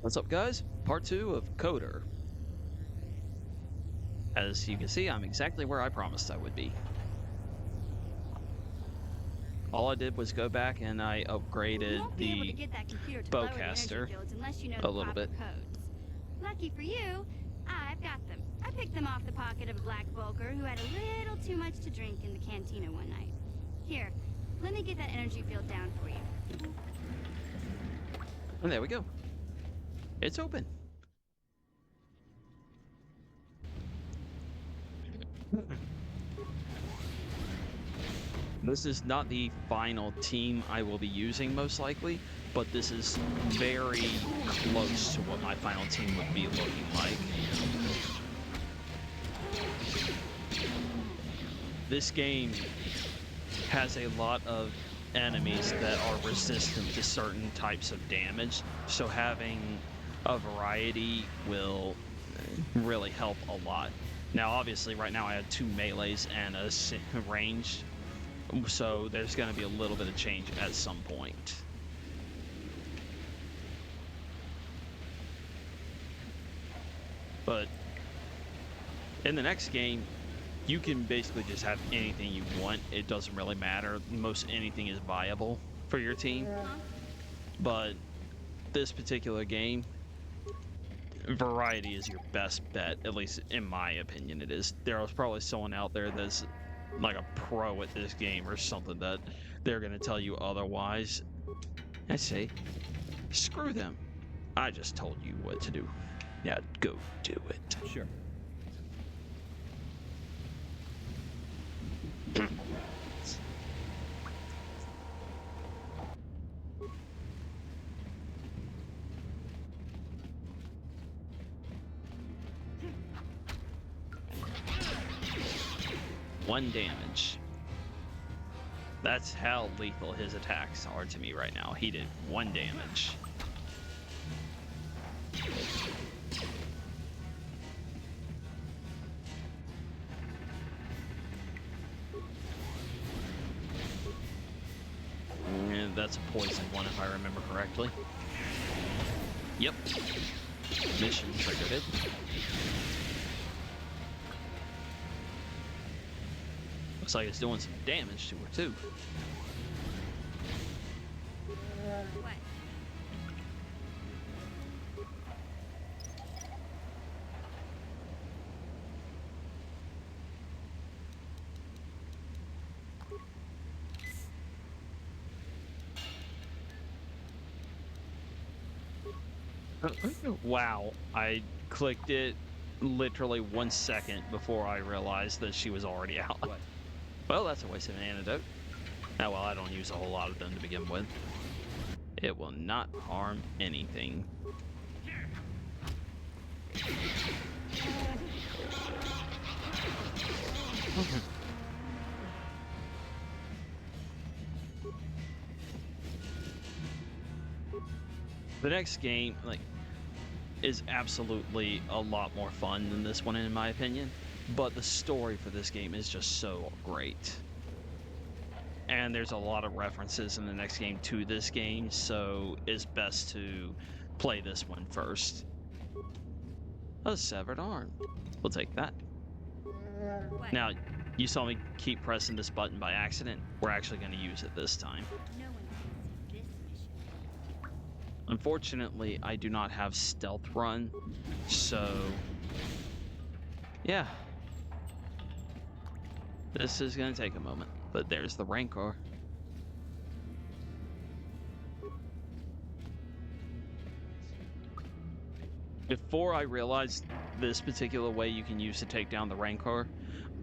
What's up, guys? Part 2 of Coder. As you can see, I'm exactly where I promised I would be. All I did was go back and I upgraded the bowcaster a little bit. Lucky for you, I've got them. I picked them off the pocket of a black Volker who had a little too much to drink in the cantina one night. Here, let me get that energy field down for you. And there we go. It's open. This is not the final team I will be using, most likely, but this is very close to what my final team would be looking like. This game has a lot of enemies that are resistant to certain types of damage, so having a variety will really help a lot. Now, obviously, right now I have 2 melees and a ranged, so there's going to be a little bit of change at some point. But in the next game, you can basically just have anything you want. It doesn't really matter. Most anything is viable for your team. But this particular game, variety is your best bet, at least in my opinion it is. There's probably someone out there that's like a pro at this game or something that they're going to tell you otherwise. I say, screw them. I just told you what to do. Now go do it. Sure. One damage. That's how lethal his attacks are to me right now. He did 1 damage. And that's a poison one if I remember correctly. Yep. Mission triggered it. Looks like it's doing some damage to her too. What? Wow, I clicked it literally 1 second before I realized that she was already out. What? Well, that's a waste of an antidote. Now, well, I don't use a whole lot of them to begin with. It will not harm anything. The next game, is absolutely a lot more fun than this one, in my opinion. But the story for this game is just so great. And there's a lot of references in the next game to this game, so it's best to play this one first. A severed arm. We'll take that. What? Now, you saw me keep pressing this button by accident. We're actually going to use it this time. No one can see this mission. Unfortunately, I do not have stealth run, so yeah. This is going to take a moment, but there's the Rancor. Before I realized this particular way you can use to take down the Rancor,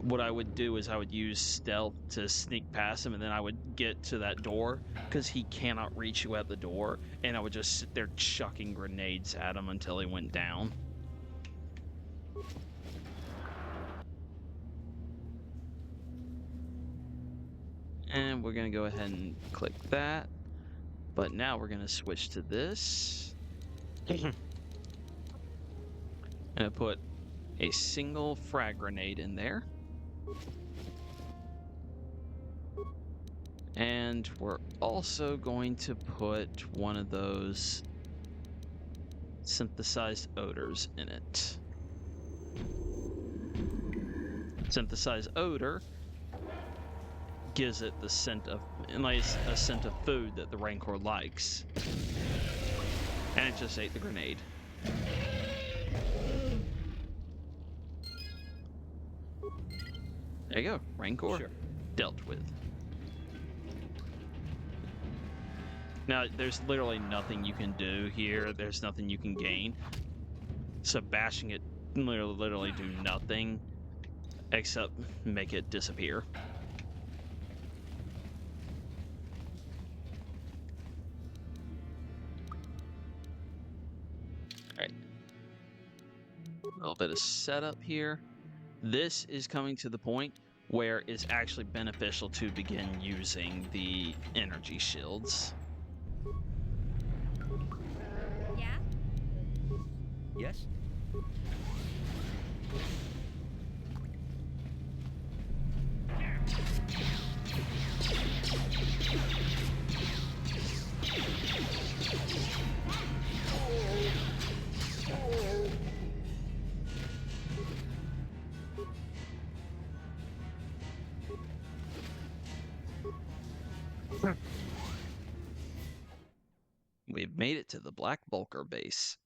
what I would do is I would use stealth to sneak past him, and then I would get to that door, because he cannot reach you at the door, and I would just sit there chucking grenades at him until he went down. And we're going to go ahead and click that. But now we're going to switch to this. And put a single frag grenade in there. And we're also going to put one of those synthesized odors in it. Synthesized odor gives it the scent of, a scent of food that the Rancor likes. And it just ate the grenade. There you go, Rancor. Sure. Dealt with. Now, there's literally nothing you can do here. There's nothing you can gain. So bashing it literally do nothing except make it disappear. Alright. A little bit of setup here. This is coming to the point where it's actually beneficial to begin using the energy shields. Yeah? Yes? We've made it to the Black Bulker base.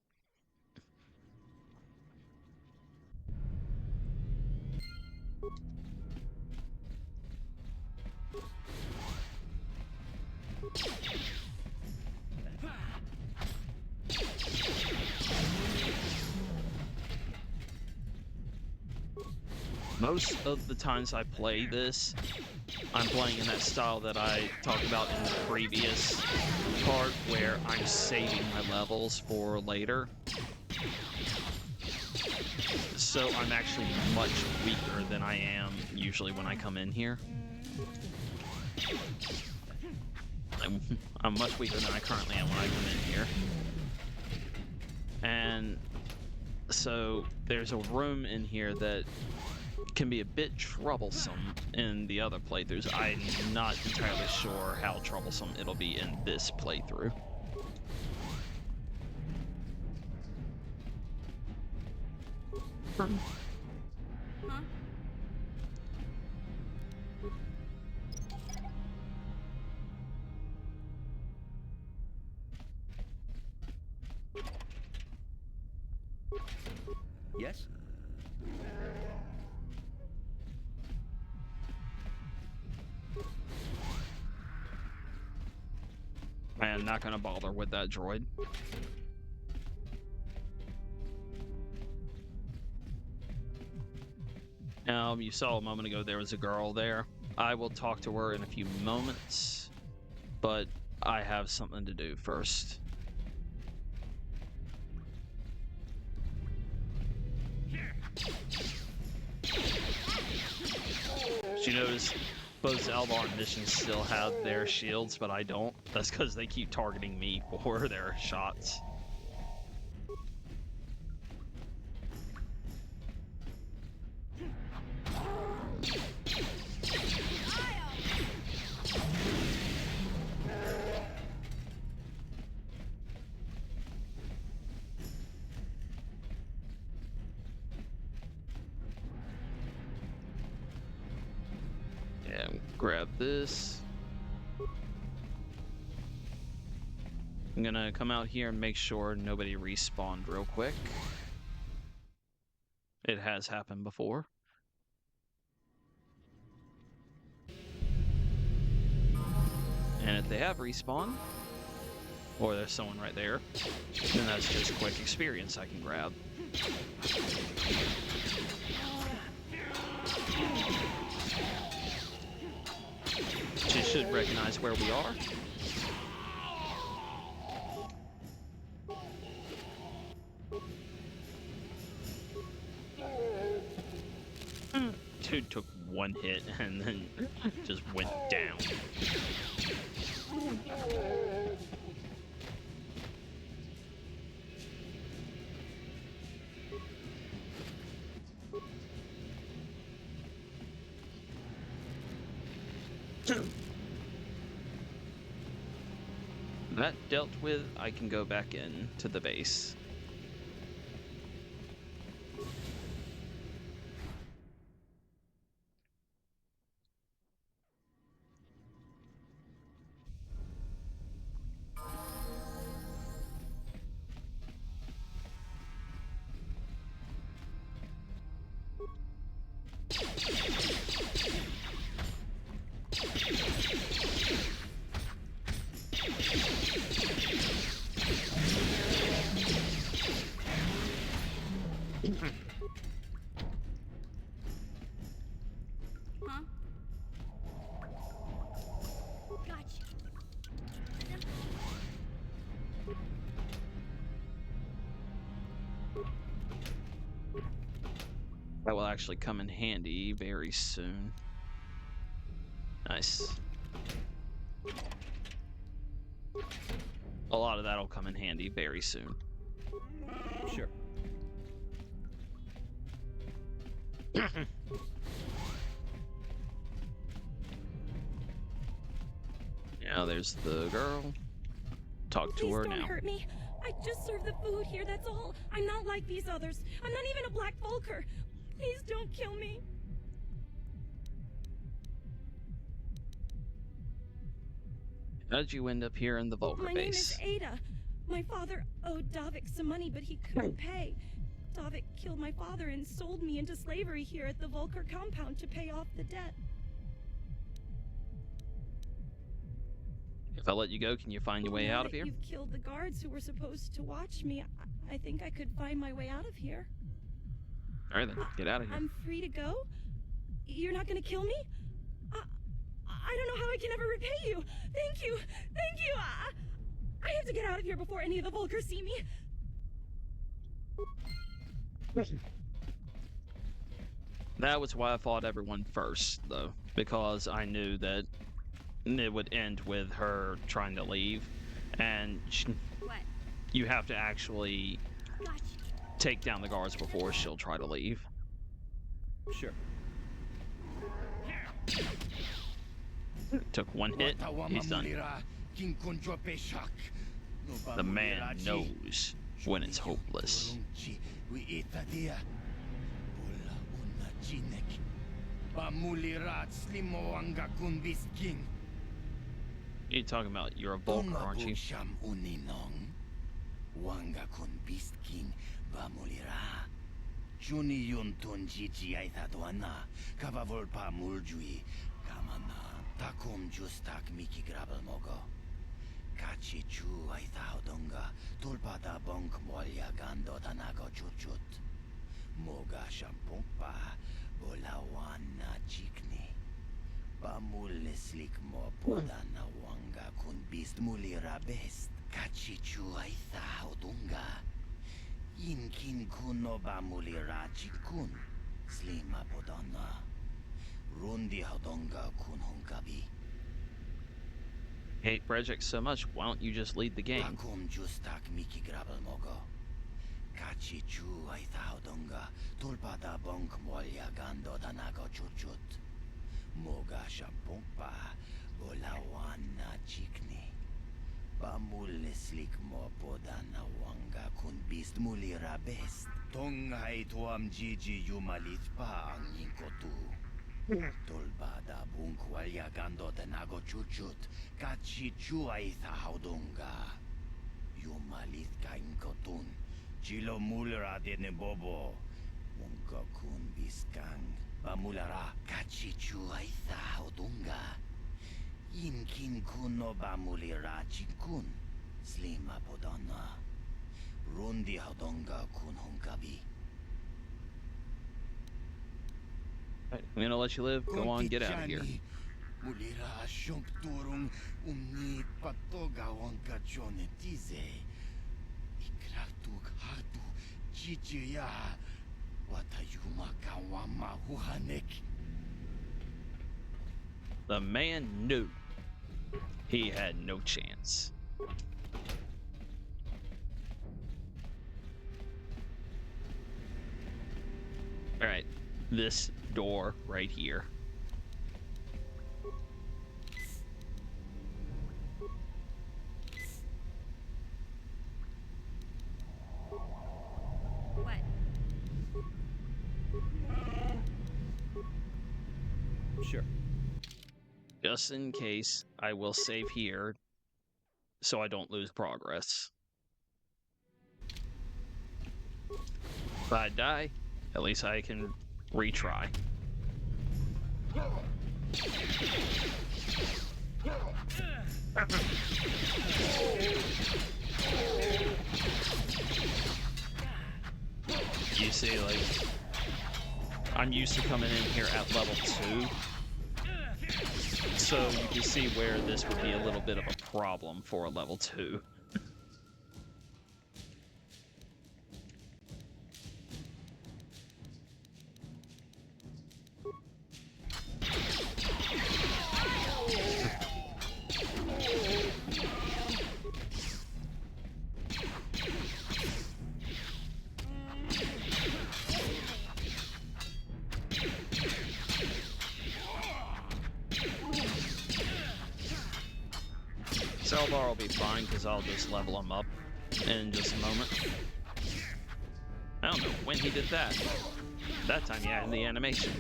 Most of the times I play this, I'm playing in that style that I talked about in the previous part, where I'm saving my levels for later. So I'm actually much weaker than I am usually when I come in here. I'm much weaker than I currently am when I come in here. And so there's a room in here that can be a bit troublesome in the other playthroughs. I'm not entirely sure how troublesome it'll be in this playthrough. Huh? Yes? I am not going to bother with that droid. You saw a moment ago there was a girl there. I will talk to her in a few moments, but I have something to do first. She knows both Alvar and missions still have their shields, but I don't. That's because they keep targeting me for their shots. Yeah, grab this. I'm gonna come out here and make sure nobody respawned real quick. It has happened before. And if they have respawned, or there's someone right there, then that's just quick experience I can grab. She should recognize where we are. Dude took one hit and then just went down. That dealt with, I can go back in to the base. That will actually come in handy very soon. Nice. A lot of that'll come in handy very soon. Sure. Now there's the girl. Talk to Please her don't now. hurt me. I just serve the food here, that's all. I'm not like these others. I'm not even a Black Vulker. Please don't kill me. How did you end up here in the Vulgar My name base? is Ada. My father owed Davik some money, but he couldn't pay. Davik killed my father and sold me into slavery here at the Vulker compound to pay off the debt. If I let you go, can you find your way Now out of that here? You've killed the guards who were supposed to watch me. I think I could find my way out of here. All right, then. Get out of here. I'm free to go? You're not gonna kill me? I don't know how I can ever repay you. Thank you. Thank you. I have to get out of here before any of the Vulkars see me. That was why I fought everyone first, though, because I knew that it would end with her trying to leave, and What? you have to actually Gotcha. take down the guards before she'll try to leave. Sure. Took one hit, he's done. The man knows when it's hopeless. You talking about you're a Vulcan, aren't you? Juni yun tunjichi ay tatuana, kavavol muljui, kamana, takum justak miki grabel mogo. Kachi chu ay taudonga, tulpada bonk molya gando tanago chuchut. Moga shampumpa, bolawana chikni. Pamuleslik mo podana wanga kun bist mulira best. Kachi chu ay taudonga. Inkin kuno ba mulira chikun, slima podana. Rundi hodonga kun hunkabi. Hate projects so much, why don't you just lead the game? Takum justak miki grabel mogo. Kachi chu ay hodonga, tulpada bonk molya gando danago chuchut. Moga shampumpa, bolawana chikni. Pamuleslik mo podana wanga kun bist mulira best. Tongai tuam jiji yumalit pa ang inkotu. Tolbada bunkwalya gando tenago chuchut. Kachi chuay haudunga. Yumalit ka inkotun. Chilo mulira de bobo. Munka kun biskang. Pamulara kachi chuay haudunga. Inkin kuno bamulira chikun, slima podana. Rundi hodonga kun hunkabi. I'm gonna let you live. Go on, get out of here. Mulira shunk turung umni patoga wanka chonetize. Ikratuk hatu chichiya. Watayuma kawama huhanek. The man knew he had no chance. All right, this door right here. What? Sure. Just in case, I will save here so I don't lose progress. If I die, at least I can retry. You see, like, I'm used to coming in here at level 2. So you can see where this would be a little bit of a problem for a level 2. Zalbar will be fine because I'll just level him up in just a moment. I don't know when he did that. That time he had the animation.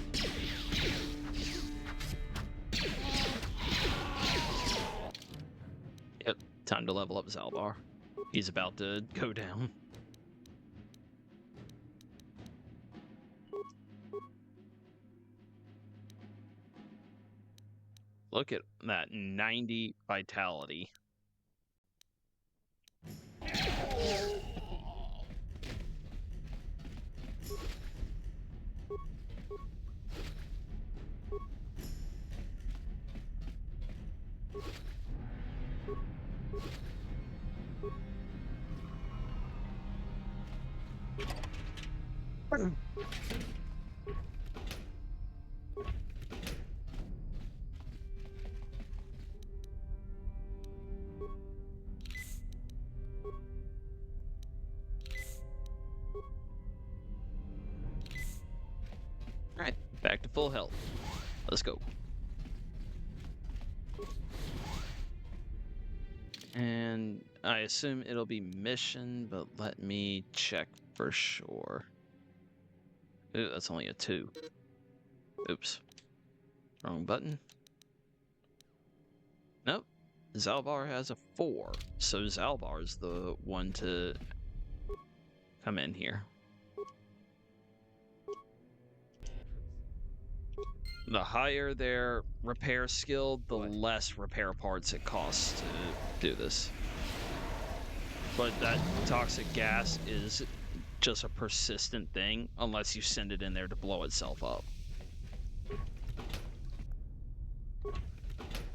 Yep, time to level up Zalbar. He's about to go down. Look at that 90 vitality. Alright, back to full health. Let's go. And I assume it'll be mission, but let me check for sure. Ooh, that's only a 2. Oops. Wrong button. Nope. Zalbar has a 4. So Zalbar's the one to come in here. The higher their repair skill, the less repair parts it costs to do this. But that toxic gas is just a persistent thing unless you send it in there to blow itself up.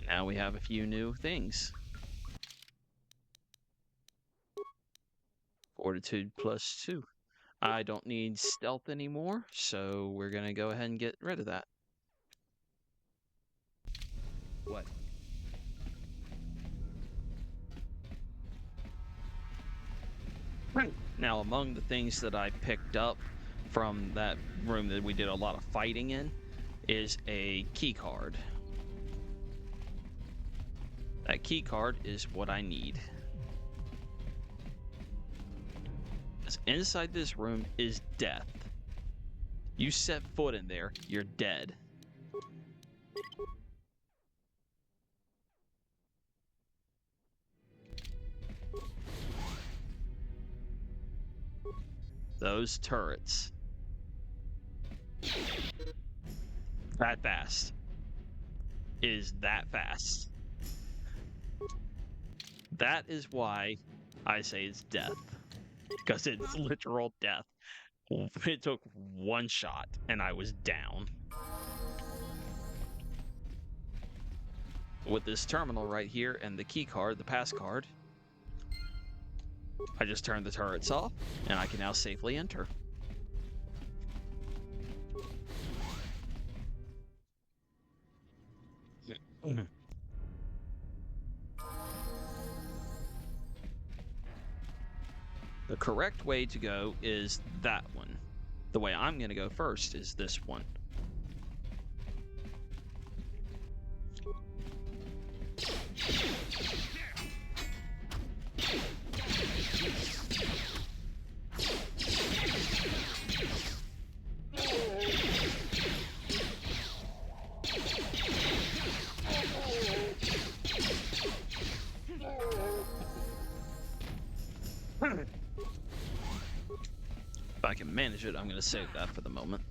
Now we have a few new things. Fortitude +2. I don't need stealth anymore, so we're gonna go ahead and get rid of that. What? Now, among the things that I picked up from that room that we did a lot of fighting in is a key card. That key card is what I need. 'Cause inside this room is death. You set foot in there, you're dead. Those turrets. That fast. Is that fast. That is why I say it's death. Because it's literal death. It took one shot and I was down. With this terminal right here and the key card, the pass card, I just turned the turrets off and I can now safely enter. The correct way to go is that one. The way I'm going to go first is this one. If I can manage it, I'm going to save that for the moment.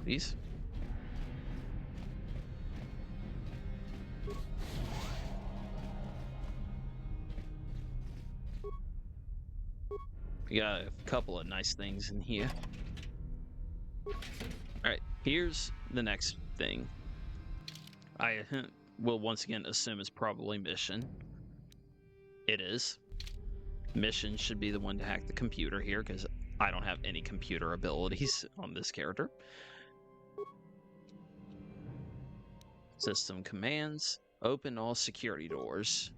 Please. We got a couple of nice things in here. Alright, here's the next thing. I will once again assume it's probably mission. It is. Mission should be the one to hack the computer here, because I don't have any computer abilities on this character. System commands. Open all security doors.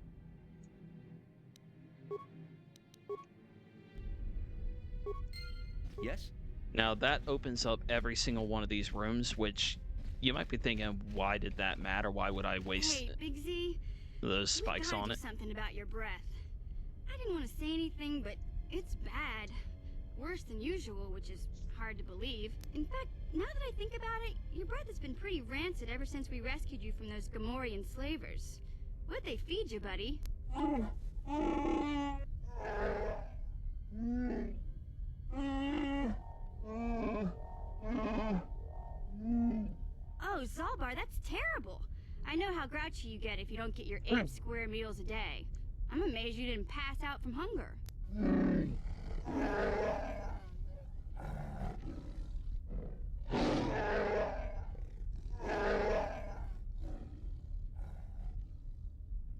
Yes? Now that opens up every single one of these rooms, which you might be thinking, why did that matter? Why would I waste Hey, Big Z. those spikes we on gotta it? do something about your breath. I didn't want to say anything, but it's bad. Worse than usual, which is hard to believe. In fact, now that I think about it, your breath has been pretty rancid ever since we rescued you from those Gamorrean slavers. What'd they feed you, buddy? Oh, Zalbar, that's terrible. I know how grouchy you get if you don't get your 8 square meals a day. I'm amazed you didn't pass out from hunger.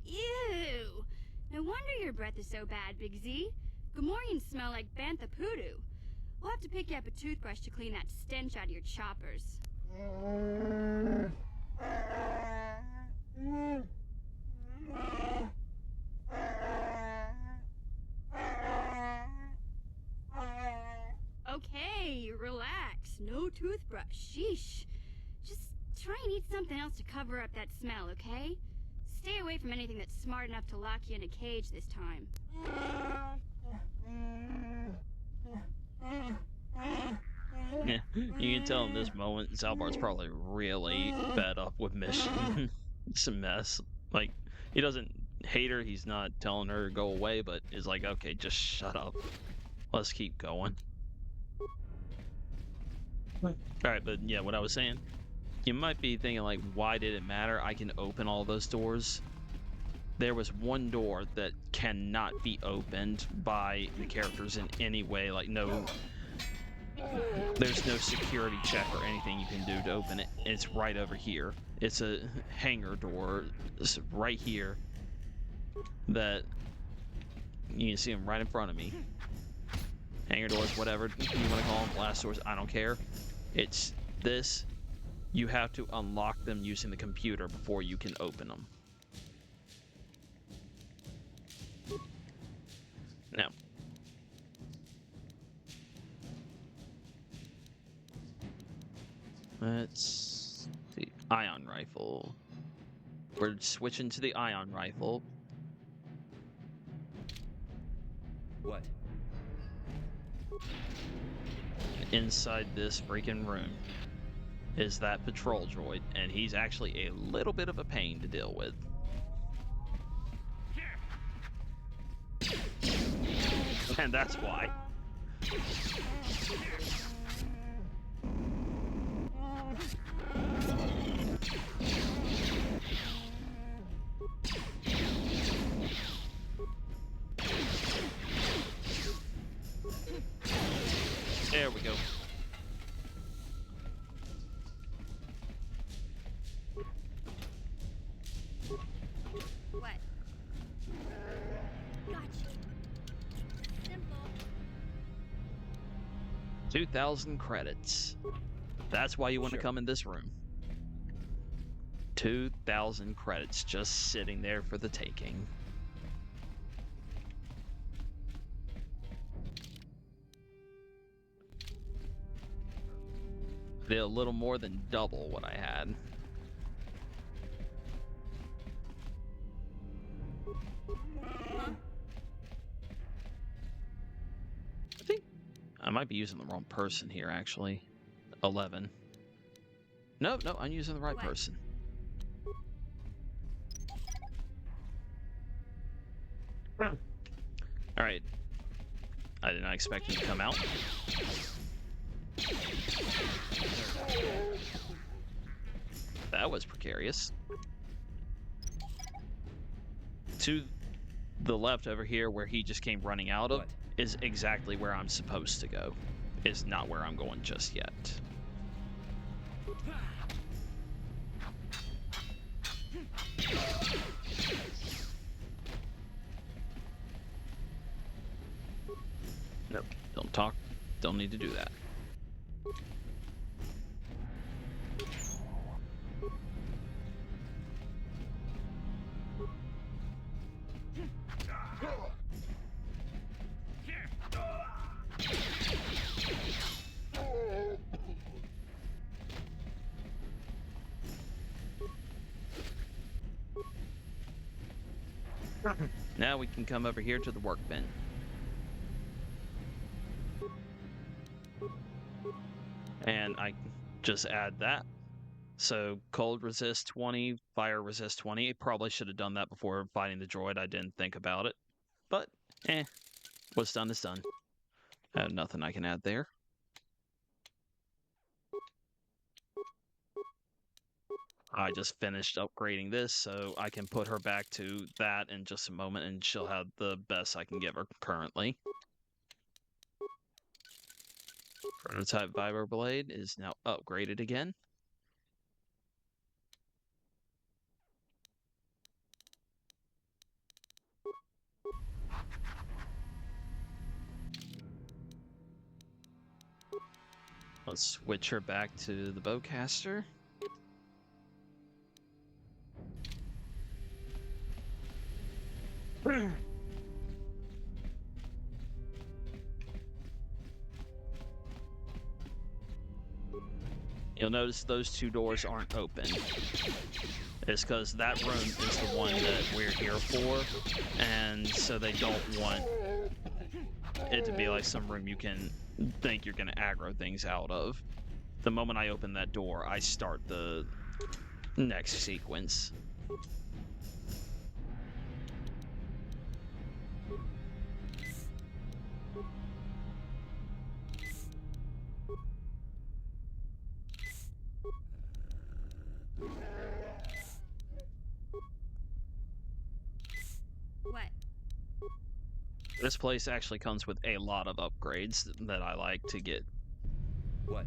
Ew! No wonder your breath is so bad, Big Z. Gamorreans smell like bantha poodoo. We'll have to pick you up a toothbrush to clean that stench out of your choppers. Okay, relax. No toothbrush. Sheesh. Just try and eat something else to cover up that smell, okay? Stay away from anything that's smart enough to lock you in a cage this time. Yeah, you can tell in this moment, Zalbar's probably really fed up with Mission. It's a mess. Like, he doesn't hate her, he's not telling her to go away, but is like, okay, just shut up. Let's keep going. Alright, but yeah, what I was saying, you might be thinking like, why did it matter? I can open all those doors. There was one door that cannot be opened by the characters in any way, like there's no security check or anything you can do to open it. It's right over here. It's a hangar door. It's right here. That you can see them right in front of me. Hangar doors, whatever you want to call them, blast doors, I don't care. It's this. You have to unlock them using the computer before you can open them. Now, let's see. Ion rifle. We're switching to the ion rifle. What? Inside this freaking room is that patrol droid, and he's actually a little bit of a pain to deal with. And that's why. There we go. What? Gotcha. Simple. 2,000 credits. That's why you want to Sure. come in this room. 2,000 credits just sitting there for the taking. Did a little more than double what I had. I think I might be using the wrong person here, actually. 11. No, I'm using the right What? person. Alright. I did not expect him to come out. That was precarious. To the left over here, where he just came running out of, What? is exactly where I'm supposed to go. It's not where I'm going just yet. Nope, don't talk. Don't need to do that. Now we can come over here to the work bin. And I just add that. So cold resist 20, fire resist 20. Probably should have done that before fighting the droid. I didn't think about it. But, what's done is done. Nothing I can add there. I just finished upgrading this, so I can put her back to that in just a moment, and she'll have the best I can give her currently. Prototype Vibro Blade is now upgraded again. Let's switch her back to the bowcaster. You'll notice those two doors aren't open. It's because that room is the one that we're here for, and so they don't want it to be like some room you can think you're going to aggro things out of. The moment I open that door, I start the next sequence. What? This place actually comes with a lot of upgrades that I like to get. What?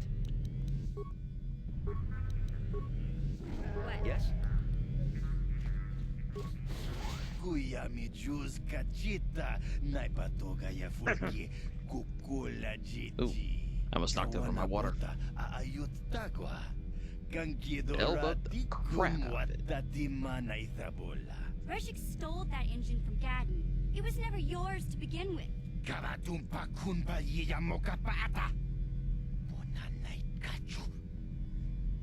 What? Yes? Kuya mi juz kachita naipatoga ya fulki kukula jiji. I almost knocked over my water. Ayut tagwa. Kankidora Elbowed the crap out of it. tatimana ithabola. Reshik stole that engine from Gadden. It was never yours to begin with. Kavatumpa kunpa yiyamoka paata. Bonanay kachu.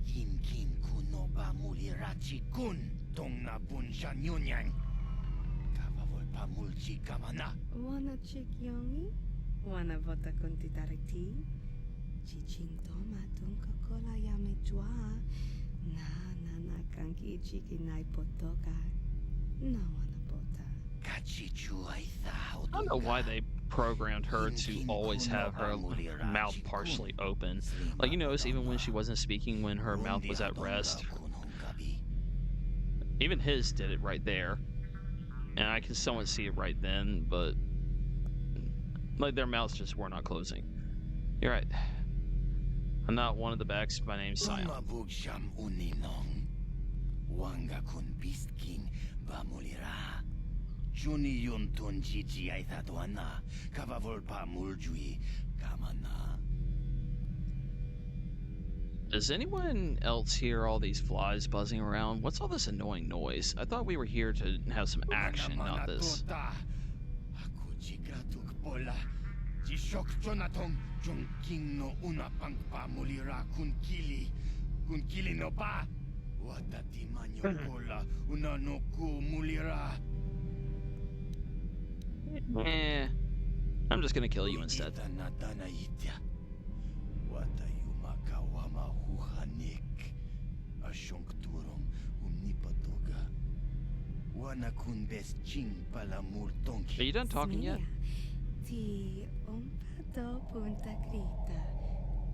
Yinkin kunoba mulirachi kun tong na bunshan yunyan. Kavavol pamulchi kamana. Wanna chick yongi? Wanna vota konti tariti? Chiching toma tunka kola yame chua. Na kanki chiki nai potoka. No wanna bota. Kachichu aitha. I don't know why they programmed her to always have her mouth partially open. Like, you notice even when she wasn't speaking, when her mouth was at rest. Even his did it right there. And I can somewhat see it right then, but like their mouths just were not closing. You're right. I'm not one of the backs. My name's Sion. Bugsham uninong. Wanga kun bistkin bamulira. Juni yuntun jiji aithaduana. Kavavol pamuljui kamana. Does anyone else hear all these flies buzzing around? What's all this annoying noise? I thought we were here to have some action, not this. Aku jigratuk bola. Jishok Jonathan Jonking no una pang pamulira kunkili. Kunkili no pa. Watati manyo bola. Una no ku mulira. I'm just gonna kill you instead. Are you done talking yet? Ti ompato punta grita.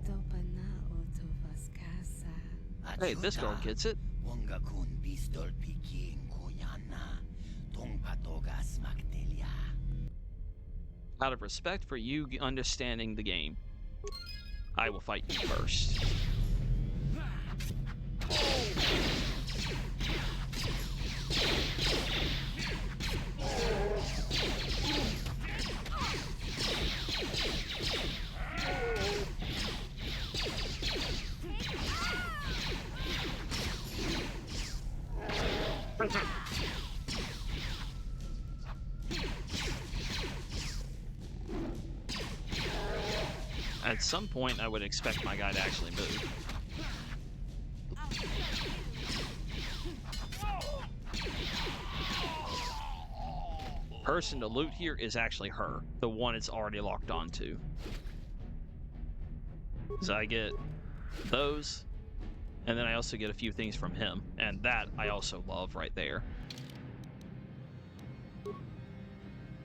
Topana oto vaskasa. Hey, this girl gets it. Wanga kun pistol pikin kuyana. Tong patoga smaktelia. Out of respect for you understanding the game, I will fight you first. At some point, I would expect my guy to actually move. person to loot here is actually her, the one it's already locked onto. So I get those, and then I also get a few things from him, and that I also love right there.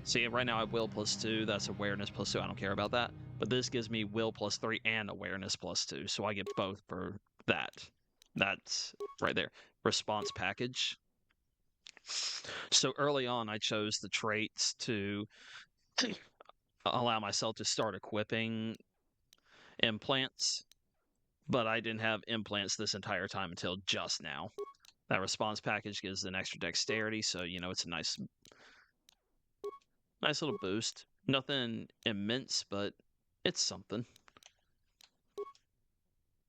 See, right now I have will +2, that's awareness +2, I don't care about that. But this gives me will +3 and awareness +2, so I get both for that. That's right there. Response package. So early on, I chose the traits to allow myself to start equipping implants, but I didn't have implants this entire time until just now. That response package gives an extra dexterity, so, you know, it's a nice little boost. Nothing immense, but it's something.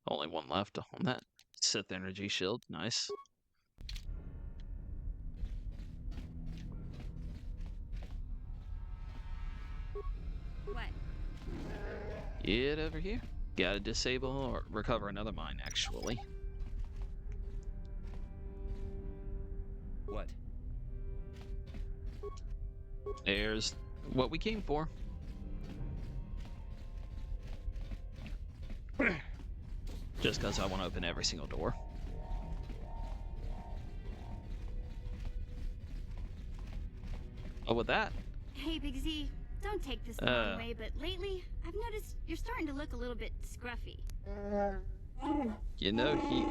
Only one left on that. Sith energy shield, nice. What? Get over here. Gotta disable or recover another mine, actually. What? There's what we came for. Just because I want to open every single door. Oh, with that, Hey, Big Z, don't take this the wrong way, but lately, I've noticed you're starting to look a little bit scruffy. you know, he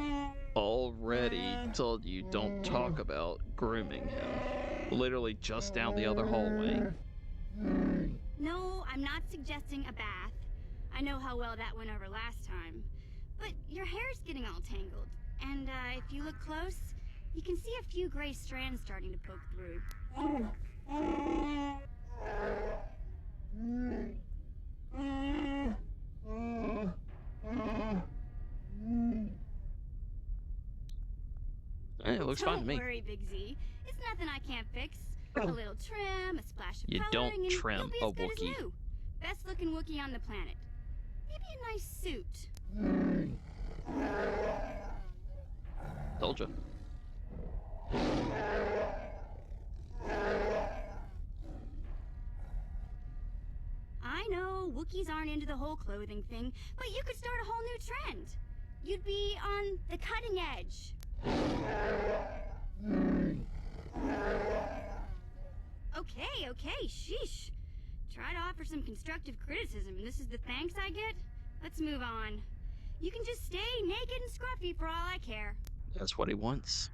already told you don't talk about grooming him. Literally just down the other hallway. No, I'm not suggesting a bath. I know how well that went over last time. But your hair's getting all tangled. And if you look close, you can see a few gray strands starting to poke through. It looks fine to me. Don't worry, Big Z. It's nothing I can't fix. A little trim, a splash of You coloring, don't and trim you'll be a as good Wookiee. as new. Best looking Wookiee on the planet. Maybe a nice suit. Told you. I know Wookiees aren't into the whole clothing thing, but you could start a whole new trend. You'd be on the cutting edge. Okay, sheesh. Try to offer some constructive criticism, and this is the thanks I get? Let's move on. You can just stay naked and scruffy for all I care. That's what he wants.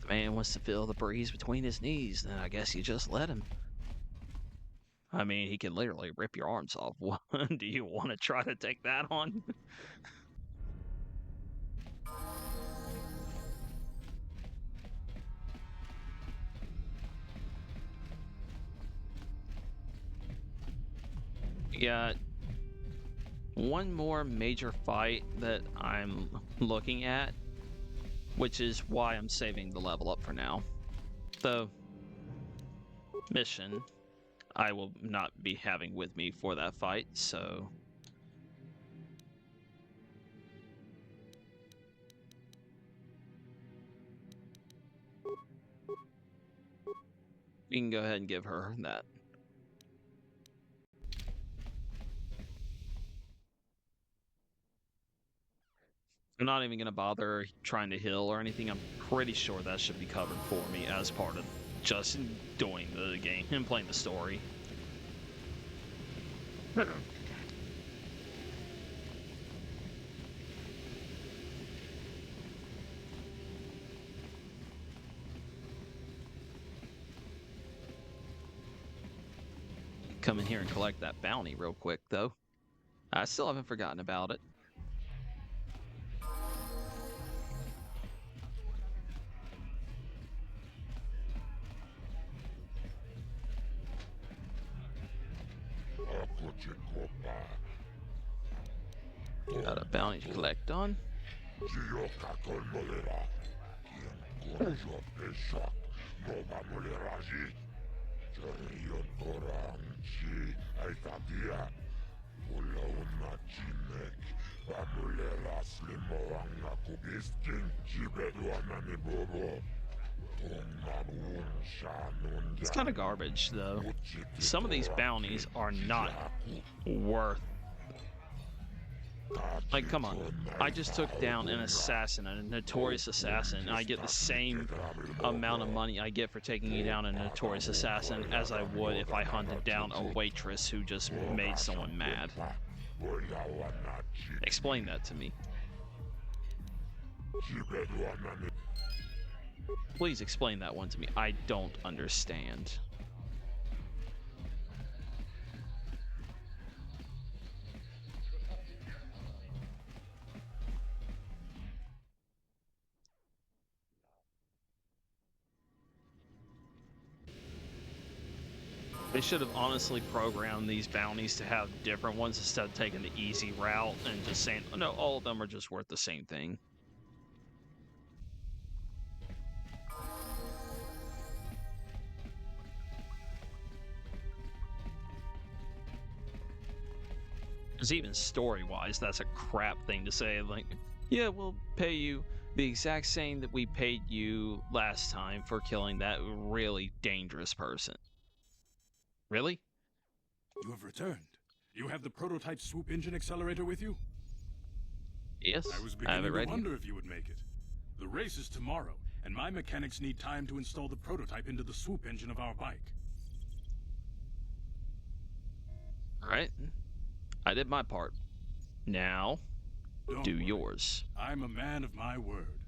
The man wants to feel the breeze between his knees, then I guess you just let him. I mean, he can literally rip your arms off. Do you want to try to take that on? We got one more major fight that I'm looking at, which is why I'm saving the level up for now. The mission I will not be having with me for that fight, so we can go ahead and give her that. I'm not even going to bother trying to heal or anything. I'm pretty sure that should be covered for me as part of just doing the game and playing the story. Come in here and collect that bounty real quick, though. I still haven't forgotten about it. Got a bounty to collect on. It's kind of garbage, though. Some of these bounties are not worth. Like, come on. I just took down an assassin, a notorious assassin. I get the same amount of money I get for taking down a notorious assassin as I would if I hunted down a waitress who just made someone mad. Explain that to me. Please explain that one to me. I don't understand. They should have honestly programmed these bounties to have different ones instead of taking the easy route and just saying, oh, no, all of them are just worth the same thing. Because even story-wise, that's a crap thing to say. Like, yeah, we'll pay you the exact same that we paid you last time for killing that really dangerous person. Really? You have returned. You have the prototype swoop engine accelerator with you? Yes, I was I have it beginning right to here. wonder if you would make it. The race is tomorrow, and my mechanics need time to install the prototype into the swoop engine of our bike. Alright. I did my part. Now, Don't do worry. yours. I'm a man of my word.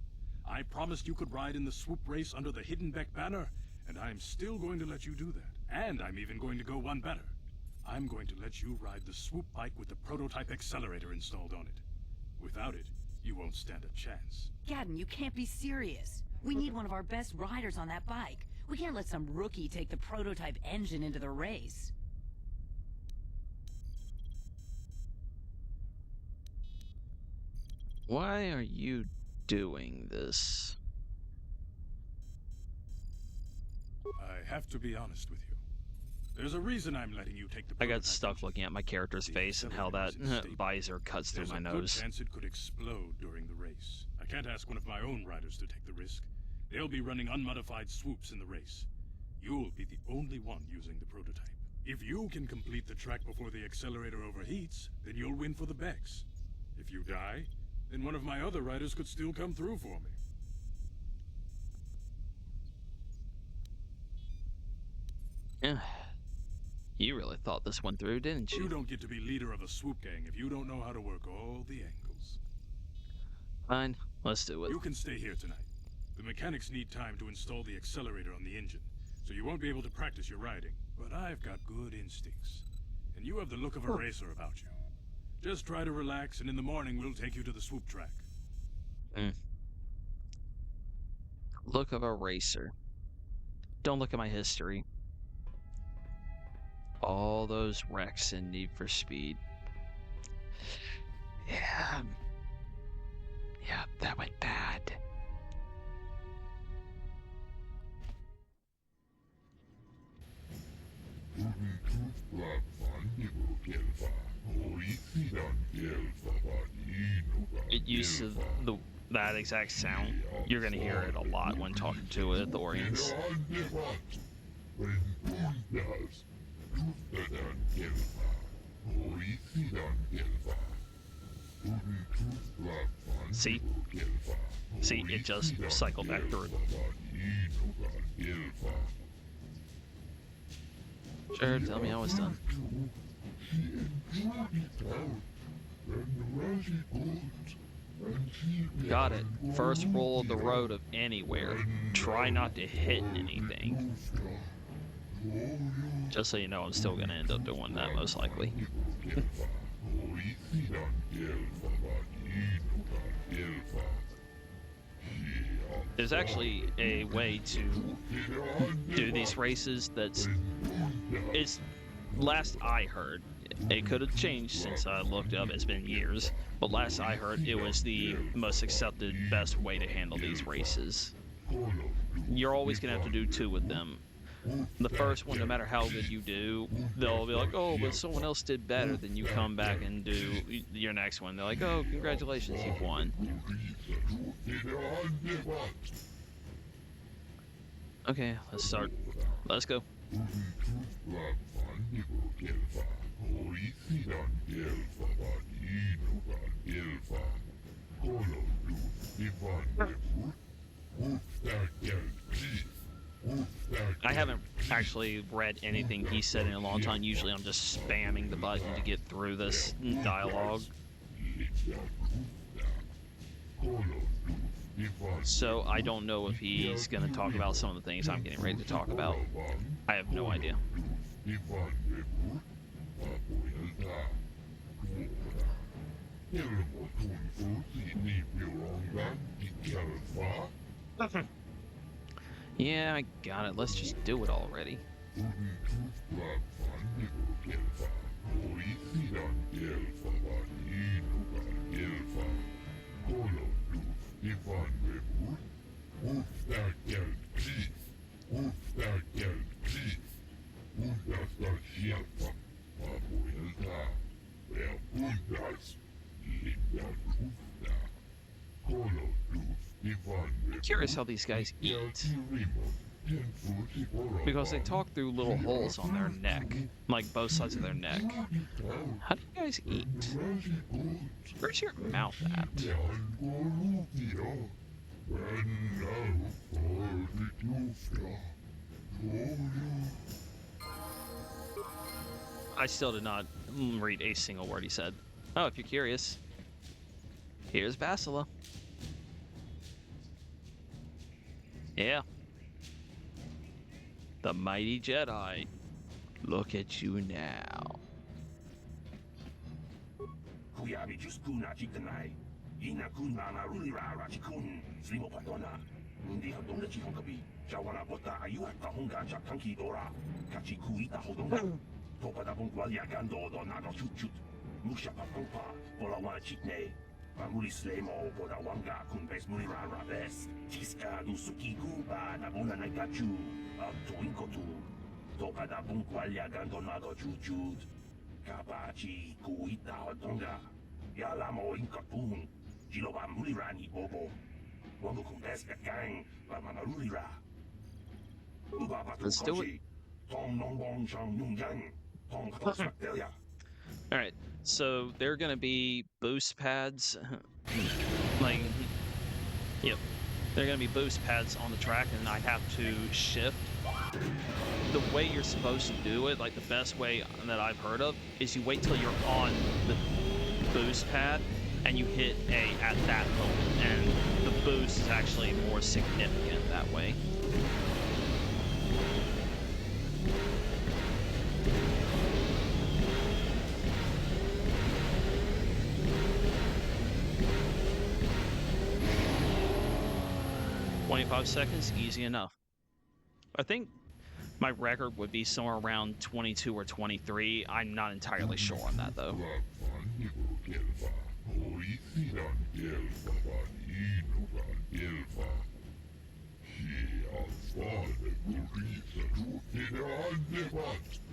I promised you could ride in the swoop race under the Hidden Beck banner, and I'm still going to let you do that. And I'm even going to go one better. I'm going to let you ride the swoop bike with the prototype accelerator installed on it. Without it, you won't stand a chance. Gadden, you can't be serious. We need one of our best riders on that bike. We can't let some rookie take the prototype engine into the race. Why are you doing this? I have to be honest with you. There's a reason I'm letting you take the I got prototype stuck engine. looking at my character's The face and how that accelerator is unstable. visor cuts through There's my a good nose. chance it could explode during the race. I can't ask one of my own riders to take the risk. They'll be running unmodified swoops in the race. You'll be the only one using the prototype. If you can complete the track before the accelerator overheats, then you'll win for the Becks. If you die, then one of my other riders could still come through for me. Yeah. You really thought this one through, didn't You you? don't get to be leader of a swoop gang if you don't know how to work all the angles. Fine, let's do it. You can stay here tonight. The mechanics need time to install the accelerator on the engine, so you won't be able to practice your riding. But I've got good instincts, and you have the look of a racer about you. Just try to relax, and in the morning we'll take you to the swoop track. Look of a racer. Don't look at my history. All those wrecks in Need for Speed. Yeah. Yeah, that went bad. It used to that exact sound. You're gonna hear it a lot when talking to Ithorians. See? See, it just cycled back through. Sure, tell me how it's done. Got it. First rule of the road of anywhere. Try not to hit anything. Just so you know, I'm still gonna end up doing that most likely. There's actually a way to do these races that's... It's... Last I heard, it could have changed since I looked up, it's been years, but last I heard it was the most accepted, best way to handle these races. You're always gonna have to do two with them. The first one, no matter how good you do, they'll be like, oh, but someone else did better. Then you come back and do your next one. They're like, oh, congratulations, you've won. Okay, let's start. Let's go. I haven't actually read anything he said in a long time. Usually I'm just spamming the button to get through this dialogue. So I don't know if he's going to talk about some of the things I'm getting ready to talk about. I have no idea. Yeah, I got it. Let's just do it already. I'm curious how these guys eat. Because they talk through little holes on their neck, like both sides of their neck. How do you guys eat? Where's your mouth at? I still did not read a single word he said. Oh, if you're curious, here's Bastila. Yeah. The mighty Jedi. Look at you now. Mamuli slemo boda wanga kun bes muli rara bes. Tiska du suki kuba na bona na gachu. To inkotu. Toka da bun kwalya gando nago chujud. Kabachi kuita hodonga. Yalamo inkatun. Jilo ba muli rani bobo. Wango kun bes gang ba mamaruli ra. Uba ba Let's do it. Tong nong bong chang nung yang. Tong kos bacteria. All right, so they're gonna be boost pads, like, yep, they're gonna be boost pads on the track, and I have to shift. The way you're supposed to do it, like the best way that I've heard of, is you wait till you're on the boost pad and you hit A at that moment, and the boost is actually more significant that way. .5 seconds, easy enough. I think my record would be somewhere around 22 or 23. I'm not entirely sure on that though.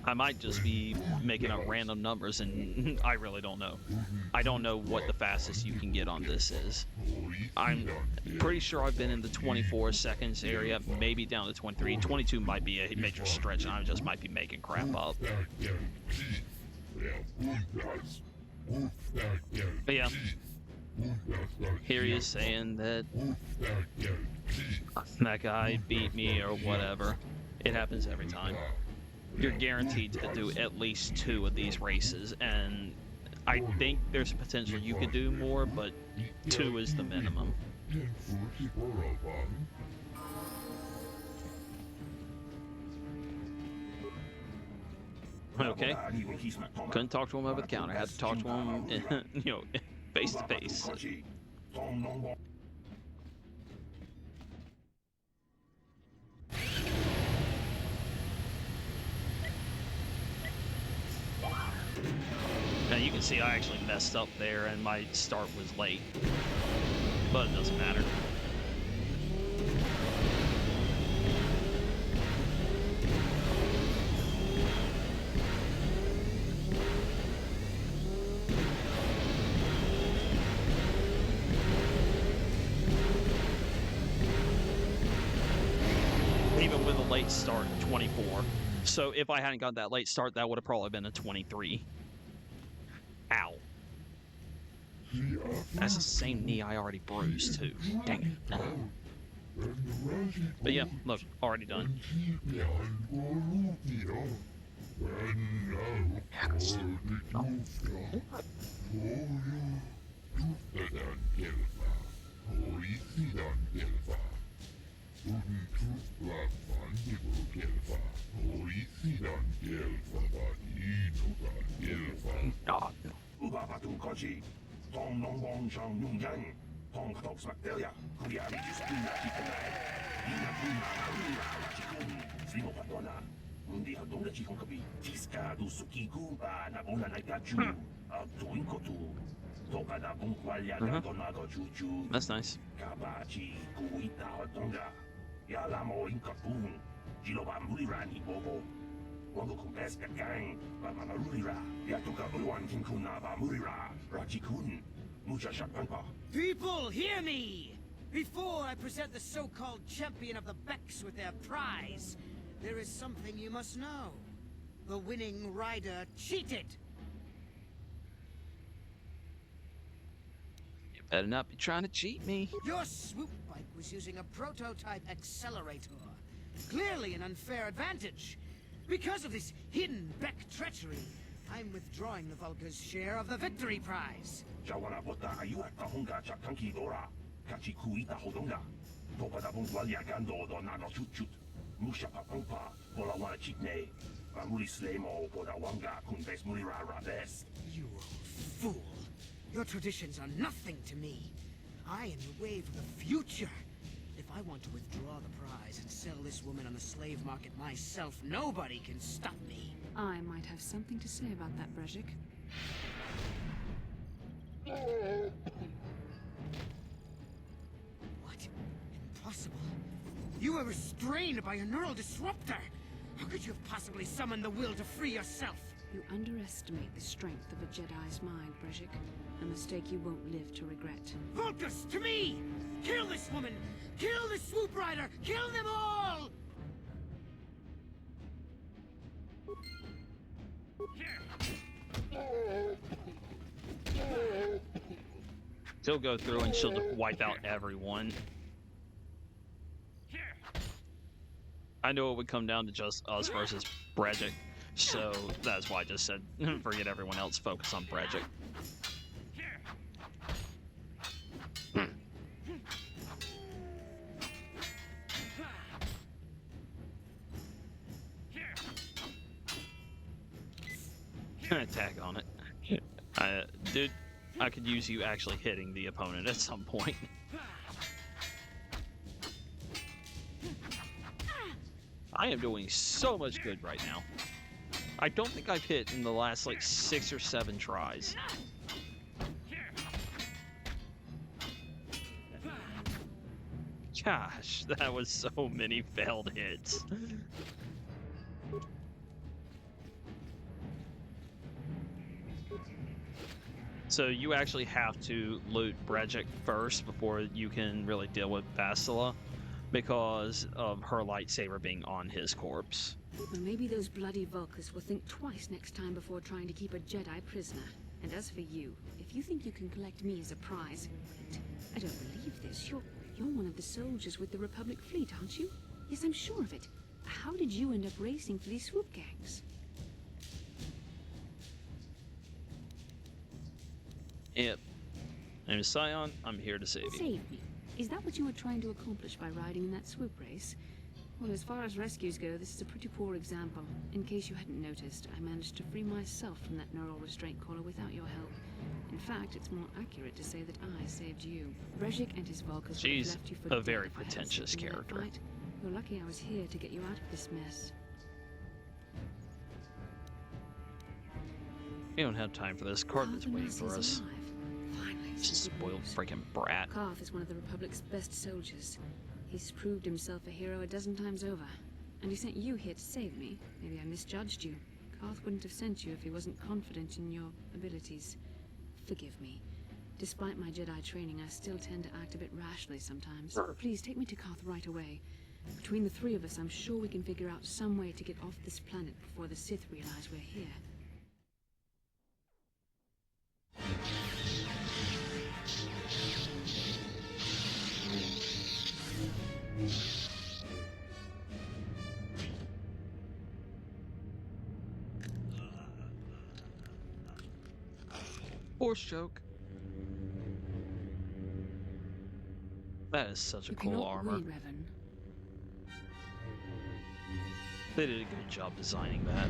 I might just be making up random numbers, and I really don't know. I don't know what the fastest you can get on this is. I'm pretty sure I've been in the 24 seconds area, maybe down to 23. 22 might be a major stretch, and I just might be making crap up. But yeah, here he is saying that that guy beat me or whatever. It happens every time. You're guaranteed to do at least 2 of these races, and I think there's potential you could do more, but 2 is the minimum. Okay. Couldn't talk to him over the counter. Had to talk to him, you know, face to face. Now you can see I actually messed up there and my start was late, but it doesn't matter. even with a late start, 24. So if I hadn't got that late start, that would have probably been a 23. Ow. That's the same knee I already bruised, too. Dang it. But yeah, look, already done. Oh, Ubabatu Koji, Tom non bon chang nung yang, Tom katok smaktelia, kuya mi juskuna kitanay, ina kuna narura rachikun, slimo patona, undi hadonga chikon kabi, tiska du sukiku ba na bona na gachu, tuin kotu, toka da bon kwalya da donago juju. that's nice. Kabachi kuita hadonga, yalamo inkapun, jiloba mulirani bobo. Quando compesca gang, ba mamarurira, yatuka uwan kinkuna ba murira, rachikun, mucha shakpanpa. People, hear me! Before I present the so-called champion of the Becks with their prize, there is something you must know. The winning rider cheated! You better not be trying to cheat me. Your swoop bike was using a prototype accelerator. Clearly an unfair advantage. Because of this hidden Beck treachery, I'm withdrawing the Vulca's share of the victory prize. Jawana bota ayuat kahunga chakanki dora, kachi kuita hodonga. Topa da bungwalia gando do nago chut musha papampa, bola wana chitne. Bamuri slemo boda wanga kun bes murira rabes. You old fool. Your traditions are nothing to me. I am the wave of the future. If I want to withdraw the prize and sell this woman on the slave market myself, nobody can stop me. I might have something to say about that, Brejik. What? Impossible. You were restrained by a neural disruptor. How could you have possibly summoned the will to free yourself? You underestimate the strength of a Jedi's mind, Brejik. A mistake you won't live to regret. Vulcus, to me! Kill this woman! Kill the swoop rider! Kill them all! She'll go through and she'll just wipe out everyone. I know it would come down to just us versus Brejik, so that's why I just said forget everyone else, focus on Brejik. Attack on it. Dude, I could use you actually hitting the opponent at some point. I am doing so much good right now. I don't think I've hit in the last like 6 or 7 tries. Gosh, that was so many failed hits. So you actually have to loot Brejik first before you can really deal with Bastila, because of her lightsaber being on his corpse. Well, maybe those bloody Vulcans will think twice next time before trying to keep a Jedi prisoner. And as for you, if you think you can collect me as a prize, wait, I don't believe this. You're one of the soldiers with the Republic fleet, aren't you? Yes, I'm sure of it. How did you end up racing for these swoop gangs? Yep. My name is Scion. I'm here to save you. Save me. Is that what you were trying to accomplish by riding in that swoop race? Well, as far as rescues go, this is a pretty poor example. In case you hadn't noticed, I managed to free myself from that neural restraint collar without your help. In fact, it's more accurate to say that I saved you. Brejik and his Vulcans would have She's left you for a dead very if I hadn't pretentious stepped in that character. fight. You're lucky I was here to get you out of this mess. We don't have time for this. Cartman's Cartman waiting is for us. alive. Finally, some good Spoiled news. freaking brat. Karth is one of the Republic's best soldiers. He's proved himself a hero a dozen times over. And he sent you here to save me. Maybe I misjudged you. Karth wouldn't have sent you if he wasn't confident in your abilities. Forgive me. Despite my Jedi training, I still tend to act a bit rashly sometimes. Please take me to Karth right away. Between the three of us, I'm sure we can figure out some way to get off this planet before the Sith realize we're here. Force choke. That is such a You cool cannot armor. win, Revan. They did a good job designing that.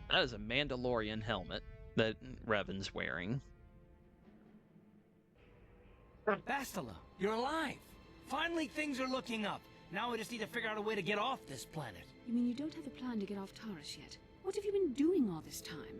That is a Mandalorian helmet that Revan's wearing. Bastila, you're alive! Finally, things are looking up. Now we just need to figure out a way to get off this planet. You mean you don't have a plan to get off Taris yet? What have you been doing all this time?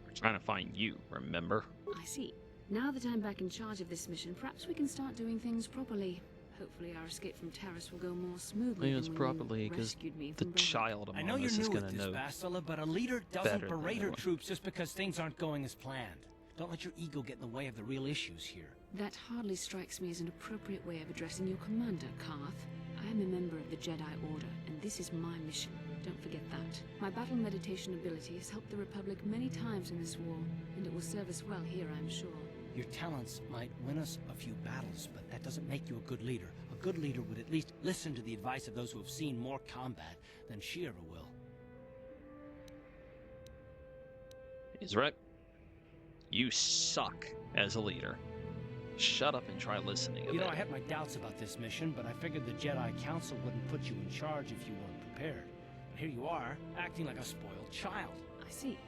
We're trying to find you, remember? I see. Now that I'm back in charge of this mission, perhaps we can start doing things properly. Hopefully our escape from Taris will go more smoothly It's than when properly you because rescued me the from Brevard. child I know among you're us is new going with to this, know Bastila, but a leader better doesn't than berate her anyone. troops just because things aren't going as planned. Don't let your ego get in the way of the real issues here. That hardly strikes me as an appropriate way of addressing your commander, Karth. I am a member of the Jedi Order, and this is my mission. Don't forget that. My battle meditation ability has helped the Republic many times in this war, and it will serve us well here, I'm sure. Your talents might win us a few battles, but that doesn't make you a good leader. A good leader would at least listen to the advice of those who have seen more combat than she ever will. He's right. You suck as a leader. Shut up and try listening a You know, bit. I had my doubts about this mission, but I figured the Jedi Council wouldn't put you in charge if you weren't prepared. And here you are, acting like a spoiled child. I see.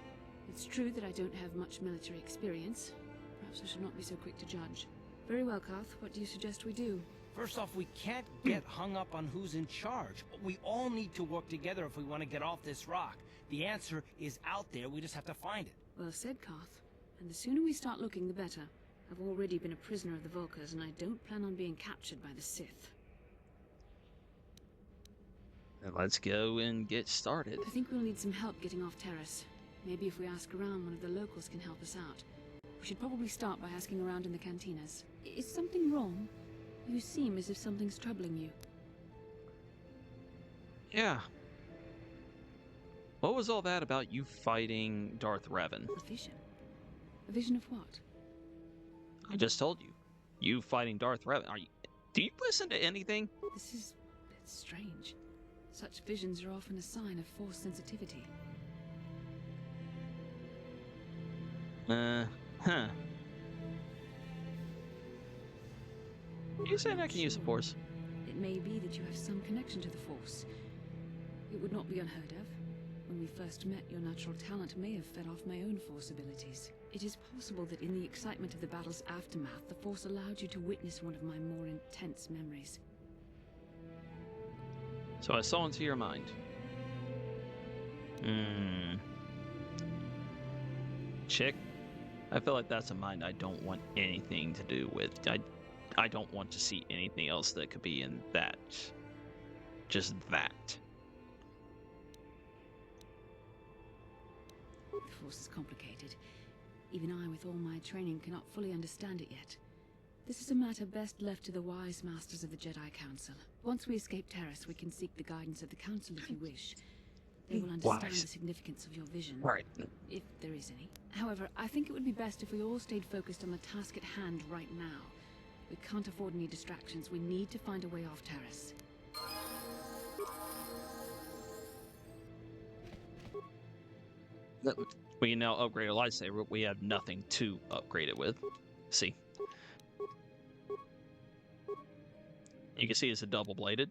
It's true that I don't have much military experience. Perhaps I should not be so quick to judge. Very well, Karth. What do you suggest we do? First off, we can't get hung up on who's in charge. We all need to work together if we want to get off this rock. The answer is out there, we just have to find it. Well said, Karth. And the sooner we start looking, the better. I've already been a prisoner of the Vulkars, and I don't plan on being captured by the Sith. Then let's go and get started. I think we'll need some help getting off Taris. Maybe if we ask around, one of the locals can help us out. We should probably start by asking around in the cantinas. Is something wrong? You seem as if something's troubling you. Yeah. What was all that about you fighting Darth Revan? A vision? A vision of what? I just told you. You fighting Darth Revan. Do you listen to anything? It's strange. Such visions are often a sign of force sensitivity. Huh. You saying I can use the Force? It may be that you have some connection to the Force. It would not be unheard of. When we first met, your natural talent may have fed off my own Force abilities. It is possible that in the excitement of the battle's aftermath, the Force allowed you to witness one of my more intense memories. So I saw into your mind. Chick, I feel like that's a mind I don't want anything to do with. I don't want to see anything else that could be in that. Just that. The Force is complicated. Even I, with all my training, cannot fully understand it yet. This is a matter best left to the wise masters of the Jedi Council. Once we escape Taris, we can seek the guidance of the Council if you wish. They will understand the significance of your vision. Right. If there is any. However, I think it would be best if we all stayed focused on the task at hand right now. We can't afford any distractions. We need to find a way off Taris. We can now upgrade a lightsaber, but we have nothing to upgrade it with. See. You can see it's a double-bladed.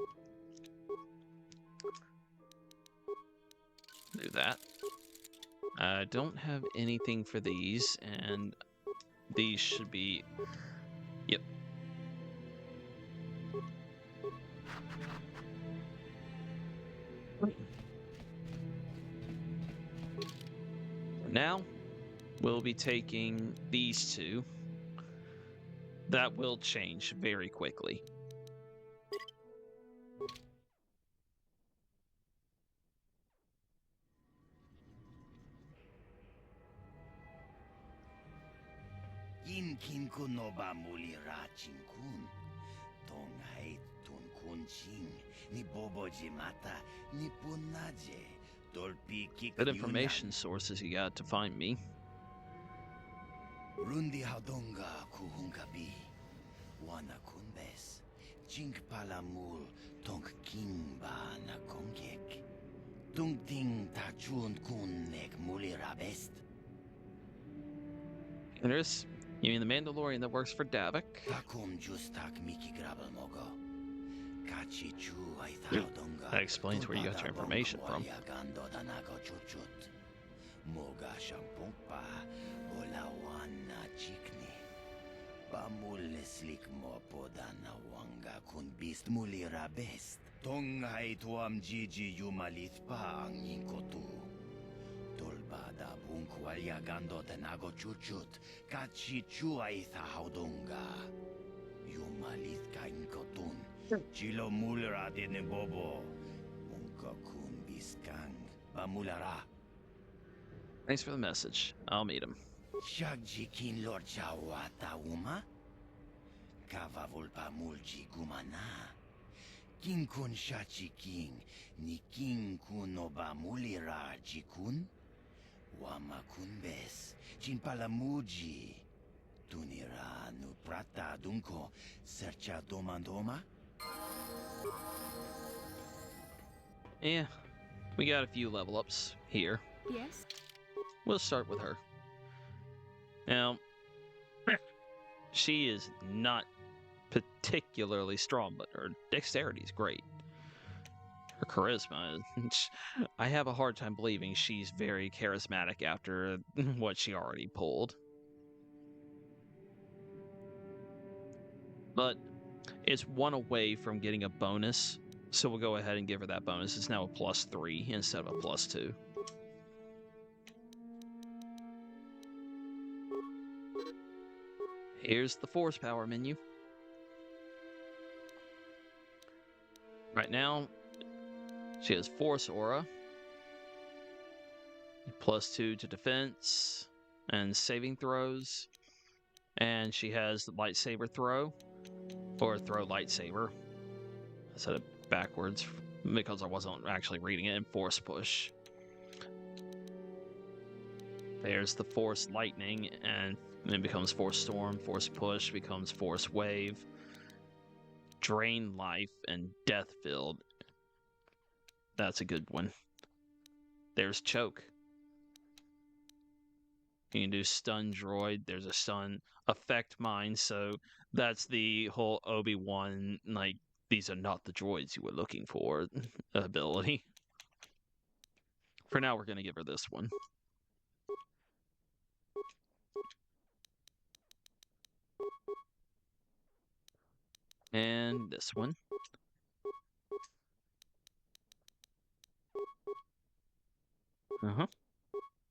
Do that. I don't have anything for these, and these should be... Yep. Now, we'll be taking these two. That will change very quickly. Yin kinku no ba mulira chinkun. Tong hait tun kun ching. Ni bobo jimata ni punaje. Dolpi kik Good information sources you got to find me. Rundi haudonga kuhungabi. Wana kunbes. Chink palamul tong kimba na kongek. Tung ting tachun kun nek mulira best. Interest? You mean the Mandalorian that works for Davik? Takum justak miki grabel mogo. Kachi chu ay haudonga. That explains where you got your information from. Gando danago chuchut. Moga shampumpa. Olawana chikni. Pamuleslik mo podana wanga kun bist mulira best. Tong hai tuam jiji yumalit pa ang inkotu. Tolbada bunkwalya gando tenago chuchut. Kachi chua itha haudonga. Yumalit ka inkotun. Chilo mulra dine bobo. Unka kun biskang. Pamulara. Thanks for the message. I'll meet him. Shagjikin lord chawata uma? Kavavulpa mulji gumana. King kun shachi king, ni king kun oba mulira jikun? Wama kun bes, chin palamuji. Tunira nu prata dunko, sercha domandoma? Yeah, we got a few level ups here. Yes? We'll start with her. Now, she is not particularly strong, but her dexterity is great. Her charisma, I have a hard time believing she's very charismatic after what she already pulled. But it's one away from getting a bonus, so we'll go ahead and give her that bonus. It's now a +3 instead of a +2. Here's the force power menu. Right now, she has Force Aura, +2 to defense and saving throws, and she has the lightsaber throw, or throw lightsaber. I said it backwards because I wasn't actually reading it, and Force Push. There's the Force Lightning, and it becomes Force Storm. Force Push becomes Force Wave. Drain Life and Death Field. That's a good one. There's Choke. You can do Stun Droid. There's a Stun Affect Mine. So that's the whole Obi-Wan, like, these are not the droids you were looking for ability. For now, we're going to give her this one. And this one.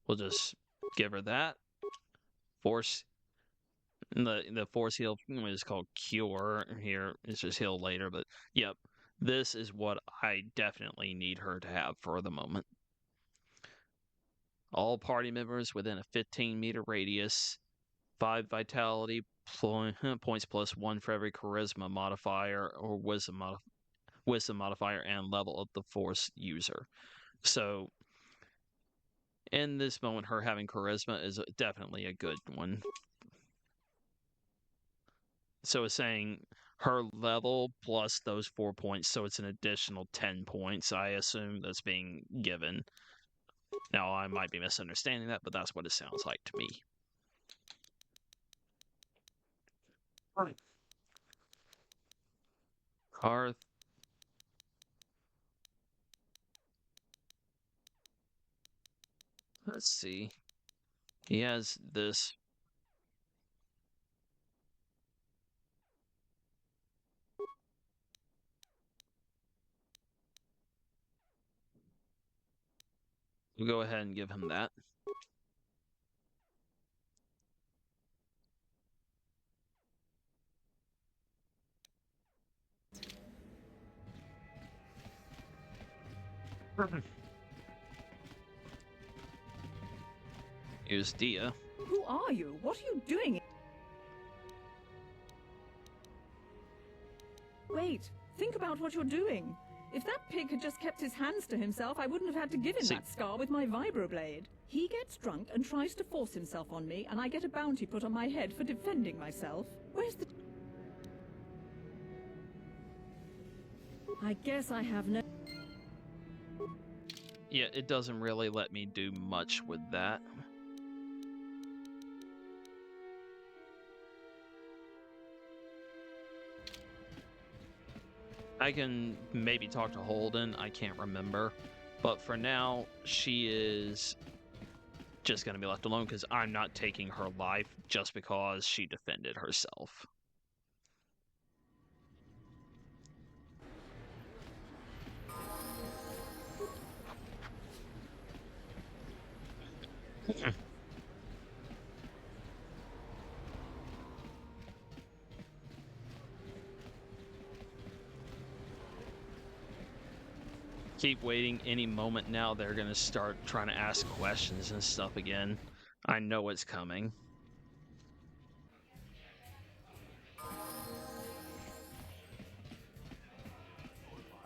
We'll just give her that. Force. The force heal is called Cure here. It's just heal later, but yep. This is what I definitely need her to have for the moment. All party members within a 15-meter radius. 5 vitality points +1 for every charisma modifier or wisdom modifier and level of the force user. So in this moment, her having charisma is definitely a good one. So it's saying her level plus those 4 points, so it's an additional 10 points, I assume, that's being given. Now, I might be misunderstanding that, but that's what it sounds like to me. Karth. Let's see. He has this. We'll go ahead and give him that. Here's Dia. Who are you? What are you doing? Wait, think about what you're doing. If that pig had just kept his hands to himself, I wouldn't have had to give him that scar with my vibroblade. He gets drunk and tries to force himself on me, and I get a bounty put on my head for defending myself. Where's the... I guess I have no... Yeah, it doesn't really let me do much with that. I can maybe talk to Holden, I can't remember. But for now, she is just going to be left alone because I'm not taking her life just because she defended herself. Keep waiting. Any moment now they're gonna start trying to ask questions and stuff again. I know it's coming.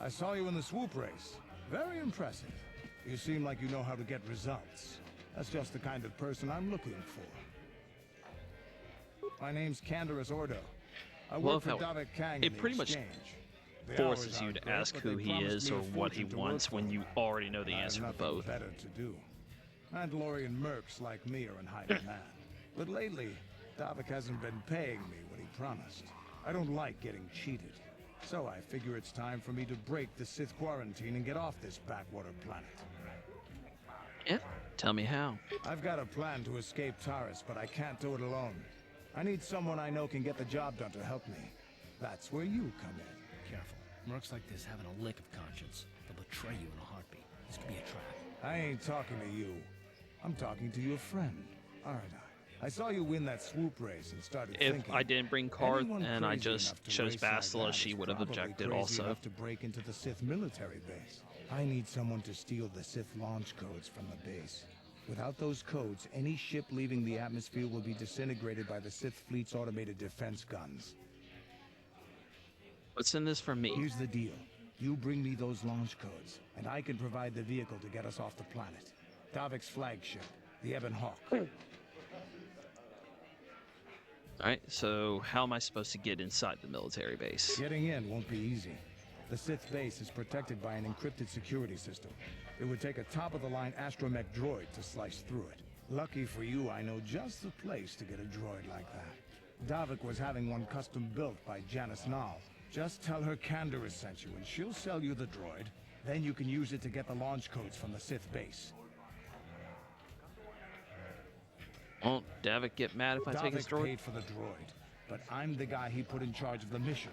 I saw you in the swoop race. Very impressive. You seem like you know how to get results. That's just the kind of person I'm looking for. My name's Canderous Ordo. I work for Davik Kang. It pretty much forces you to ask who he is or what he wants when you already know the answer to both. Better to do. Mandalorian mercs like me are in high demand. But lately, Davik hasn't been paying me what he promised. I don't like getting cheated. So I figure it's time for me to break the Sith quarantine and get off this backwater planet. Yep. Tell me how. I've got a plan to escape Taris, but I can't do it alone. I need someone I know can get the job done to help me. That's where you come in. Careful. Mercs like this haven't a lick of conscience. They'll betray you in a heartbeat. This could be a trap. I ain't talking to you. I'm talking to your friend, aren't I? I saw you win that swoop race and started thinking... If I didn't bring Karth and I just chose Bastila, she would have objected also. Enough to break into the Sith military base. I need someone to steal the Sith launch codes from the base. Without those codes, any ship leaving the atmosphere will be disintegrated by the Sith fleet's automated defense guns. What's in this for me? Here's the deal. You bring me those launch codes, and I can provide the vehicle to get us off the planet. Davik's flagship, the Ebon Hawk. Alright, so how am I supposed to get inside the military base? Getting in won't be easy. The Sith base is protected by an encrypted security system. It would take a top-of-the-line astromech droid to slice through it. Lucky for you, I know just the place to get a droid like that. Davik was having one custom built by Janice Nall. Just tell her Canderous sent you, and she'll sell you the droid. Then you can use it to get the launch codes from the Sith base. Won't Davik get mad if I take his droid? Davik paid for the droid, but I'm the guy he put in charge of the mission.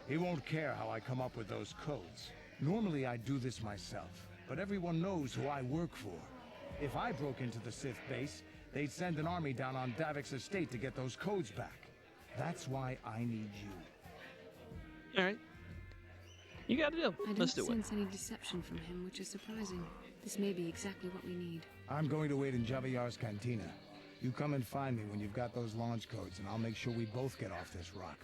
He won't care how I come up with those codes. Normally I'd do this myself, but everyone knows who I work for. If I broke into the Sith base, they'd send an army down on Davik's estate to get those codes back. That's why I need you. Alright. You got a deal. Let's do it. I don't sense any deception from him, which is surprising. This may be exactly what we need. I'm going to wait in Javiyar's cantina. You come and find me when you've got those launch codes, and I'll make sure we both get off this rock.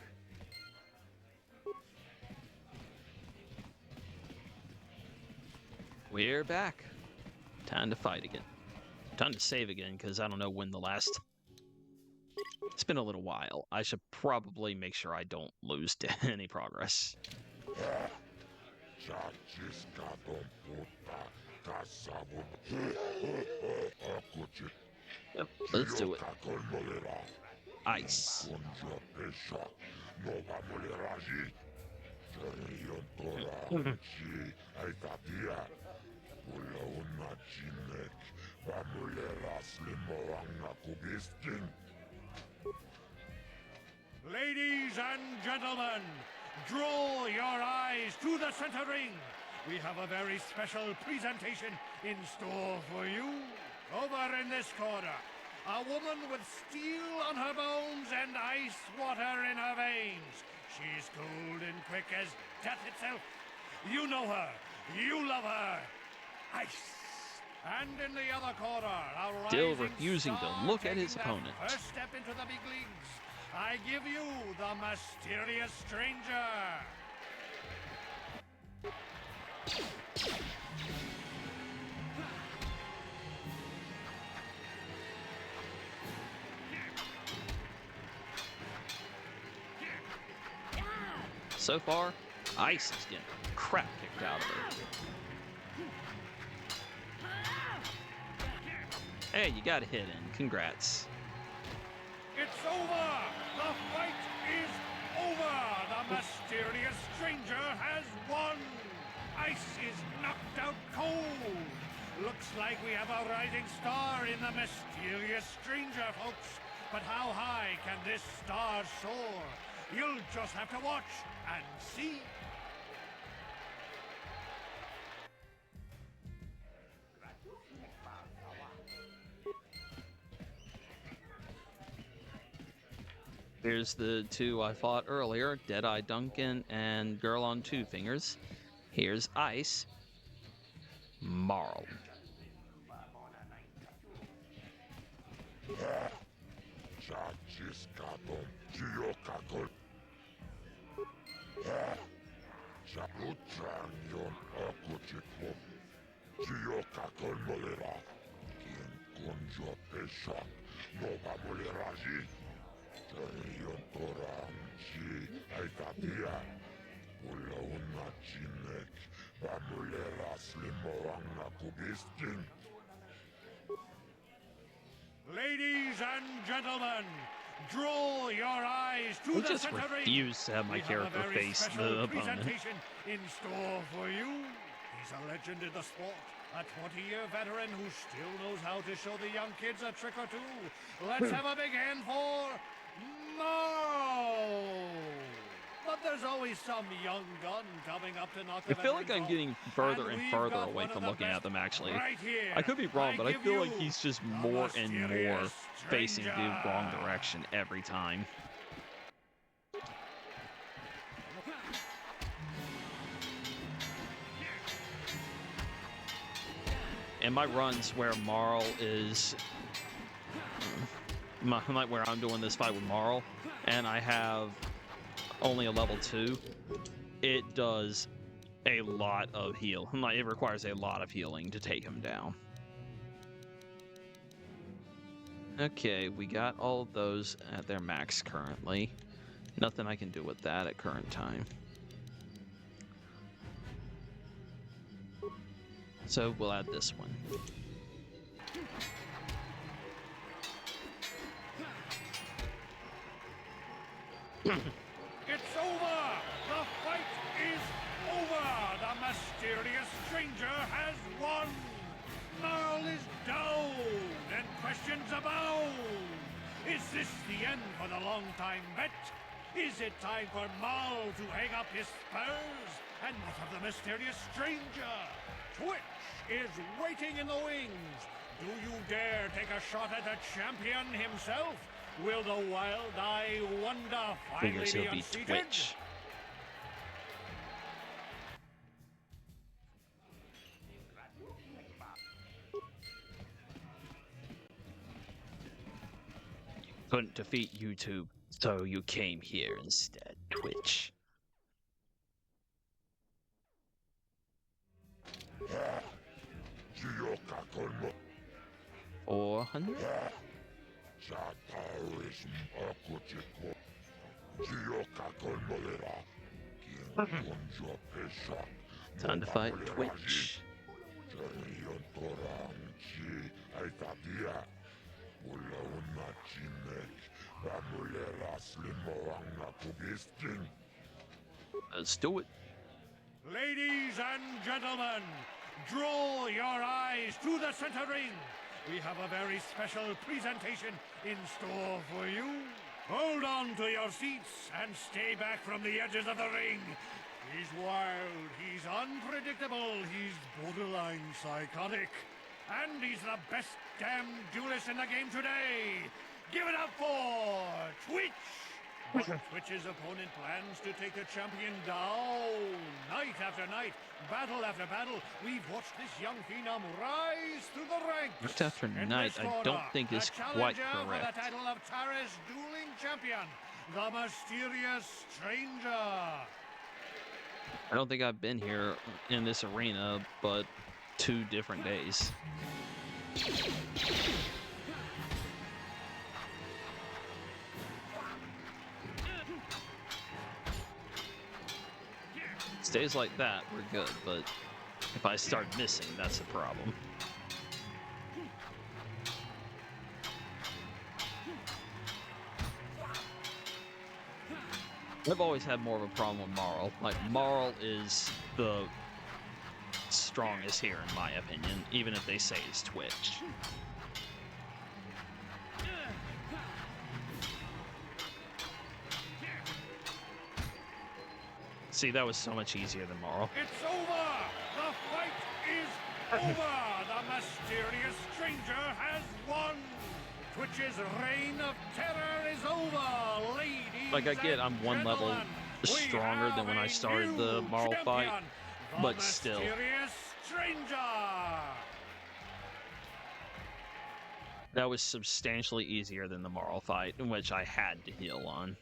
We're back. Time to fight again. Time to save again, because I don't know when the last... It's been a little while. I should probably make sure I don't lose any progress. Yep, let's do it. Ice. Ladies and gentlemen, draw your eyes to the center ring. We have a very special presentation in store for you. Over in this corner, a woman with steel on her bones and ice water in her veins. She's cold and quick as death itself. You know her. You love her. Ice. And in the other corner, a Still rising refusing to star look at his taking that opponent. First step into the big leagues. I give you the mysterious stranger. So far, Ice is getting crap kicked out of her. Hey, you got a hit in. Congrats. It's over! The fight is over! The mysterious stranger has won! Ice is knocked out cold! Looks like we have a rising star in the mysterious stranger, folks. But how high can this star soar? You'll just have to watch and see. Here's the two I fought earlier, Deadeye Duncan and Girl on Two Fingers. Here's Ice. Marl. Ladies and gentlemen, draw your eyes to the just center ring. refuse to have my We have character a very face special the opponent. presentation in store for you. He's a legend in the sport, a 20-year veteran who still knows how to show the young kids a trick or two. Let's have a big hand for Mo! But there's always some young gun coming up to knock I the feel like veterans I'm off. getting further and we've further got away one of from the looking at best them, actually. right here. I could be wrong, but I give feel like you he's just the more and more mysterious facing the stranger. wrong direction every time. And my runs where Marl is... like where I'm doing this fight with Marl, and I have only a level 2, it does a lot of heal. It requires a lot of healing to take him down. Okay, we got all of those at their max currently. Nothing I can do with that at current time. So we'll add this one. It's over! The fight is over! The mysterious stranger has won! Marl is down, and questions abound! Is this the end for the long-time vet? Is it time for Marl to hang up his spurs? And what of the mysterious stranger? Twitch is waiting in the wings! Do you dare take a shot at the champion himself? Will the wild-eye wonder finally Figures be he'll be unseated? Twitch. Couldn't defeat YouTube, so you came here instead, Twitch. $400? Time to fight Twitch. Let's do it. Ladies and gentlemen, draw your eyes to the center ring. We have a very special presentation in store for you. Hold on to your seats and stay back from the edges of the ring. He's wild, he's unpredictable, he's borderline psychotic. And he's the best damn duelist in the game today. Give it up for Twitch! But Twitch's opponent plans to take the champion down. Night after night, battle after battle, we've watched this young phenom rise through the ranks. Night after In night, this I corner, don't think is the quite challenger for the correct. title of Taris dueling champion, the mysterious stranger. I don't think I've been here in this arena, but 2 different days. Stays like that, we're good, but if I start missing, that's a problem. I've always had more of a problem with Marl. Like, Marl is the strongest here, in my opinion, even if they say it's Twitch. See, that was so much easier than Marl. It's over! The fight is over! The mysterious stranger has won! Twitch's reign of terror is over, ladies. Like, I get I'm one level stronger than when I started the Marl fight, but still. Mysterious stranger! That was substantially easier than the Marl fight, in which I had to heal on.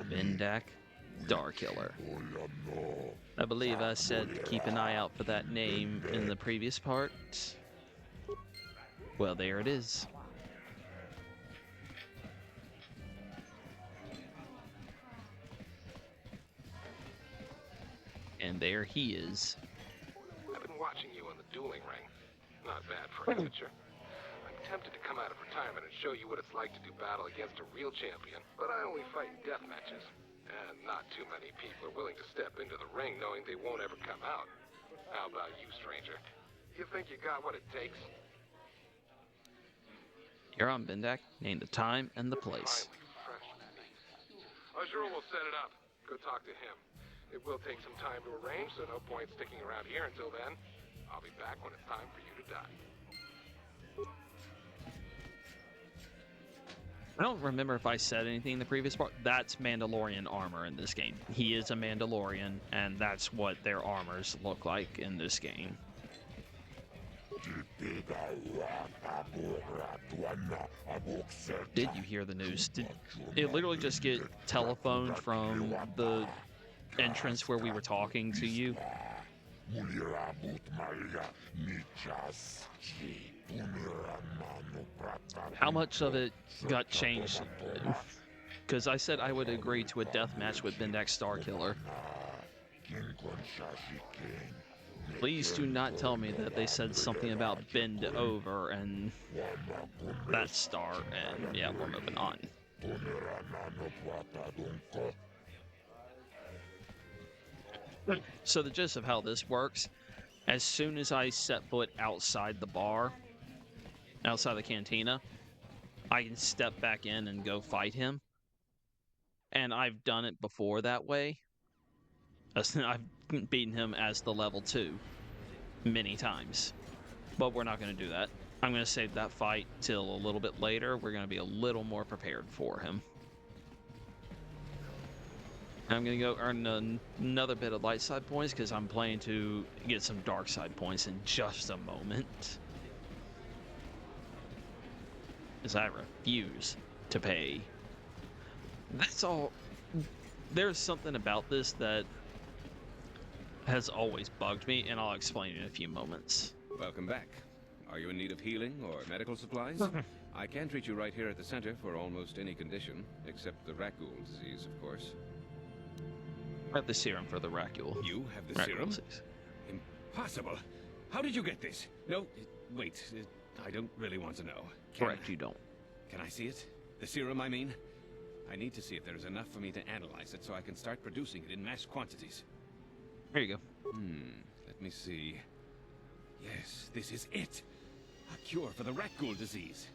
Bendak, Starkiller. I believe I said to keep an eye out for that name in the previous part. Well, there it is. And there he is. I've been watching you on the dueling ring. Not bad for an amateur. I'm tempted to come out of retirement and show you what it's like to do battle against a real champion, but I only fight in death matches. And not too many people are willing to step into the ring knowing they won't ever come out. How about you, stranger? You think you got what it takes? You're on Bendak. Name the time and the place. Usher will set it up. Go talk to him. It will take some time to arrange, so no point sticking around here until then. I'll be back when it's time for you to die. I don't remember if I said anything in the previous part. That's Mandalorian armor in this game. He is a Mandalorian, and that's what their armors look like in this game. Did you hear the news? Did it literally just get telephoned from the entrance where we were talking to you? How much of it got changed? Because I said I would agree to a death match with Bendak Starkiller. Please do not tell me that they said something about bend over and that star, and yeah, we're moving on. So the gist of how this works, as soon as I set foot outside the bar, outside the cantina, I can step back in and go fight him. And I've done it before that way. I've beaten him as the level 2 many times. But we're not going to do that. I'm going to save that fight till a little bit later. We're going to be a little more prepared for him. I'm going to go earn another bit of light side points because I'm planning to get some dark side points in just a moment. As I refuse to pay. That's all. There's something about this that has always bugged me, and I'll explain in a few moments. Welcome back. Are you in need of healing or medical supplies? I can treat you right here at the center for almost any condition, except the Rakul disease, of course. I have the serum for the Rakul. You have the serum? Impossible. How did you get this? No, wait. I don't really want to know. Correct, you don't. Can I see it? The serum, I mean? I need to see if there is enough for me to analyze it so I can start producing it in mass quantities. Here you go. Let me see. Yes, this is it. A cure for the Rakul disease.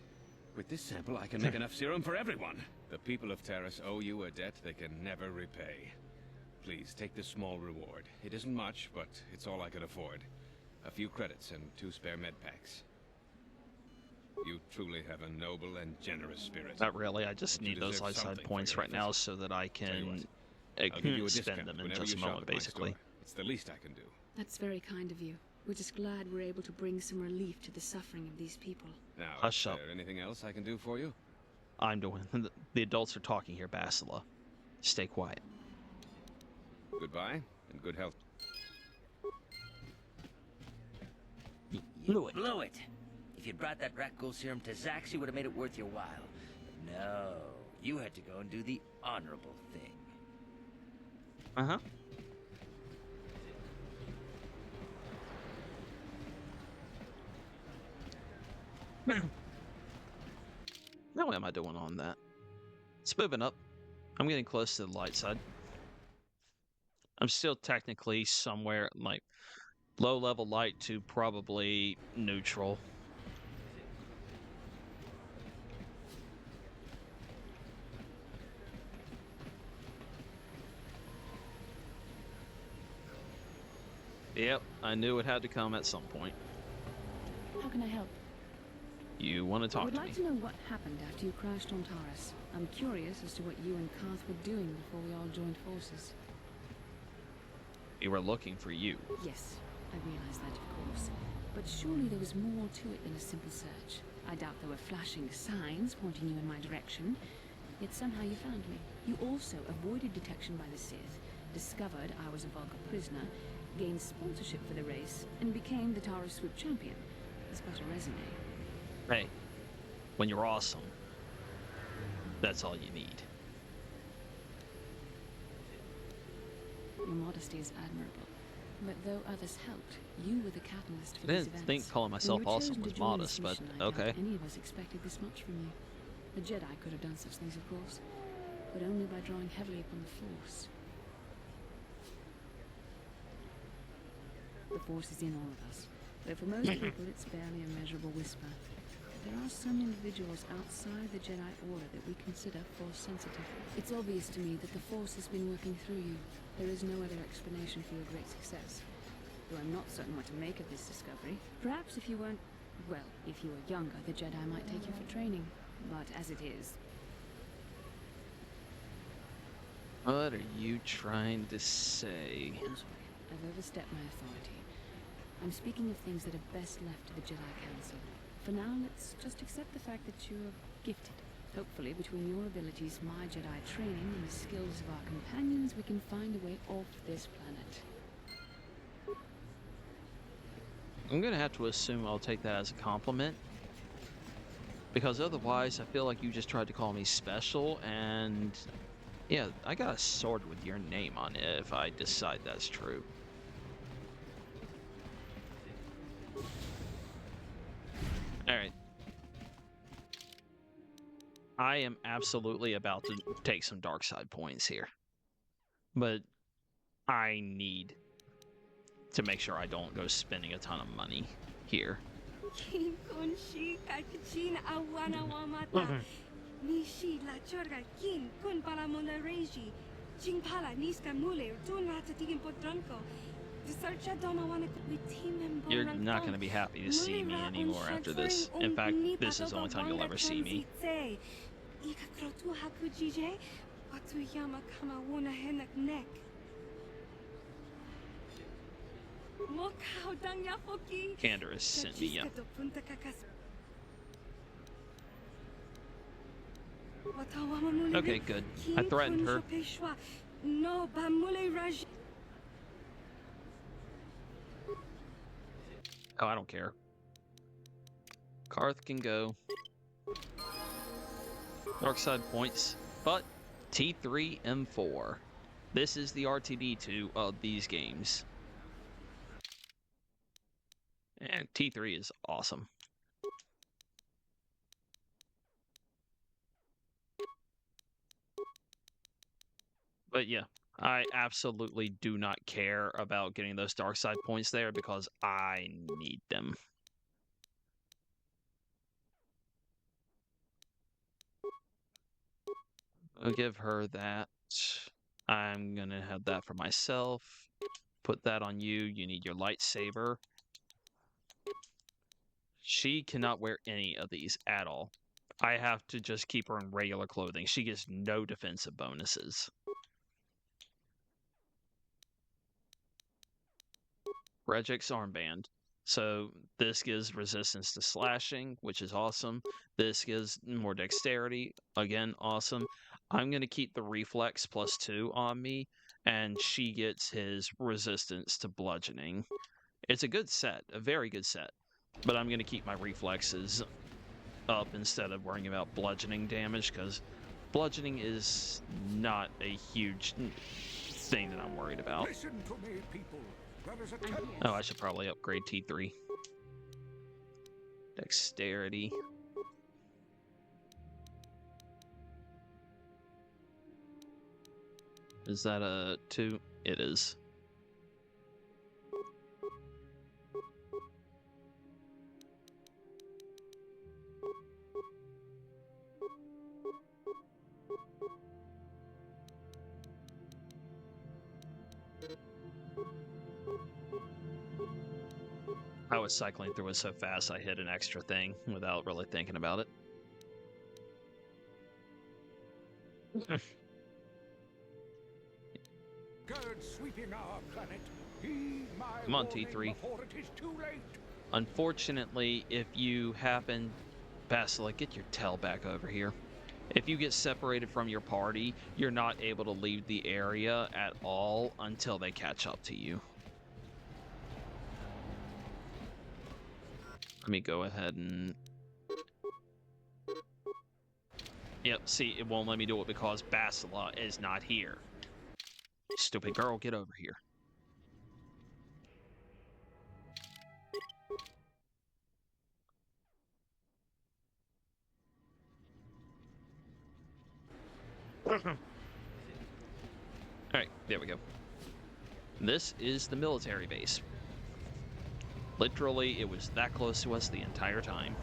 With this sample, I can make enough serum for everyone. The people of Taris owe you a debt they can never repay. Please, take this small reward. It isn't much, but it's all I can afford. A few credits and 2 spare med packs. You truly have a noble and generous spirit. Not really. I just You need those deserve light side something for points your right now efforts. so that I Tell you can I'll give you a spend discount them in whenever just you a shop moment, at my basically. store. It's the least I can do. That's very kind of you. We're just glad we're able to bring some relief to the suffering of these people. Now, Hush is up. there anything else I can do for you? I'm doing. The adults are talking here, Bastila. Stay quiet. Goodbye, and good health. Blew it. Blew it. If you'd brought that rat ghoul serum to Zax, you would have made it worth your while. But no, you had to go and do the honorable thing. Uh-huh. Now what am I doing on that? It's moving up. I'm getting close to the light side. I'm still technically somewhere like low level light to probably neutral. Yep, I knew it had to come at some point. How can I help? You want to I talk would to like me? to know what happened after you crashed on Taris. I'm curious as to what you and Karth were doing before we all joined forces. We were looking for you. Yes, I realize that, of course. But surely there was more to it than a simple search. I doubt there were flashing signs pointing you in my direction. Yet somehow you found me. You also avoided detection by the Sith, discovered I was a Vulgar prisoner, gained sponsorship for the race, and became the Taris Swoop champion. It's got a resume. Hey, when you're awesome, that's all you need. Your modesty is admirable. But though others helped, you were the catalyst for I these didn't events. think calling myself When you were awesome chosen to was join modest, this but mission, I doubt okay. any of us expected this much from you. The Jedi could have done such things, of course, but only by drawing heavily upon the Force. The Force is in all of us, though for most people it's barely a measurable whisper. There are some individuals outside the Jedi Order that we consider Force-sensitive. It's obvious to me that the Force has been working through you. There is no other explanation for your great success. Though I'm not certain what to make of this discovery. Perhaps if you weren't... well, if you were younger, the Jedi might take you for training. But as it is... What are you trying to say? I'm sorry. I've overstepped my authority. I'm speaking of things that are best left to the Jedi Council. For now, let's just accept the fact that you're gifted. Hopefully, between your abilities, my Jedi training, and the skills of our companions, we can find a way off this planet. I'm gonna have to assume I'll take that as a compliment. Because otherwise, I feel like you just tried to call me special, and... yeah, I got a sword with your name on it if I decide that's true. Alright. I am absolutely about to take some dark side points here. But I need to make sure I don't go spending a ton of money here. You're not going to be happy to see me anymore after this. In fact, this is the only time you'll ever see me. Candace sent me, yeah. Okay, good. I threatened her. Oh, I don't care. Karth can go. Dark side points, but T3 M4. This is the RTD2 of these games. And T3 is awesome. But yeah, I absolutely do not care about getting those dark side points there because I need them. I'll give her that. I'm gonna have that for myself. Put that on you. You need your lightsaber. She cannot wear any of these at all. I have to just keep her in regular clothing. She gets no defensive bonuses. Regic's armband. So this gives resistance to slashing, which is awesome. This gives more dexterity. Again, awesome. I'm going to keep the reflex +2 on me, and she gets his resistance to bludgeoning. It's a good set, a very good set. But I'm going to keep my reflexes up instead of worrying about bludgeoning damage, because bludgeoning is not a huge thing that I'm worried about. Listen to me, people. Oh, I should probably upgrade T3. Dexterity. Is that a 2? It is. I was cycling through it so fast I hit an extra thing without really thinking about it. Sweeping our planet. Come on, T3. Unfortunately, if you happen... Bastila, get your tail back over here. If you get separated from your party, you're not able to leave the area at all until they catch up to you. Let me go ahead and... Yep, see, it won't let me do it because Bastila is not here. Stupid girl, get over here. Alright, there we go. This is the military base. Literally, it was that close to us the entire time.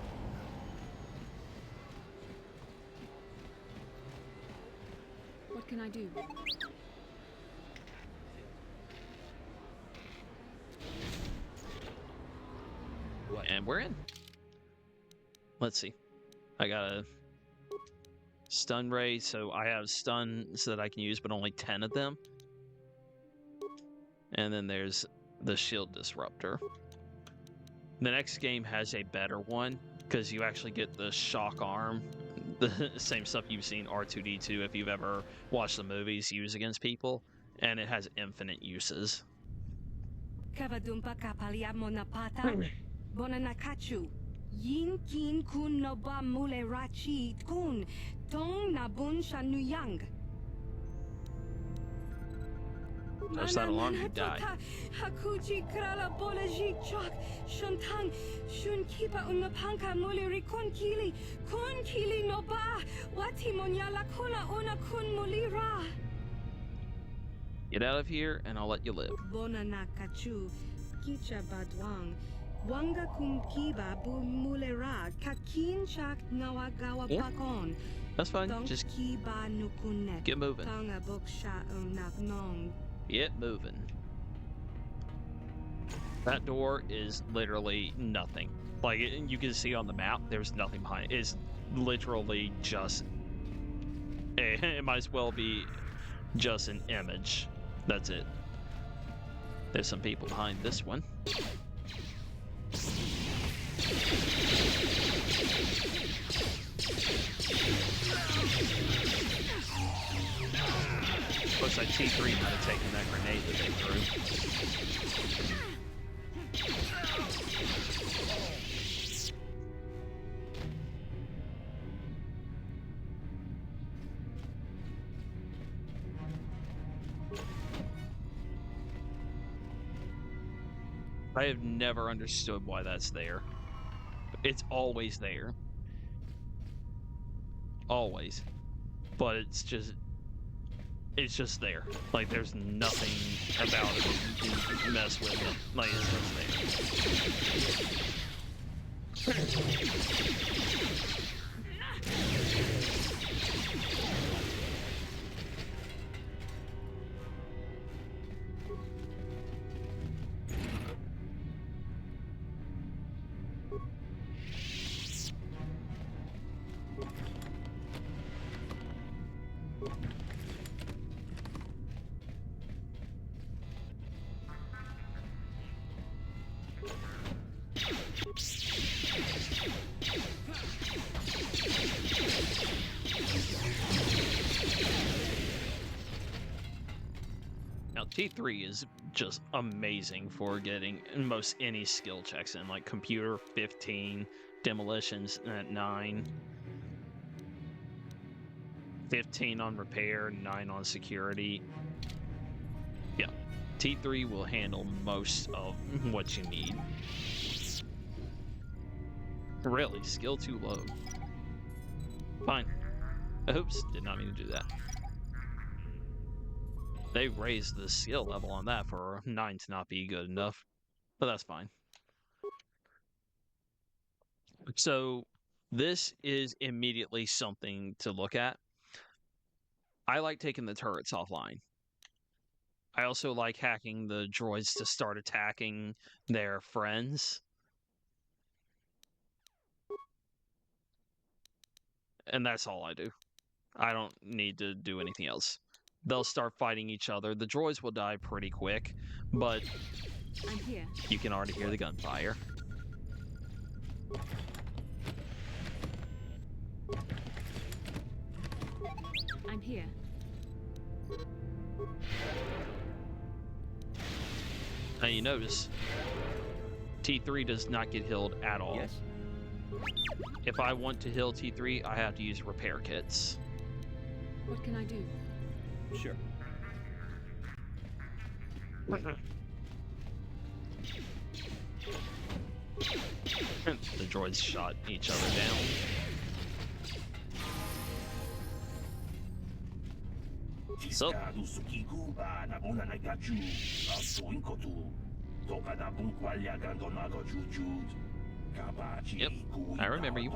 What can I do? And we're in. Let's see. I got a stun ray, so I have stuns that I can use, but only 10 of them. And then there's the shield disruptor. The next game has a better one, because you actually get the shock arm, the same stuff you've seen R2-D2 if you've ever watched the movies use against people, and it has infinite uses. Kavadumpa kapaliamo na pata. Bonanakachu. Yin kin kun no ba mule rachi kun. Tong na bun shanuyang. Touch that alarm, you die. Hakuji krala bolaji chok. Shuntang. Shun kipa unapanka mule rikun kili no ba. Wati monyala kuna una kun mulira. Get out of here, and I'll let you live. Bonanakachu. Kicha badwang. Wanga kumkiba bu mulera. Kakin chak nawagawa pakon. That's fine. Just get moving. Get moving. That door is literally nothing. Like, you can see on the map, there's nothing behind it. It's literally just... It might as well be just an image. That's it. There's some people behind this one. Looks like T3 might have taken that grenade that they threw. I have never understood why that's there. It's always there. Always. But it's just there. Like, there's nothing about it that you can mess with it. Like, it's just there. Now, T3 is just amazing for getting most any skill checks in, like computer 15, demolitions at 9, 15 on repair, 9 on security. Yeah, T3 will handle most of what you need. Really, skill too low. Fine. Oops, did not mean to do that. They raised the skill level on that for 9 to not be good enough, but that's fine. So this is immediately something to look at. I like taking the turrets offline. I also like hacking the droids to start attacking their friends. And that's all I do. I don't need to do anything else. They'll start fighting each other. The droids will die pretty quick, but I'm here. You can already hear the gunfire. I'm here. Now you notice T3 does not get healed at all. Yes? If I want to heal T3, I have to use repair kits. What can I do? Sure. The droids shot each other down. So, yep, I remember you.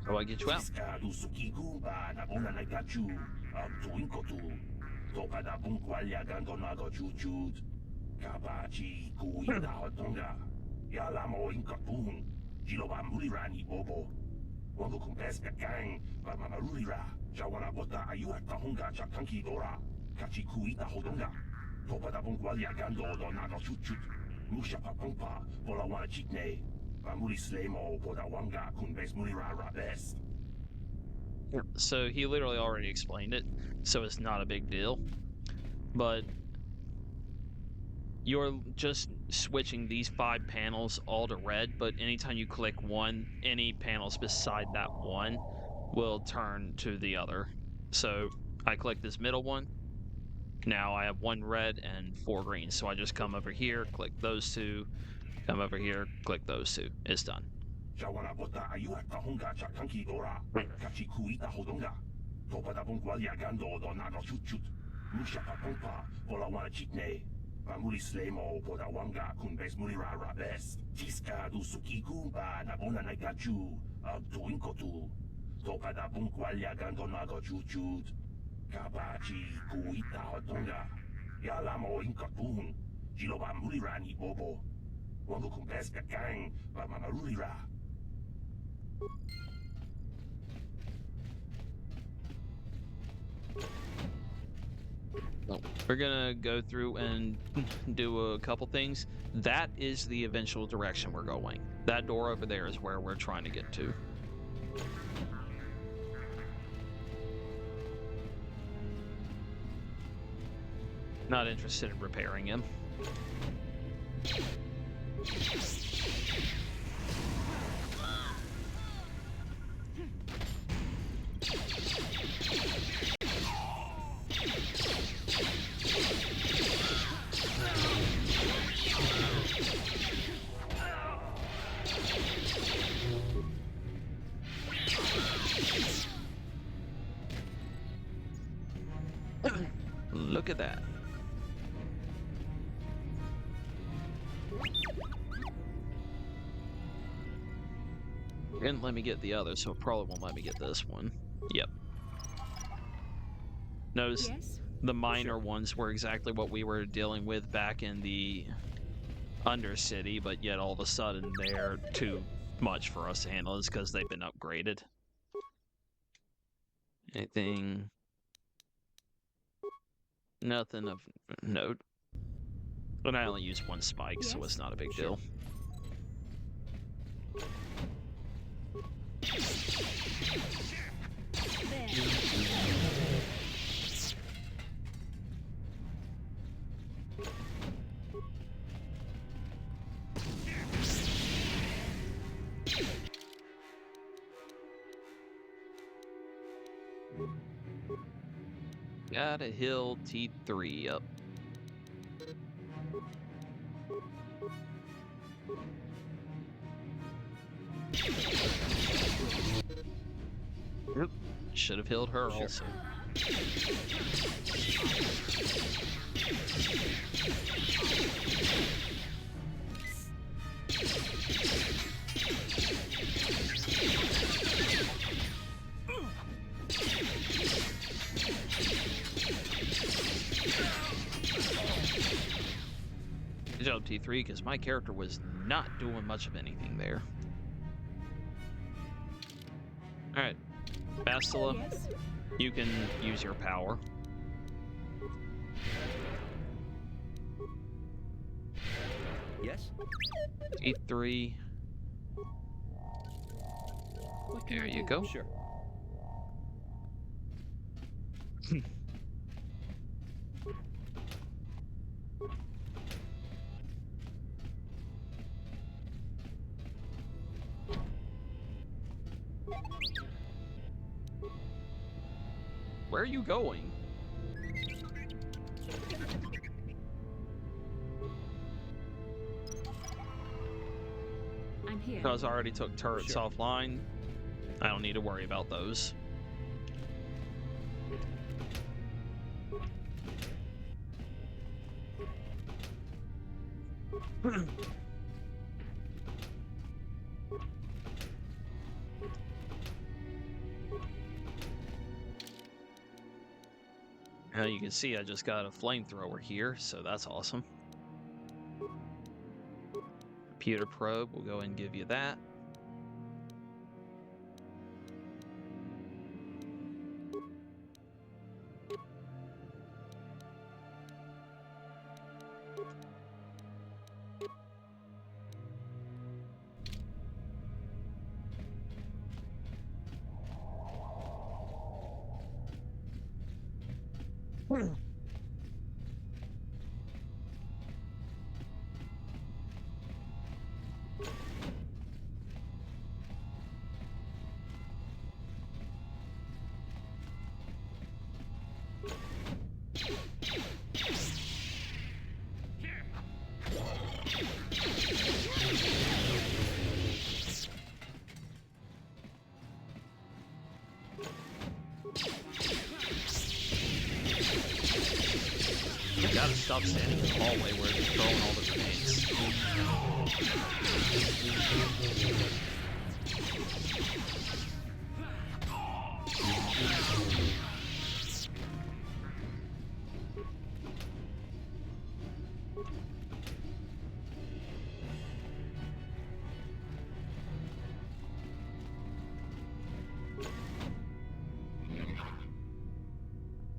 How do I get you out? So he literally already explained it, so it's not a big deal. But you're just switching these 5 panels all to red, but anytime you click one, any panels beside that one will turn to the other. So I click this middle one. Now I have 1 red and 4 green. So I just come over here, click those 2, come over here, click those 2. It's done. We're gonna go through and do a couple things. That is the eventual direction we're going. That door over there is where we're trying to get to. Not interested in repairing him. Look at that. Didn't let me get the other, so it probably won't let me get this one. Yep. Notice Yes? the minor ones were exactly what we were dealing with back in the Undercity, but yet all of a sudden they're too much for us to handle. Is because they've been upgraded. Anything? Nothing of note. And I only use one spike, so it's not a big deal. Gotta heal T3 up. Yep. Should have healed her also. Good job, T3, because my character was not doing much of anything there. Alright, Bastila, you can use your power. Yes? T3. There you go. Sure. Where are you going? I'm here. Because I already took turrets offline. I don't need to worry about those. Now you can see I just got a flamethrower here, so that's awesome. Computer probe, we'll go ahead and give you that. Gotta stop standing in the hallway where they're throwing all the grenades.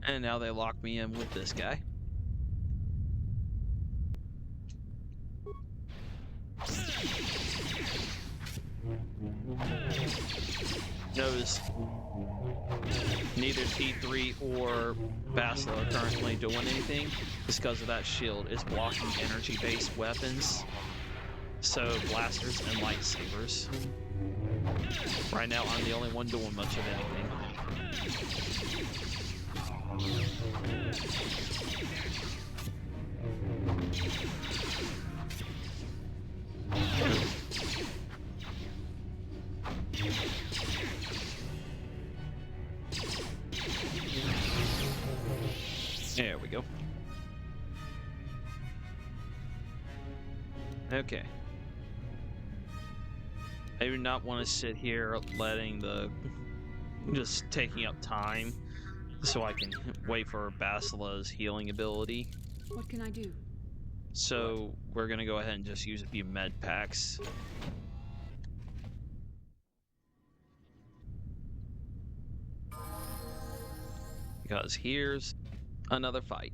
And now they lock me in with this guy. Notice neither T3 or Bastila are currently doing anything. It's because of that shield. It's blocking energy-based weapons. So blasters and lightsabers. Right now I'm the only one doing much of anything. There we go. Okay. I do not want to sit here letting just taking up time so I can wait for Bastila's healing ability. What can I do? So we're gonna go ahead and just use a few med packs. Because here's another fight.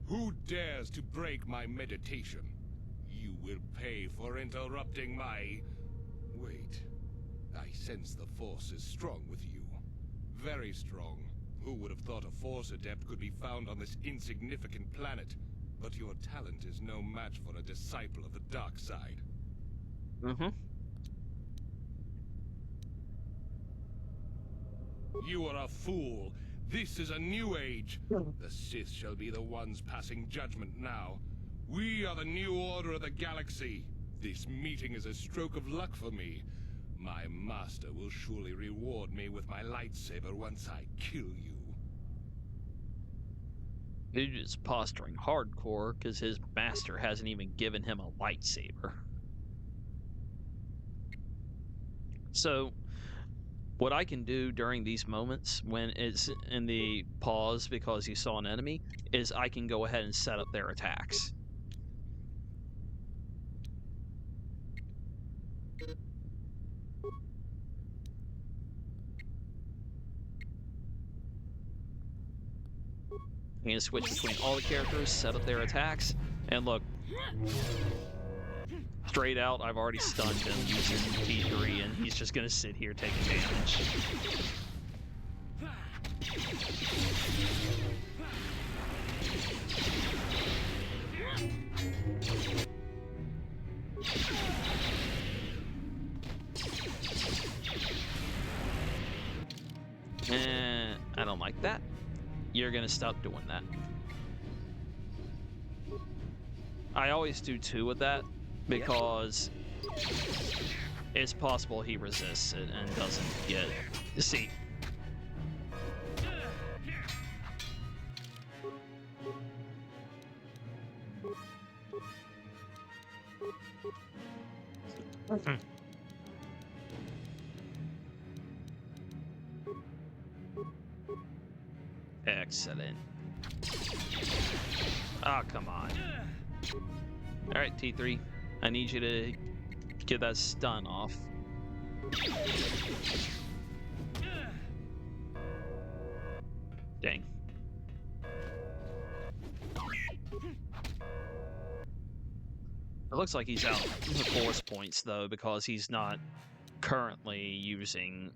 Who dares to break my meditation? You will pay for interrupting my... Wait. I sense the Force is strong with you. Very strong. Who would have thought a Force adept could be found on this insignificant planet? But your talent is no match for a disciple of the dark side. Mm-hmm. You are a fool. This is a new age. The Sith shall be the ones passing judgment now. We are the new order of the galaxy. This meeting is a stroke of luck for me. My master will surely reward me with my lightsaber once I kill you. Dude is posturing hardcore because his master hasn't even given him a lightsaber. So, what I can do during these moments when it's in the pause because you saw an enemy is I can go ahead and set up their attacks. I'm going to switch between all the characters, set up their attacks, and look. Straight out, I've already stunned him using T3, and he's just going to sit here taking damage. I don't like that. You're going to stop doing that. I always do 2 with that, because it's possible he resists it and doesn't get it. See. Excellent. Oh, come on. Alright, T3. I need you to get that stun off. Dang. It looks like he's out of force points, though, because he's not currently using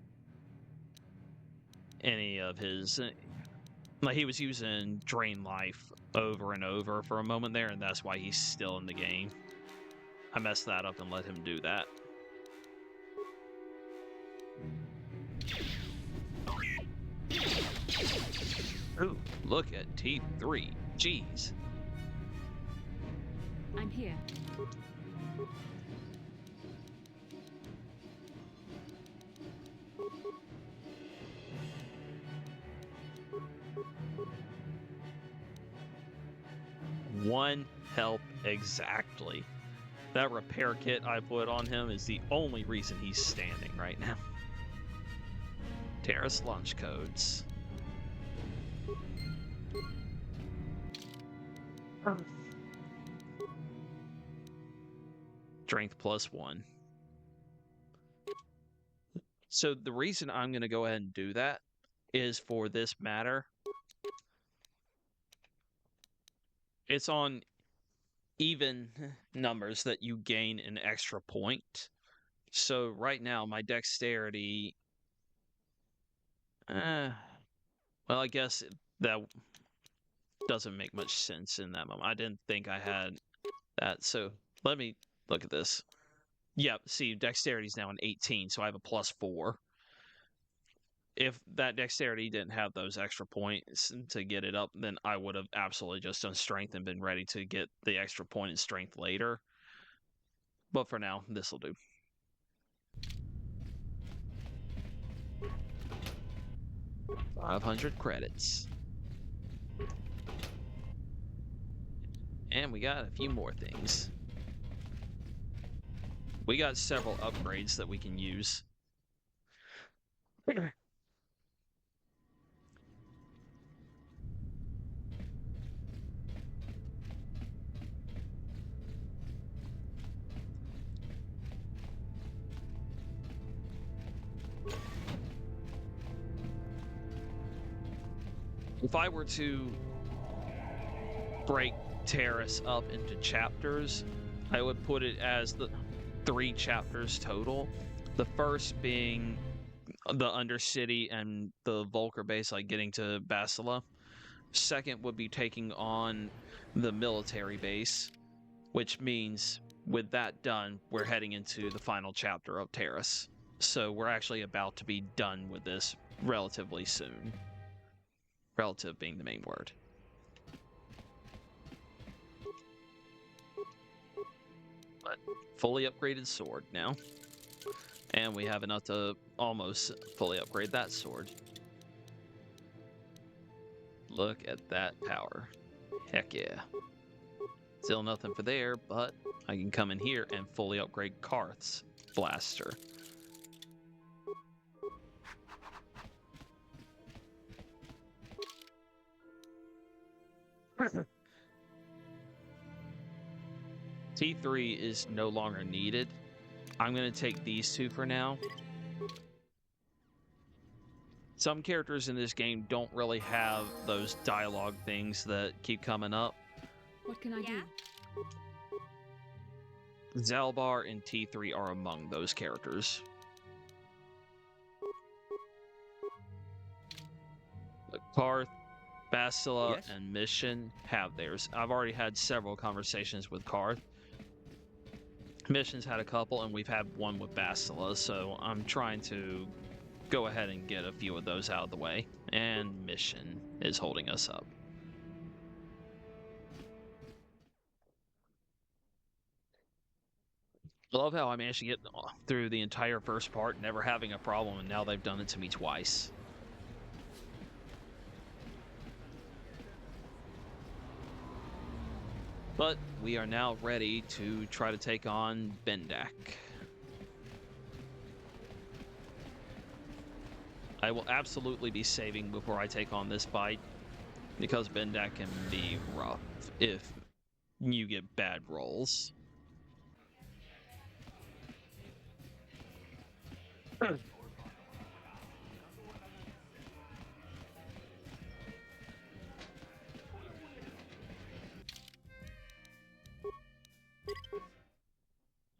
any of his... Like, he was using Drain Life over and over for a moment there, and that's why he's still in the game. I messed that up and let him do that. Ooh, look at T3. Jeez. I'm here. One help exactly. That repair kit I put on him is the only reason he's standing right now. Taris launch codes. Strength +1. So the reason I'm going to go ahead and do that is for this matter. It's on even numbers that you gain an extra point. So right now my dexterity... well, I guess that doesn't make much sense in that moment. I didn't think I had that. So let me look at this. Yep, see, dexterity is now an 18, so I have a +4. If that dexterity didn't have those extra points to get it up, then I would have absolutely just done strength and been ready to get the extra point in strength later. But for now, this will do. $500 credits. And we got a few more things. We got several upgrades that we can use. If I were to break Taris up into chapters, I would put it as the 3 chapters total. The first being the Undercity and the Volker base, like getting to Bastila. Second would be taking on the military base, which means with that done, we're heading into the final chapter of Taris. So we're actually about to be done with this relatively soon. Relative being the main word. But fully upgraded sword now. And we have enough to almost fully upgrade that sword. Look at that power. Heck yeah. Still nothing for there, but I can come in here and fully upgrade Karth's blaster. T3 is no longer needed. I'm going to take these 2 for now. Some characters in this game don't really have those dialogue things that keep coming up. What can I do? Zalbar and T3 are among those characters. Karth, Bastila, Yes? and Mission have theirs. I've already had several conversations with Karth. Mission's had a couple, and we've had one with Bastila, so I'm trying to go ahead and get a few of those out of the way. And Mission is holding us up. I love how I managed to get through the entire first part, never having a problem, and now they've done it to me twice. But we are now ready to try to take on Bendak. I will absolutely be saving before I take on this fight, because Bendak can be rough if you get bad rolls. I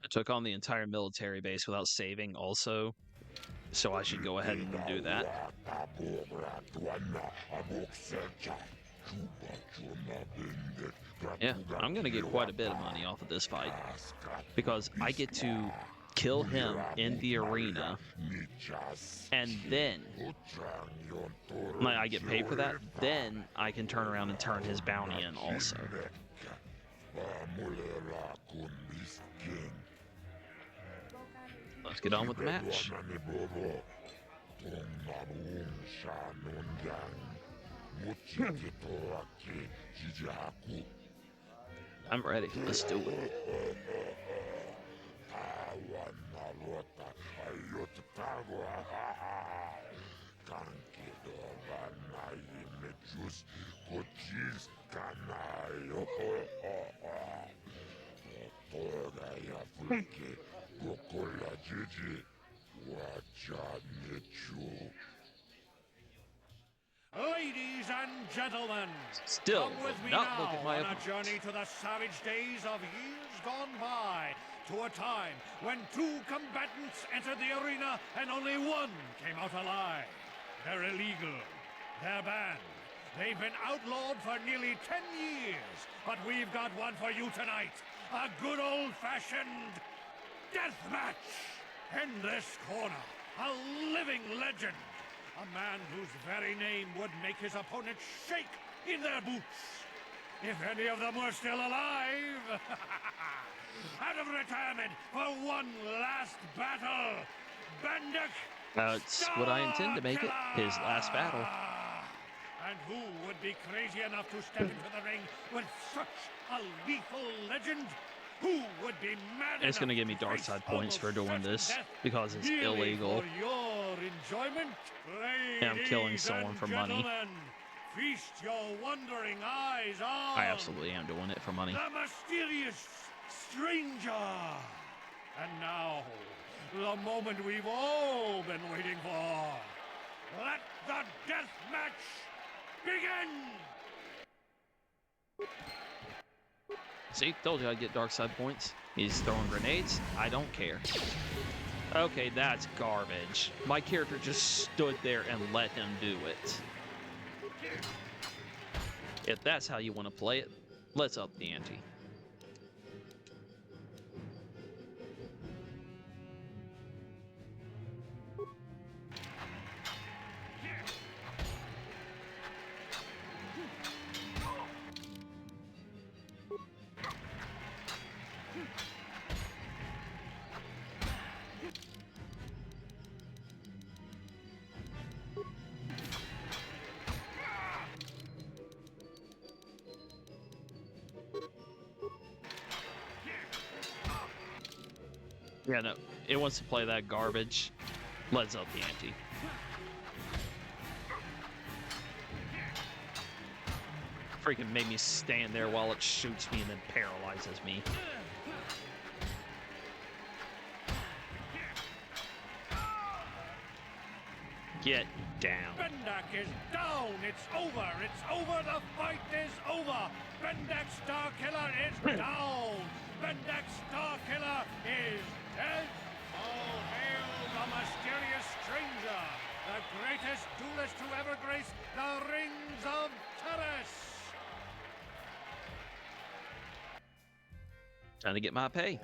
took on the entire military base without saving also, so I should go ahead and do that. Yeah, I'm gonna get quite a bit of money off of this fight, because I get to kill him in the arena, and then I get paid for that, then I can turn around and turn his bounty in also. Let's get on with the match. I'm ready. Let's do it. Ladies and gentlemen, Still come with me not now look at my on a opponent. journey to the savage days of years gone by, to a time when 2 combatants entered the arena and only 1 came out alive. They're illegal. They're banned. They've been outlawed for nearly 10 years, but we've got one for you tonight. A good old-fashioned death match. In this corner, a living legend. A man whose very name would make his opponents shake in their boots. If any of them were still alive. Out of retirement for one last battle, Bendak. That's what I intend to make it, his last battle. And who would be crazy enough to step into the ring with such a lethal legend? Who would be mad It's going to enough give me dark face side points for doing almost this, certain death because it's merely illegal. For your enjoyment, And I'm killing ladies someone and for money. gentlemen, feast your wondering eyes on I absolutely am doing it for money. the mysterious stranger. And now, the moment we've all been waiting for. Let the death match begin! See, told you I'd get dark side points. He's throwing grenades. I don't care. Okay, that's garbage. My character just stood there and let him do it. If that's how you want to play it, let's up the ante. Yeah, no, it wants to play that garbage. Let's up the ante. Freaking made me stand there while it shoots me and then paralyzes me. Get down. Bendak is down! It's over! It's over! The fight is over! Bendak Starkiller is down! Bendak Starkiller is dead! All hail the mysterious stranger! The greatest duelist to ever grace the rings of Taris! Trying to get my pay.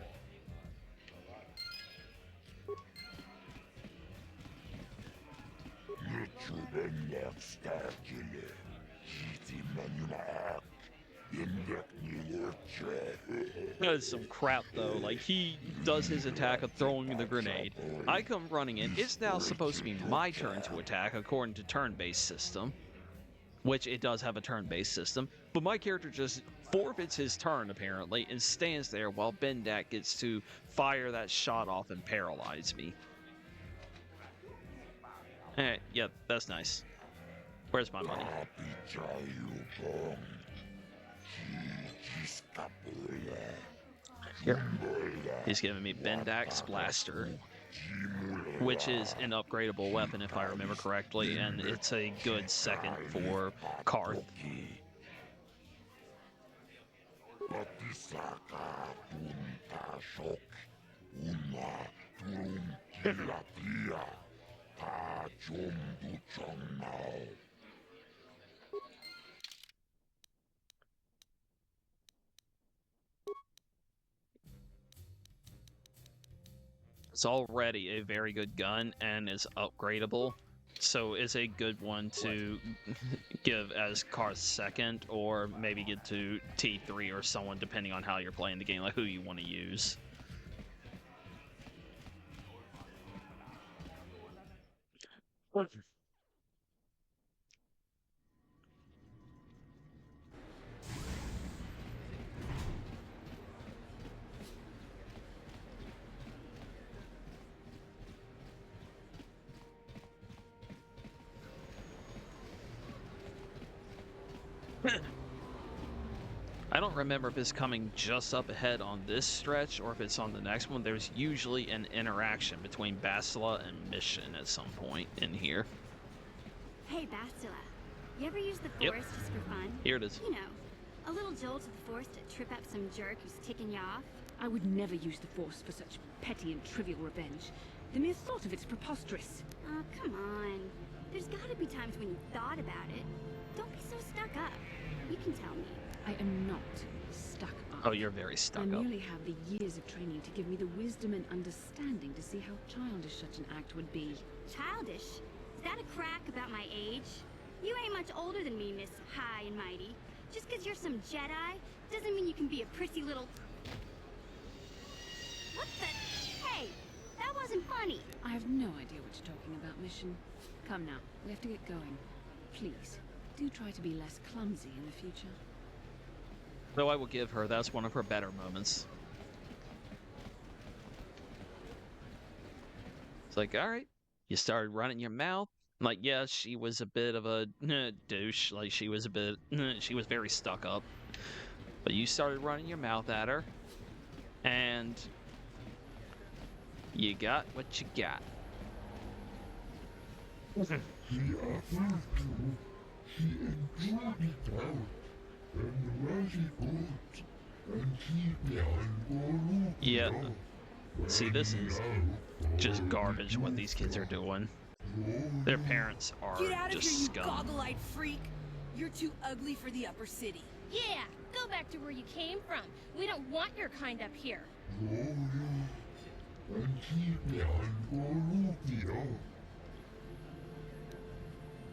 That's some crap though. Like, he does his attack of throwing the grenade. I come running in. It's now supposed to be my turn to attack according to turn-based system. Which it does have a turn-based system. But my character just forfeits his turn apparently and stands there while Bendak gets to fire that shot off and paralyze me. Alright, yep, that's nice. Where's my money? Here. He's giving me Bendak's Blaster, which is an upgradable weapon if I remember correctly, and it's a good second for Karth. It's already a very good gun and is upgradable, so it's a good one to give as Karth's second, or maybe get to T3 or someone depending on how you're playing the game, like who you want to use. I don't remember if it's coming just up ahead on this stretch or if it's on the next one. There's usually an interaction between Bastila and Mission at some point in here. Hey, Bastila. You ever use the Force just for fun? Here it is. You know, a little jolt of the Force to trip up some jerk who's ticking you off? I would never use the Force for such petty and trivial revenge. The mere thought of it's preposterous. Oh, come on. There's gotta be times when you thought about it. Don't be so stuck up. You can tell me. I am not stuck up. Oh, you're very stuck I up. merely have the years of training to give me the wisdom and understanding to see how childish such an act would be. Childish? Is that a crack about my age? You ain't much older than me, Miss High and Mighty. Just 'cause you're some Jedi doesn't mean you can be a prissy little... What the... Hey! That wasn't funny! I have no idea what you're talking about, Mission. Come now, we have to get going. Please, do try to be less clumsy in the future. Though I will give her, that's one of her better moments. It's like, alright, you started running your mouth. Like, yeah, she was a bit of a douche. Like, she was very stuck up. But you started running your mouth at her. And you got what you got. Yeah. See, this is just garbage what these kids are doing. Their parents are Get out of just here, you scum. goggle-eyed freak! You're too ugly for the upper city. Yeah, go back to where you came from. We don't want your kind up here.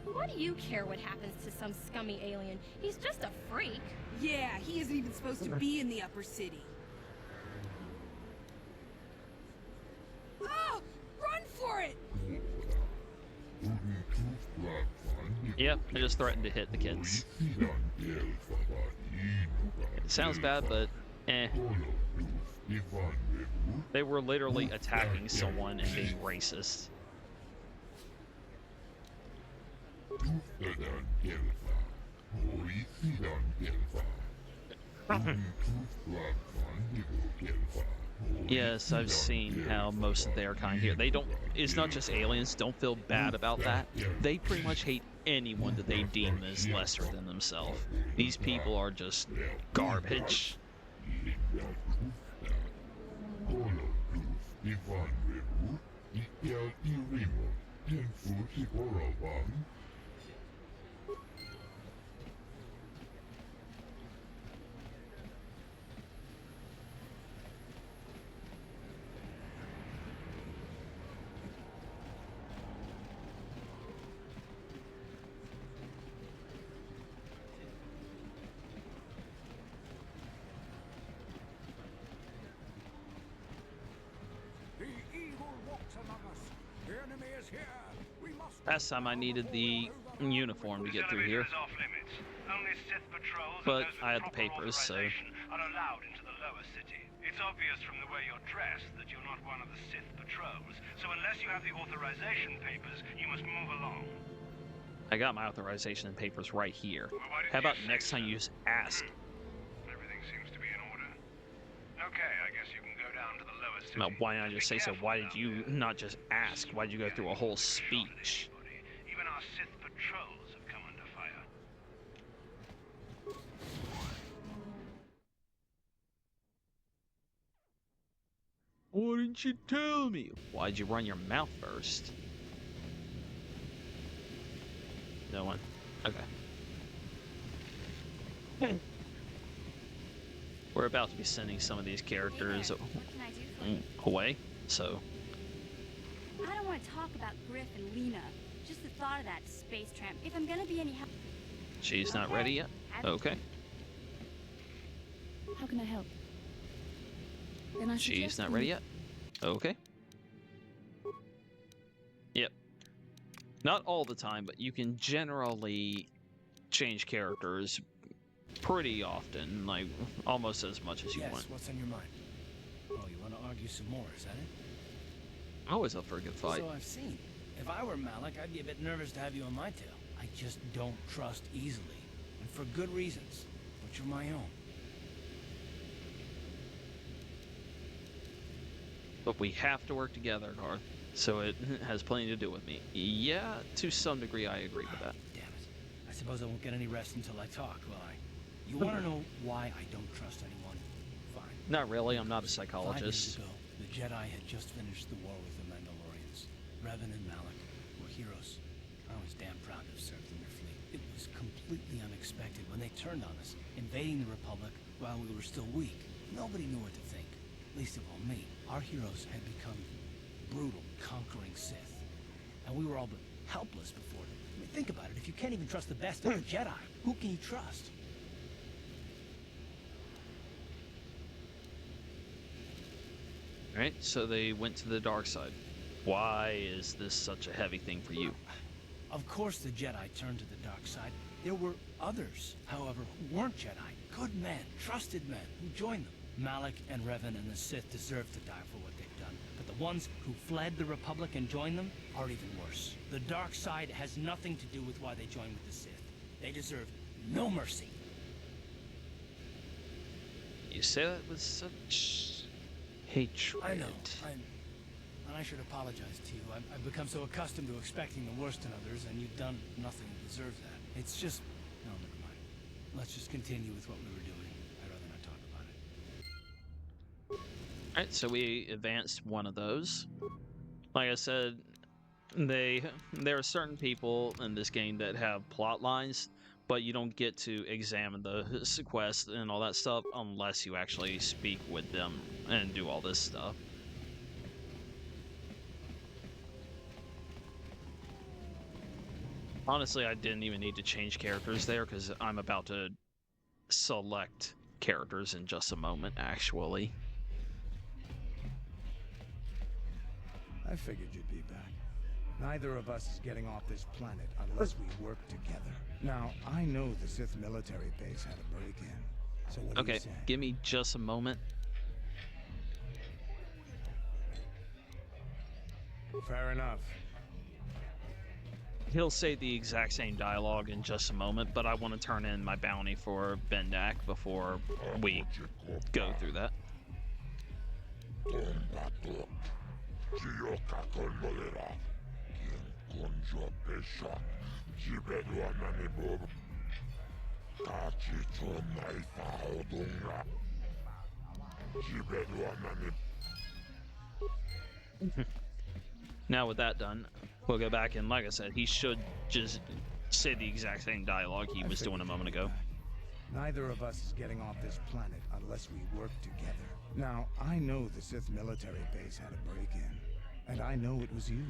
Why do you care what happens to some scummy alien? He's just a freak. Yeah, he isn't even supposed to be in the upper city. Ah! Run for it! Yep, I just threatened to hit the kids. It sounds bad, but eh. They were literally attacking someone and being racist. Yes, I've seen how most of their kind here, they don't, it's not just aliens, don't feel bad about that. They pretty much hate anyone that they deem as lesser than themselves. These people are just garbage. Last time I needed the uniform to get through here, but I had the papers, so. Are allowed into the lower city. It's obvious from the way you're dressed that you're not one of the Sith patrols, so unless you have the authorization papers, you must move along. I got my authorization and papers right here. How about next time you just ask? Everything seems to be in order. Okay, I guess you can go down to the lower city. Now, why not just say so? Why did you not just ask? Why did you go through a whole speech? Even our Sith patrols have come under fire. Why didn't you tell me? Why'd you run your mouth first? No one. Okay. We're about to be sending some of these characters away, so. I don't want to talk about Griff and Lena. Just the thought of that space tramp. If I'm gonna be any help. She's not ready yet? Okay. How can I help? Then I She's not ready yet? Okay. Yep. Not all the time, but you can generally change characters pretty often, like almost as much as you want. What's on your mind? Oh, you want to argue some more, is that it? Always up for a good fight. So I've seen. If I were Malik, I'd be a bit nervous to have you on my tail. I just don't trust easily, and for good reasons, which are my own. But we have to work together, Garth. So it has plenty to do with me. Yeah, to some degree, I agree with that. Damn it. I suppose I won't get any rest until I talk, will I? You want to know why I don't trust anyone? Fine. Not really, I'm not a 5 psychologist. years ago, the Jedi had just finished the war with the Mandalorians. Revan and Malik were heroes. I was damn proud to have served in their fleet. It was completely unexpected when they turned on us, invading the Republic while we were still weak. Nobody knew what to think, least of all me. Our heroes had become brutal, conquering Sith, and we were all but helpless before them. I mean, think about it. If you can't even trust the best of the Jedi, who can you trust? Alright, so they went to the dark side. Why is this such a heavy thing for you? Of course the Jedi turned to the dark side. There were others, however, who weren't Jedi. Good men, trusted men, who joined them. Malik and Revan and the Sith deserve to die for what they've done. But the ones who fled the Republic and joined them are even worse. The dark side has nothing to do with why they joined with the Sith. They deserve no mercy. You say that with such hatred. I know. And I should apologize to you. I've become so accustomed to expecting the worst in others, and you've done nothing to deserve that. It's just... No, never mind. Let's just continue with what we were doing. I'd rather not talk about it. Alright, so we advanced one of those. Like I said, there are certain people in this game that have plot lines, but you don't get to examine the quest and all that stuff unless you actually speak with them and do all this stuff. Honestly, I didn't even need to change characters there because I'm about to select characters in just a moment, actually. I figured you'd be back. Neither of us is getting off this planet unless we work together. Now, I know the Sith military base had a break-in, so what do you say? Okay, give me just a moment. Fair enough. He'll say the exact same dialogue in just a moment, but I want to turn in my bounty for Bendak before we go through that. Now with that done, we'll go back and, like I said, he should just say the exact same dialogue he was doing a moment ago. Neither of us is getting off this planet unless we work together. Now, I know the Sith military base had a break-in, and I know it was you.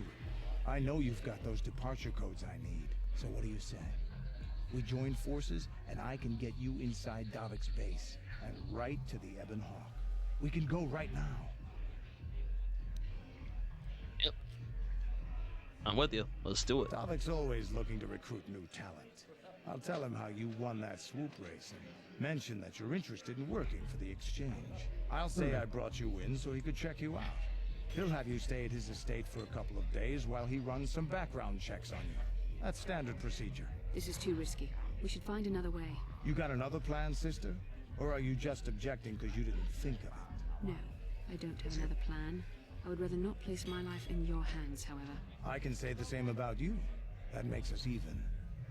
I know you've got those departure codes I need, so what do you say? We join forces, and I can get you inside Davik's base, and right to the Ebon Hawk. We can go right now. Yep. I'm with you. Let's do it. Davik's always looking to recruit new talent. I'll tell him how you won that swoop race and mention that you're interested in working for the exchange. I'll say I brought you in so he could check you out. He'll have you stay at his estate for a couple of days while he runs some background checks on you. That's standard procedure. This is too risky. We should find another way. You got another plan, sister? Or are you just objecting because you didn't think of it? No, I don't have another plan. I would rather not place my life in your hands, however. I can say the same about you. That makes us even.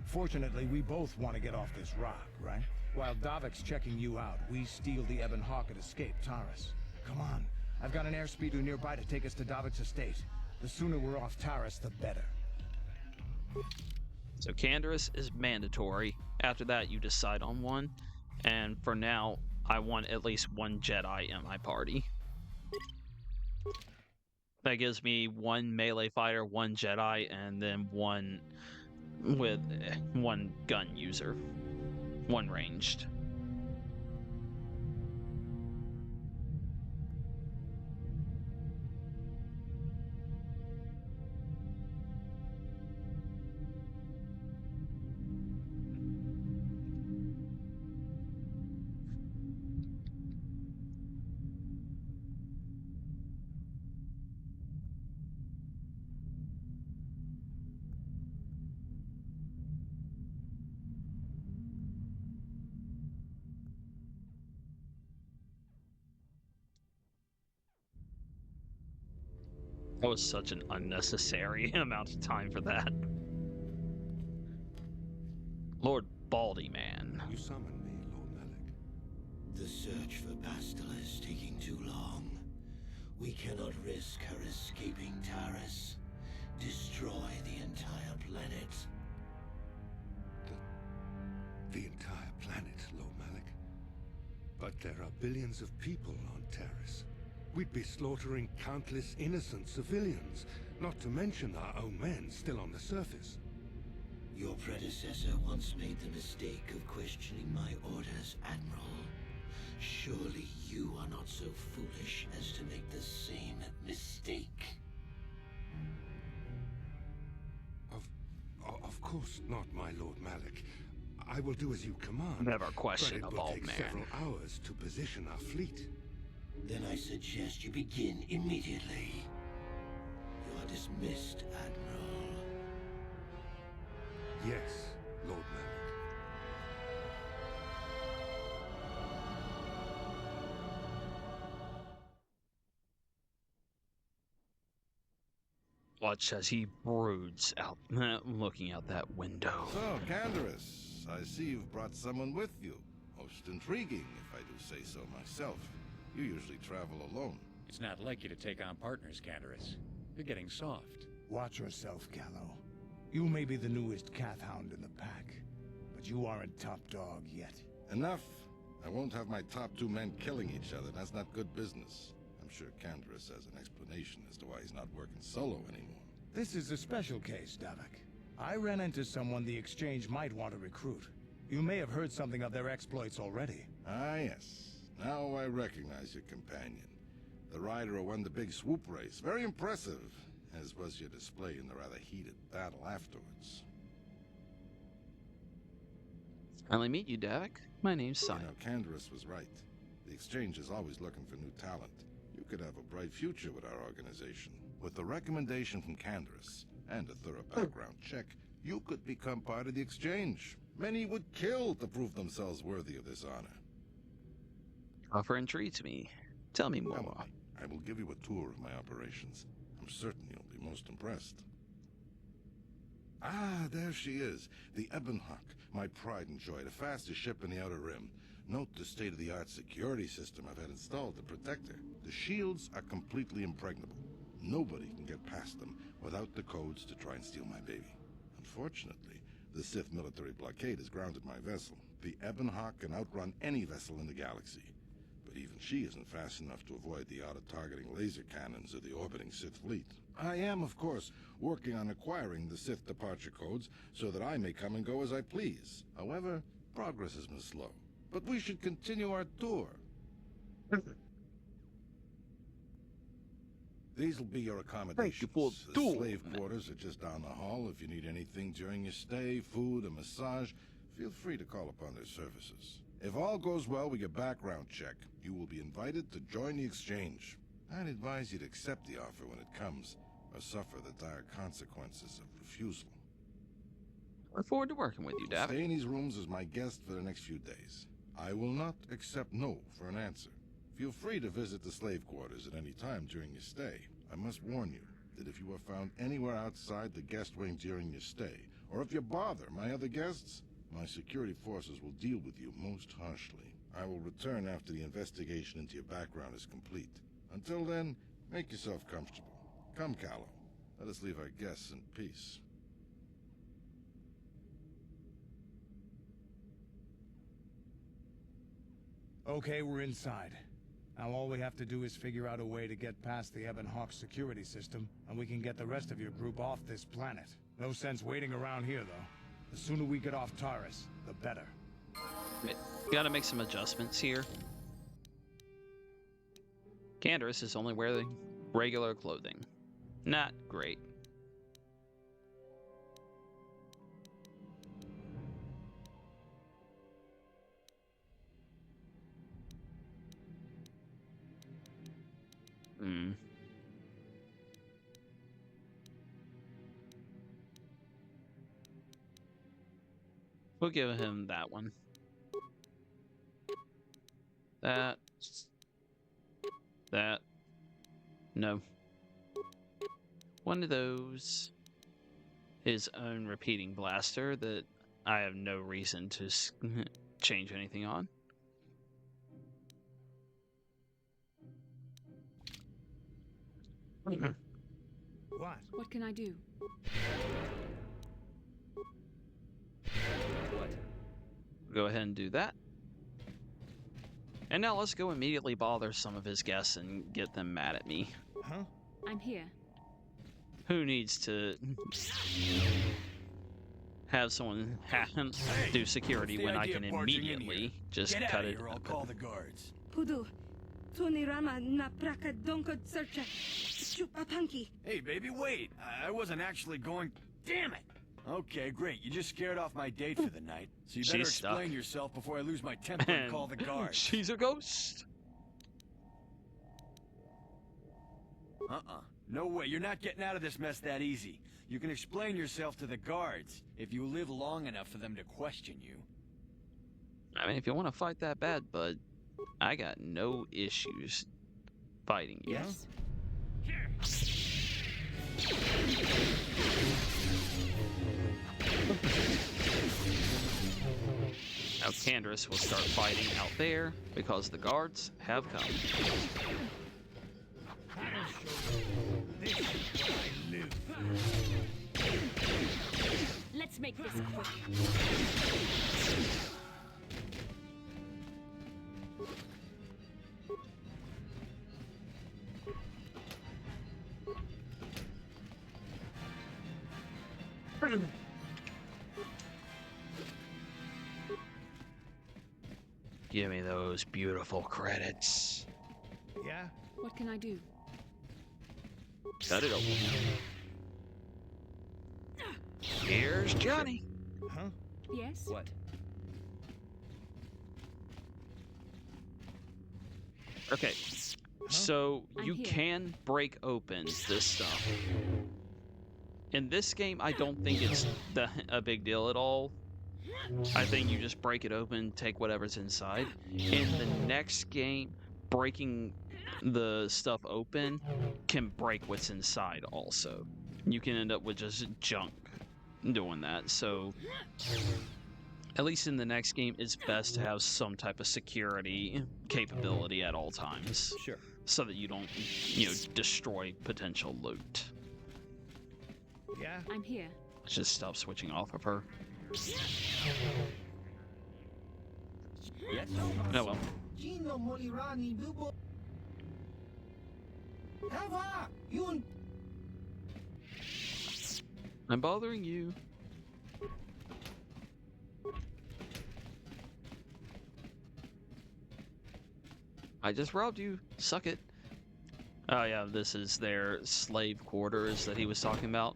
Fortunately, we both want to get off this rock, right? While Davik's checking you out, we steal the Ebon Hawk and escape Taris. Come on. I've got an airspeeder nearby to take us to Davik's estate. The sooner we're off Taris, the better. So Canderous is mandatory. After that, you decide on one. And for now, I want at least one Jedi in my party. That gives me one melee fighter, one Jedi, and then one with one gun user. One ranged. That was such an unnecessary amount of time for that. Lord Baldy Man. You summoned me, Lord Malik. The search for Bastila is taking too long. We cannot risk her escaping Taris. Destroy the entire planet. The entire planet, Lord Malik. But there are billions of people on Taris. We'd be slaughtering countless innocent civilians, not to mention our own men still on the surface. Your predecessor once made the mistake of questioning my orders, Admiral. Surely you are not so foolish as to make the same mistake. Of course not, my Lord Malik. I will do as you command. Never question but a it will bald take man. several hours to position our fleet. Then I suggest you begin immediately. You are dismissed, Admiral. Yes, Lord Malik. Watch as he broods out, looking out that window. So, Candaris, I see you've brought someone with you. Most intriguing, if I do say so myself. You usually travel alone. It's not like you to take on partners, Candaris. You're getting soft. Watch yourself, Callow. You may be the newest Cath Hound in the pack, but you aren't top dog yet. Enough. I won't have my top 2 men killing each other. That's not good business. I'm sure Candaris has an explanation as to why he's not working solo anymore. This is a special case, Davik. I ran into someone the Exchange might want to recruit. You may have heard something of their exploits already. Ah, yes. Now I recognize your companion. The rider who won the big swoop race. Very impressive, as was your display in the rather heated battle afterwards. Finally meet you, Davik. My name's Simon. You know, Candaris was right. The Exchange is always looking for new talent. You could have a bright future with our organization. With the recommendation from Candaris and a thorough background check, you could become part of the Exchange. Many would kill to prove themselves worthy of this honor. Offer intrigues me. Tell me more. Come on. I will give you a tour of my operations. I'm certain you'll be most impressed. Ah, there she is. The Ebonhawk, my pride and joy, the fastest ship in the Outer Rim. Note the state-of-the-art security system I've had installed to protect her. The shields are completely impregnable. Nobody can get past them without the codes to try and steal my baby. Unfortunately, the Sith military blockade has grounded my vessel. The Ebonhawk can outrun any vessel in the galaxy. But even she isn't fast enough to avoid the auto-targeting laser cannons of the orbiting Sith fleet. I am, of course, working on acquiring the Sith departure codes so that I may come and go as I please. However, progress has been slow. But we should continue our tour. These will be your accommodations. The slave quarters are just down the hall. If you need anything during your stay, food, a massage, feel free to call upon their services. If all goes well with your background check, you will be invited to join the Exchange. I'd advise you to accept the offer when it comes, or suffer the dire consequences of refusal. Look forward to working with you, Davik. Stay in these rooms as my guest for the next few days. I will not accept no for an answer. Feel free to visit the slave quarters at any time during your stay. I must warn you that if you are found anywhere outside the guest wing during your stay, or if you bother my other guests, my security forces will deal with you most harshly. I will return after the investigation into your background is complete. Until then, make yourself comfortable. Come, Callow. Let us leave our guests in peace. Okay, we're inside. Now all we have to do is figure out a way to get past the Ebonhawk security system, and we can get the rest of your group off this planet. No sense waiting around here, though. The sooner we get off Taris, the better. Gotta make some adjustments here. Candaris is only wearing regular clothing. Not great. We'll give him that one. That. No. One of those. His own repeating blaster that I have no reason to change anything on. What? What can I do? Go ahead and do that. And now let's go immediately bother some of his guests and get them mad at me. Huh? I'm here. Who needs to have someone do security when I can immediately just cut it? I'll call the guards. Pudu, Tunirama na praka donko searcha chupapanki. Hey, baby, wait. I wasn't actually going. Damn it! Okay, great. You just scared off my date for the night. So you better explain yourself before I lose my temper and call the guards. She's a ghost. No way. You're not getting out of this mess that easy. You can explain yourself to the guards if you live long enough for them to question you. I mean, if you want to fight that bad, bud, I got no issues fighting you. Yes. Here. Now Candace will start fighting out there because the guards have come. Let's make this quick. Give me those beautiful credits. Yeah? What can I do? Cut it open. Here's Johnny. Huh? Yes? What? Okay, so I'm you here. can break open this stuff. In this game, I don't think it's a big deal at all. I think you just break it open, take whatever's inside. In the next game, breaking the stuff open can break what's inside also. You can end up with just junk doing that. So, at least in the next game, it's best to have some type of security capability at all times. Sure. So that you don't, destroy potential loot. Yeah? I'm here. Let's just stop switching off of her. Yes? Oh well. I'm bothering you. I just robbed you. Suck it. Oh yeah, this is their slave quarters that he was talking about.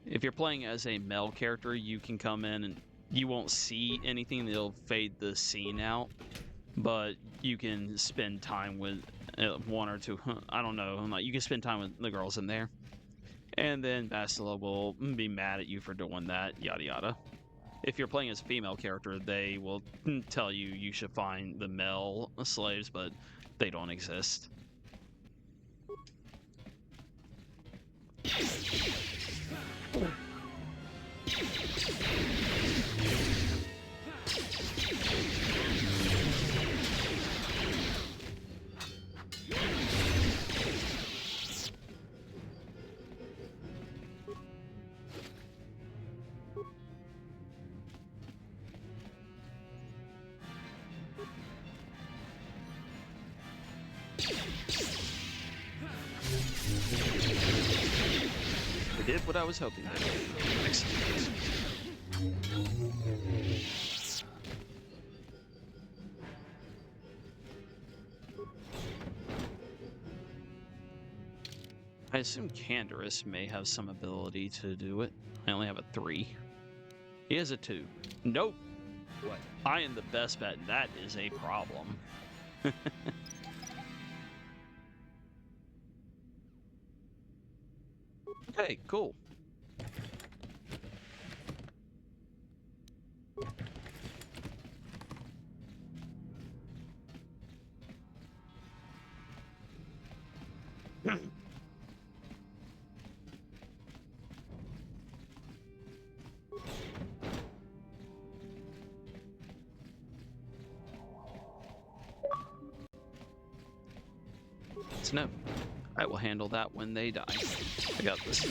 If you're playing as a male character, you can come in and you won't see anything. It'll fade the scene out. But you can spend time with one or two. I don't know. You can spend time with the girls in there. And then Bastila will be mad at you for doing that, yada yada. If you're playing as a female character, they will tell you you should find the male slaves, but they don't exist. I did what I was hoping to do. Excellent. I assume Candaris may have some ability to do it. I only have a 3. He has a 2. Nope. What? I am the best bet. That is a problem. Okay, cool. So no, I will handle that when they die. I got this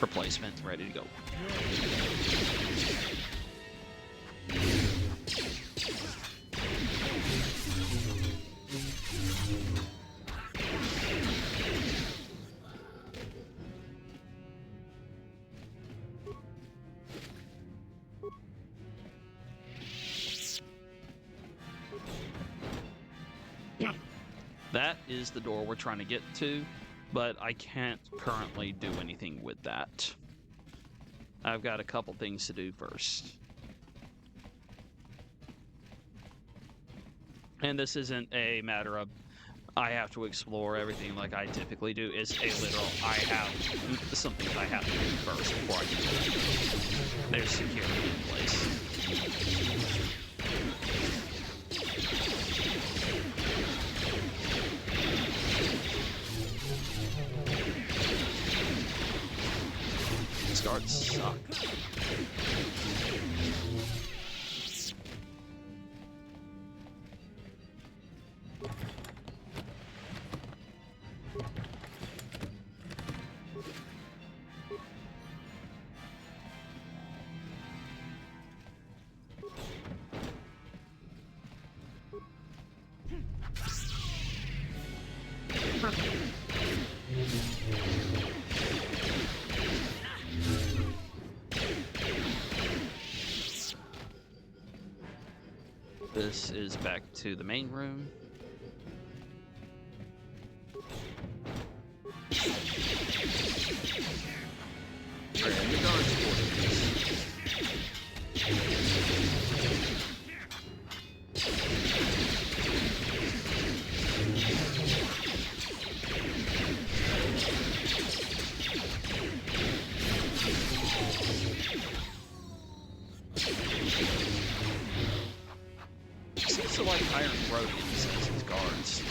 replacement ready to go. That is the door we're trying to get to, but I can't currently do anything with that. I've got a couple things to do first. And this isn't a matter of I have to explore everything like I typically do. It's a literal I have some things I have to do first before I can do it. There's security in place. These guards suck. This is back to the main room. Where are the guards quarters? Seems to like hiring Rhodians as his guards.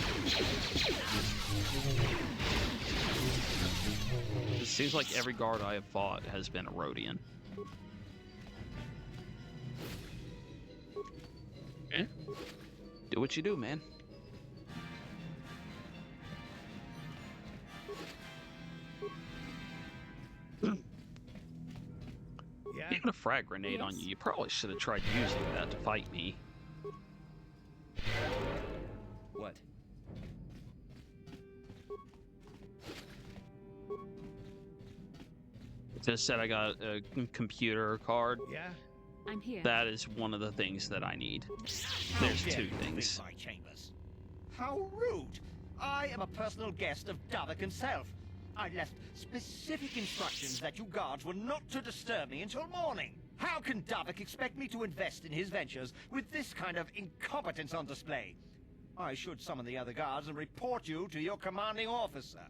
It seems like every guard I have fought has been a Rhodian. Okay. Do what you do, man. Even a frag grenade on you, you probably should have tried using that to fight me. What? It just said I got a computer card. Yeah? I'm here. That is one of the things that I need. There's two things. My chambers. How rude! I am a personal guest of Davik himself. I left specific instructions that you guards were not to disturb me until morning. How can Davik expect me to invest in his ventures with this kind of incompetence on display? I should summon the other guards and report you to your commanding officer.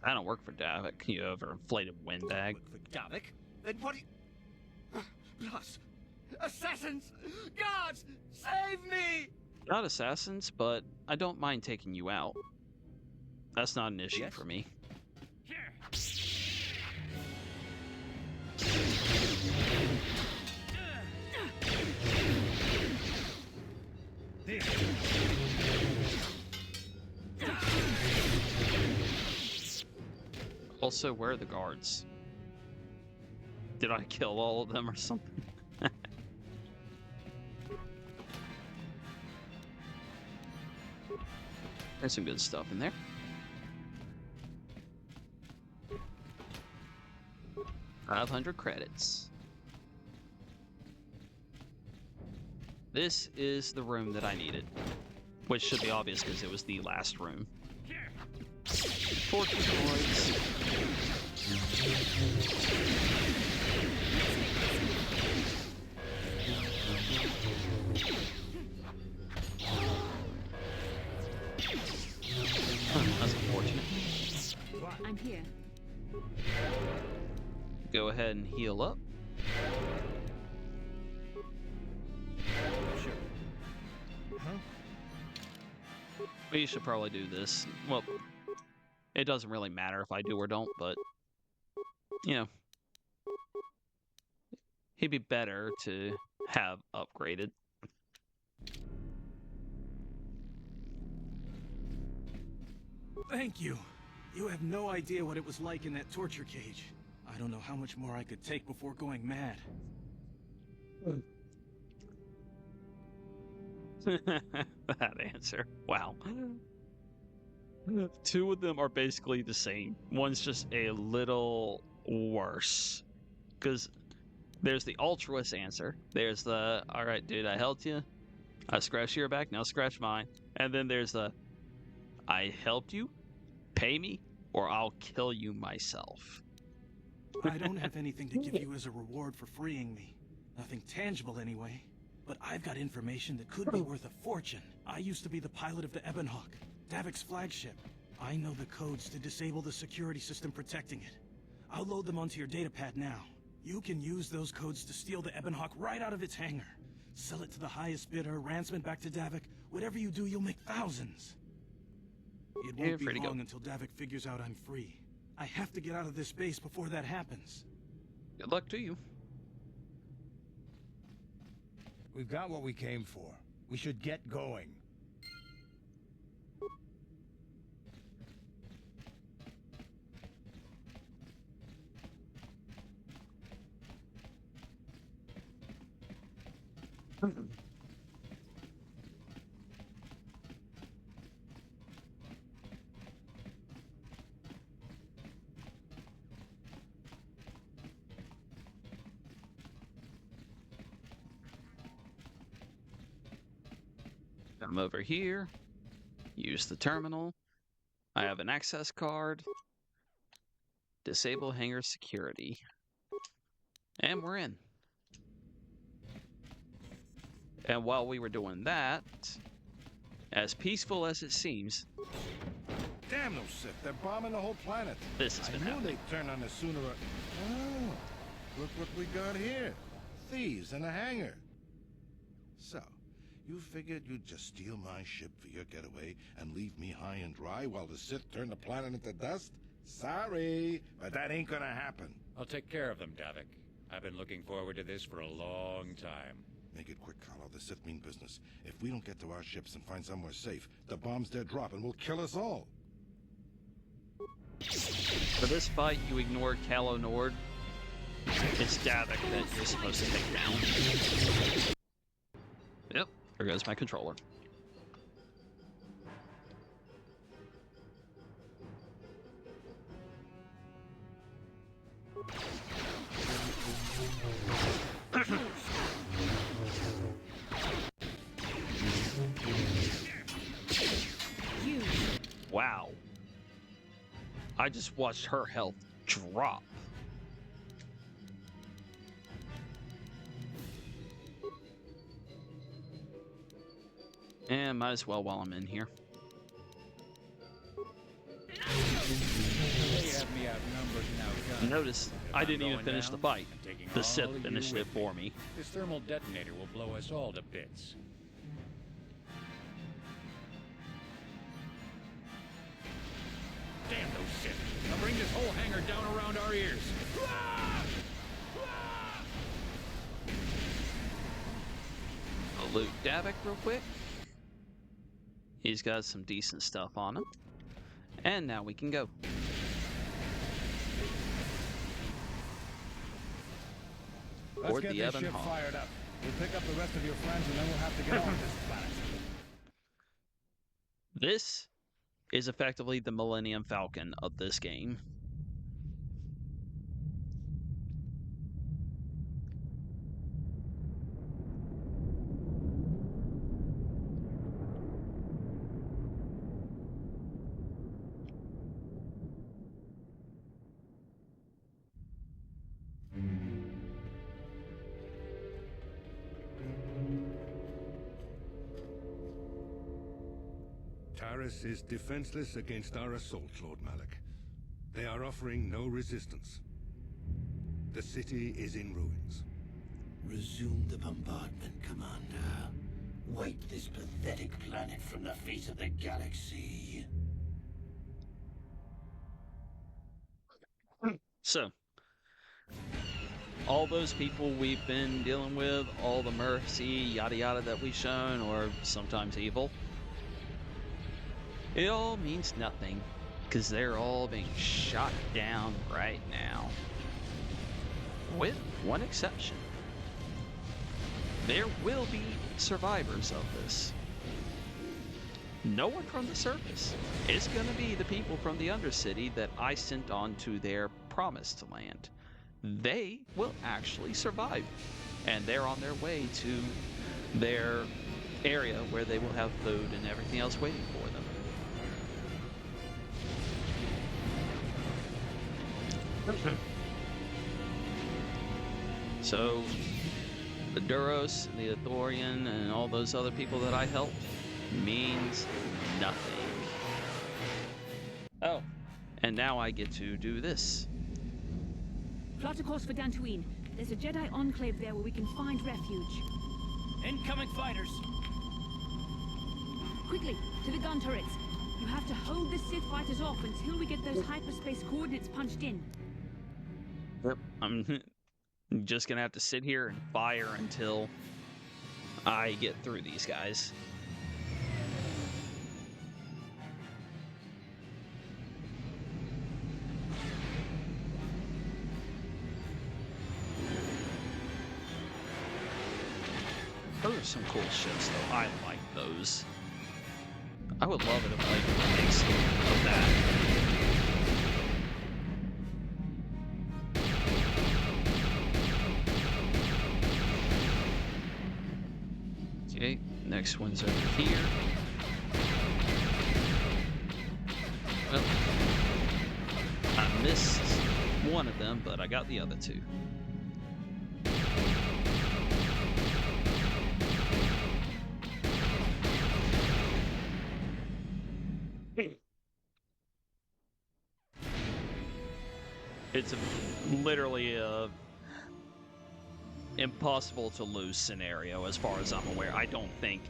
I don't work for Davik, you overinflated windbag. For Davik? Then what do you... Plus, assassins! Guards! Save me! Not assassins, but I don't mind taking you out. That's not an issue for me. Also, where are the guards? Did I kill all of them or something? There's some good stuff in there. $500 credits. This is the room that I needed, which should be obvious because it was the last room. Torture droids. That's unfortunate. I'm here. Go ahead and heal up. Sure. Huh? We should probably do this. Well, it doesn't really matter if I do or don't, but, you know, he'd be better to have upgraded. Thank you. You have no idea what it was like in that torture cage. I don't know how much more I could take before going mad. That answer. Wow. Two of them are basically the same. One's just a little worse. Because there's the altruist answer. There's the, alright dude, I helped you. I scratched your back, now scratch mine. And then there's the, I helped you, pay me, or I'll kill you myself. I don't have anything to give you as a reward for freeing me. Nothing tangible anyway. But I've got information that could be worth a fortune. I used to be the pilot of the Ebonhawk, Davik's flagship. I know the codes to disable the security system protecting it. I'll load them onto your datapad now. You can use those codes to steal the Ebonhawk right out of its hangar. Sell it to the highest bidder, ransom it back to Davik. Whatever you do, you'll make thousands. It won't be long until Davik figures out I'm free. I have to get out of this base before that happens. Good luck to you. We've got what we came for. We should get going. Come over here. Use the terminal. I have an access card. Disable hangar security. And we're in. And while we were doing that, as peaceful as it seems, Damn those Sith, they're bombing the whole planet. This has been I knew happening. they'd turn on us sooner or... Oh, look what we got here. Thieves in a hangar. So, you figured you'd just steal my ship for your getaway and leave me high and dry while the Sith turn the planet into dust? Sorry, but that ain't gonna happen. I'll take care of them, Davik. I've been looking forward to this for a long time. Make it quick, Carlo. The Sith mean business. If we don't get to our ships and find somewhere safe, the bombs they're dropping will kill us all. For this fight, you ignore Calo Nord. It's Davik that you're supposed to take down. Yep, there goes my controller. Wow. I just watched her health drop. And might as well while I'm in here. They have me outnumbered and outgunned. Notice, If I I'm didn't even going finish down, the fight. I'm taking The all Sith of you finished it with for me. This thermal detonator will blow us all to bits. Damn those Sith! I'll bring this whole hangar down around our ears. I'll loot Davik real quick. He's got some decent stuff on him. And now we can go. Let's Board get the this Ebon ship Hawk. fired up. We'll pick up the rest of your friends and then we'll have to get on this planet. This is effectively the Millennium Falcon of this game. Taris is defenseless against our assault, Lord Malak. They are offering no resistance. The city is in ruins. Resume the bombardment, Commander. Wipe this pathetic planet from the face of the galaxy. So, all those people we've been dealing with, all the mercy, yada yada that we've shown, or sometimes evil, it all means nothing, because they're all being shot down right now. With one exception. There will be survivors of this. No one from the surface. It's going to be the people from the Undercity that I sent on to their promised land. They will actually survive. And they're on their way to their area where they will have food and everything else waiting for them. So, the Duros, the Ithorian, and all those other people that I helped means nothing. Oh, and now I get to do this. Plot a course for Dantooine. There's a Jedi enclave there where we can find refuge. Incoming fighters! Quickly, to the gun turrets. You have to hold the Sith fighters off until we get those hyperspace coordinates punched in. Yep. I'm just gonna have to sit here and fire until I get through these guys. Those are some cool ships, though. I like those. I would love it if I could make some of that. Okay, next next one's over here. Well, I missed one of them, but I got the other two. It's literally a impossible to lose scenario as far as I'm aware. I don't think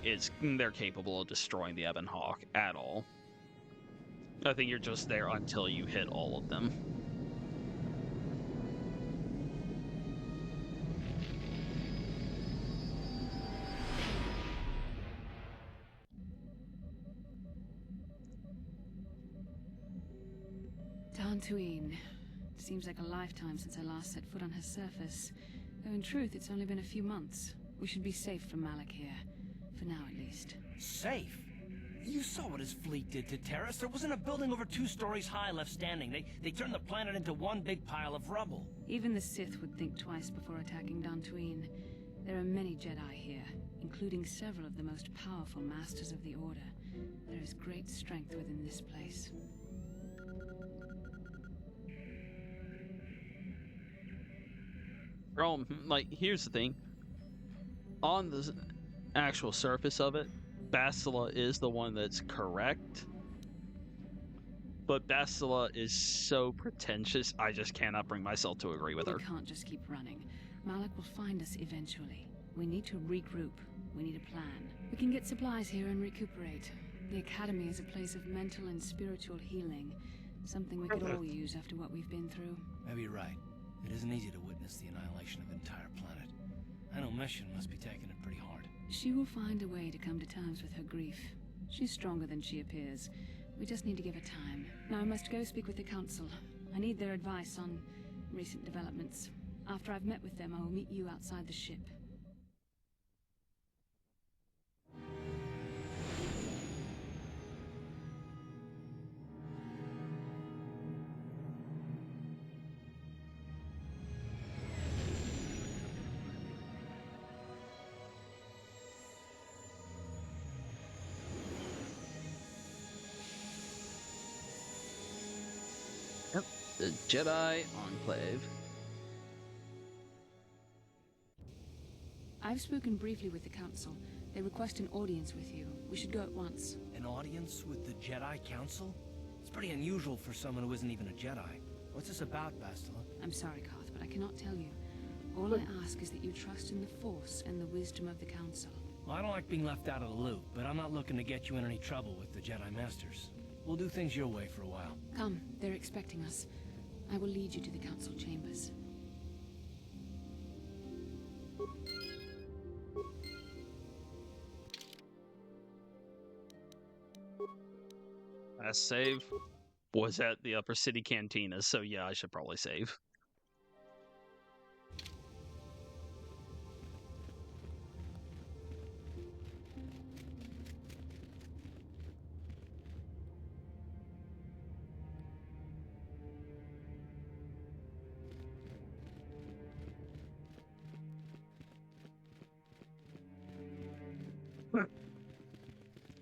they're capable of destroying the Ebon Hawk at all. I think you're just there until you hit all of them. Dantooine. Seems like a lifetime since I last set foot on her surface. Though in truth, it's only been a few months. We should be safe from Malik here. For now, at least. Safe? You saw what his fleet did to Taris. There wasn't a building over 2 stories high left standing. They turned the planet into one big pile of rubble. Even the Sith would think twice before attacking Dantooine. There are many Jedi here, including several of the most powerful Masters of the Order. There is great strength within this place. Like, here's the thing. On the actual surface of it, Bastila is the one that's correct. But Bastila is so pretentious, I just cannot bring myself to agree with her. We can't just keep running. Malik will find us eventually. We need to regroup. We need a plan. We can get supplies here and recuperate. The Academy is a place of mental and spiritual healing. Something we could all use after what we've been through. Maybe you're right. It isn't easy to witness the annihilation of an entire planet. I know Mission must be taking it pretty hard. She will find a way to come to terms with her grief. She's stronger than she appears. We just need to give her time. Now I must go speak with the Council. I need their advice on recent developments. After I've met with them, I will meet you outside the ship. The Jedi Enclave. I've spoken briefly with the Council. They request an audience with you. We should go at once. An audience with the Jedi Council? It's pretty unusual for someone who isn't even a Jedi. What's this about, Bastila? I'm sorry, Koth, but I cannot tell you. All I ask is that you trust in the Force and the wisdom of the Council. Well, I don't like being left out of the loop, but I'm not looking to get you in any trouble with the Jedi Masters. We'll do things your way for a while. Come, they're expecting us. I will lead you to the Council chambers. Last save was at the Upper City Cantina, so yeah, I should probably save.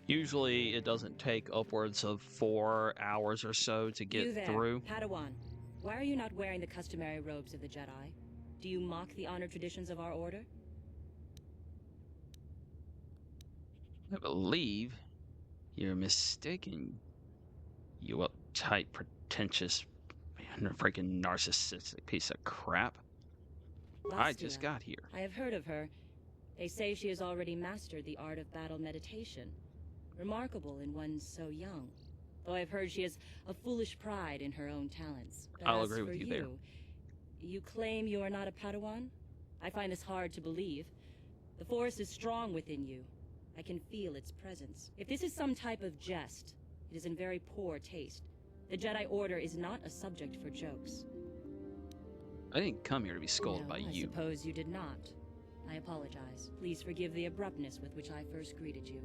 Usually it doesn't take upwards of 4 hours or so to You get there, through. Padawan. Why are you not wearing the customary robes of the Jedi? Do you mock the honored traditions of our order? I believe you're mistaken, you uptight, pretentious, freaking narcissistic piece of crap. I just Bastila. got here. I have heard of her. They say she has already mastered the art of battle meditation. Remarkable in one so young. Though I've heard she has a foolish pride in her own talents. But I'll as agree for with you there. You claim you are not a Padawan? I find this hard to believe. The Force is strong within you. I can feel its presence. If this is some type of jest, it is in very poor taste. The Jedi Order is not a subject for jokes. I didn't come here to be scolded by I you. suppose you did not. I apologize. Please forgive the abruptness with which I first greeted you.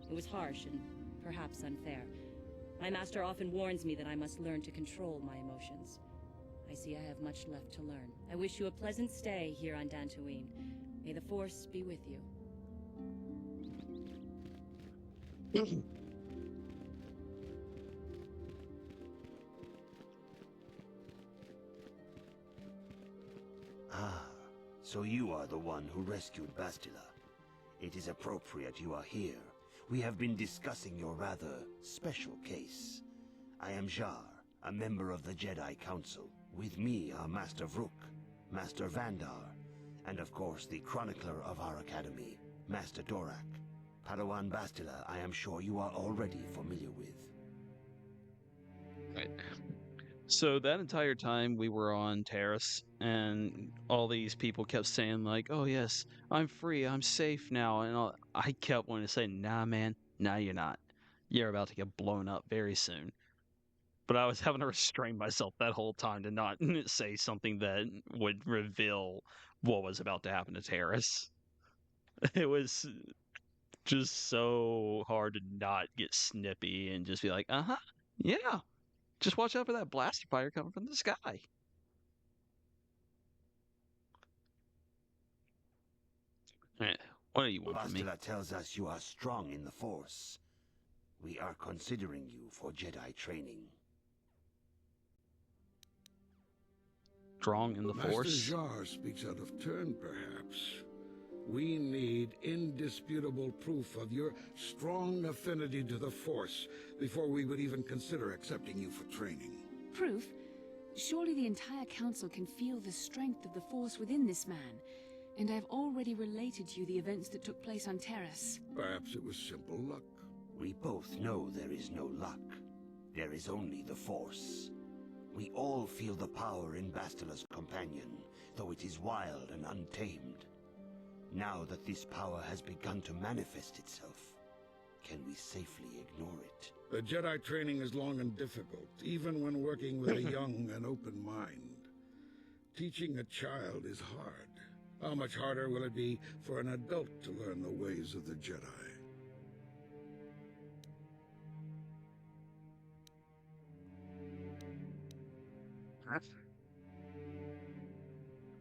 It was harsh and perhaps unfair. My master often warns me that I must learn to control my emotions. I see I have much left to learn. I wish you a pleasant stay here on Dantooine. May the Force be with you. Ah, so you are the one who rescued Bastila. It is appropriate you are here. We have been discussing your rather special case. I am Jar, a member of the Jedi Council. With me are Master Vrook, Master Vandar, and of course the chronicler of our academy, Master Dorak. Padawan Bastila, I am sure you are already familiar with. Right. So that entire time we were on Terrace, and all these people kept saying like, "Oh yes, I'm free, I'm safe now," and I kept wanting to say, "Nah, man, nah, you're not. You're about to get blown up very soon." But I was having to restrain myself that whole time to not say something that would reveal what was about to happen to Terrace. It was just so hard to not get snippy and just be like, "Uh-huh, yeah, just watch out for that blaster fire coming from the sky." What do you want from me? Bastila tells us you are strong in the Force. We are considering you for Jedi training. Strong in the Master Force? Jar speaks out of turn, perhaps. We need indisputable proof of your strong affinity to the Force before we would even consider accepting you for training. Proof? Surely the entire council can feel the strength of the Force within this man. And I've already related to you the events that took place on Terrace. Perhaps it was simple luck. We both know there is no luck. There is only the Force. We all feel the power in Bastila's companion, though it is wild and untamed. Now that this power has begun to manifest itself, can we safely ignore it? The Jedi training is long and difficult, even when working with a young and open mind. Teaching a child is hard. How much harder will it be for an adult to learn the ways of the Jedi?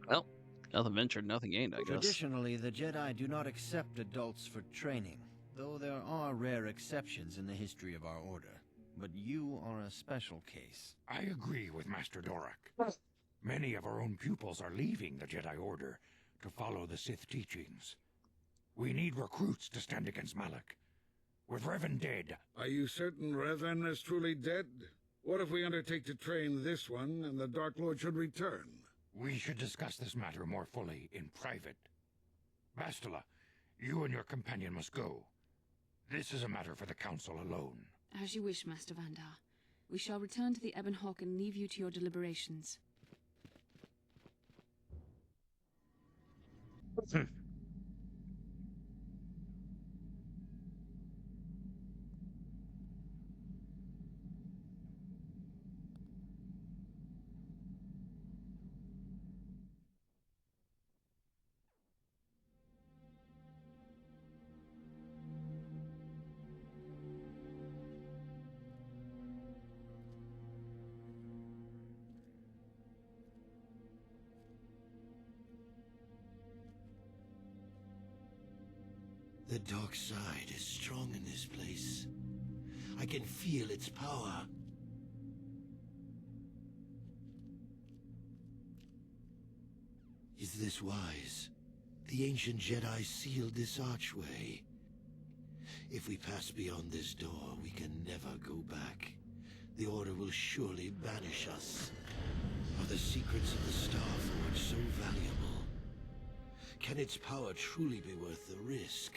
Well, nothing ventured, nothing gained, I guess. Traditionally, the Jedi do not accept adults for training, though there are rare exceptions in the history of our order. But you are a special case. I agree with Master Dorak. Many of our own pupils are leaving the Jedi Order to follow the Sith teachings. We need recruits to stand against Malak. With Revan dead... Are you certain Revan is truly dead? What if we undertake to train this one and the Dark Lord should return? We should discuss this matter more fully in private. Bastila, you and your companion must go. This is a matter for the Council alone. As you wish, Master Vandar. We shall return to the Ebon Hawk and leave you to your deliberations. The dark side is strong in this place. I can feel its power. Is this wise? The ancient Jedi sealed this archway. If we pass beyond this door, we can never go back. The Order will surely banish us. Are the secrets of the Star Forge so valuable? Can its power truly be worth the risk?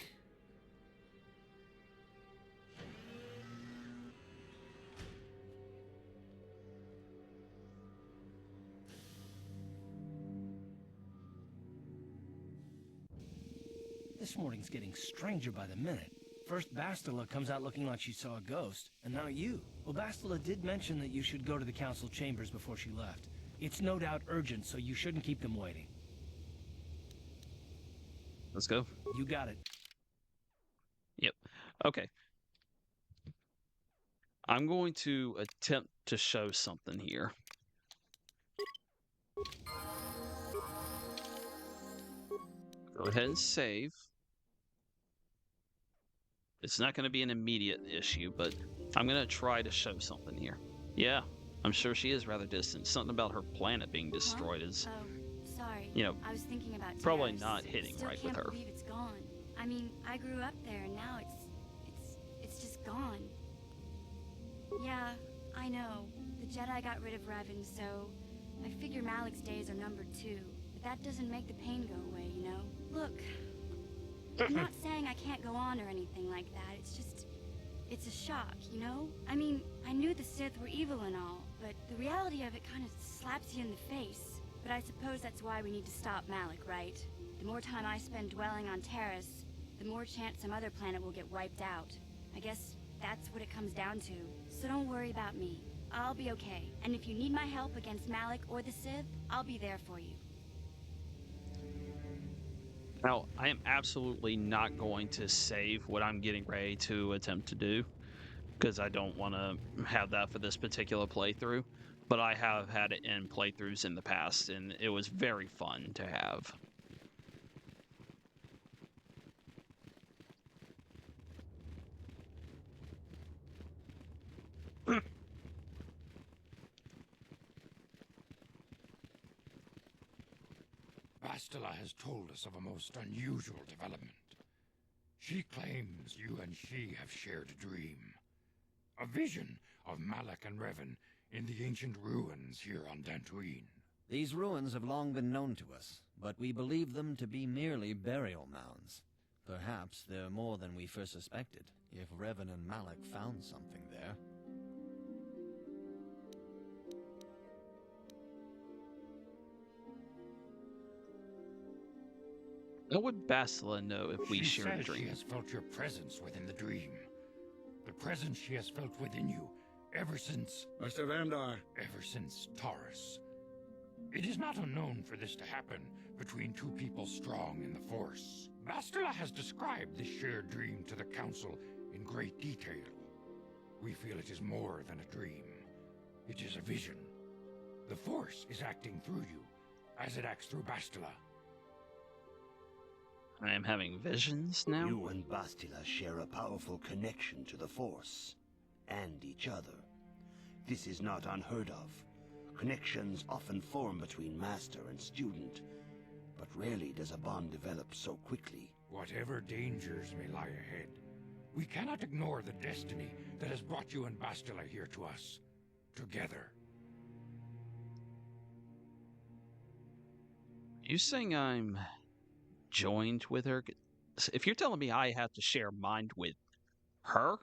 This morning's getting stranger by the minute. First Bastila comes out looking like she saw a ghost, and now you. Well, Bastila did mention that you should go to the council chambers before she left. It's no doubt urgent, so you shouldn't keep them waiting. Let's go. You got it. Yep. Okay. I'm going to attempt to show something here. Go ahead and save. It's not going to be an immediate issue, but I'm going to try to show something here. Yeah, I'm sure she is rather distant. Something about her planet being destroyed is, Oh, sorry. you know, I was thinking about probably Terrace. not hitting Still right with can't her. believe it's gone. I mean, I grew up there, and now it's just gone. Yeah, I know. The Jedi got rid of Revan, so I figure Malik's days are numbered too. But that doesn't make the pain go away, you know? Look, I'm not saying I can't go on or anything like that. It's just, it's a shock, you know? I mean, I knew the Sith were evil and all, but the reality of it kind of slaps you in the face. But I suppose that's why we need to stop Malik, right? The more time I spend dwelling on Taris, the more chance some other planet will get wiped out. I guess that's what it comes down to. So don't worry about me. I'll be okay. And if you need my help against Malik or the Sith, I'll be there for you. Now, I am absolutely not going to save what I'm getting ready to attempt to do, because I don't want to have that for this particular playthrough. But I have had it in playthroughs in the past, and it was very fun to have. Bastila has told us of a most unusual development. She claims you and she have shared a dream. A vision of Malak and Revan in the ancient ruins here on Dantooine. These ruins have long been known to us, but we believe them to be merely burial mounds. Perhaps they're more than we first suspected, if Revan and Malak found something there. How would Bastila know if we shared a She dream? has felt your presence within the dream. The presence she has felt within you ever since... Master Vandar. Ever since Taurus. It is not unknown for this to happen between two people strong in the Force. Bastila has described this shared dream to the Council in great detail. We feel it is more than a dream. It is a vision. The Force is acting through you, as it acts through Bastila. I am having visions now? You and Bastila share a powerful connection to the Force, and each other. This is not unheard of. Connections often form between master and student, but rarely does a bond develop so quickly. Whatever dangers may lie ahead, we cannot ignore the destiny that has brought you and Bastila here to us, together. You saying I'm joined with her? If you're telling me I have to share mind with her,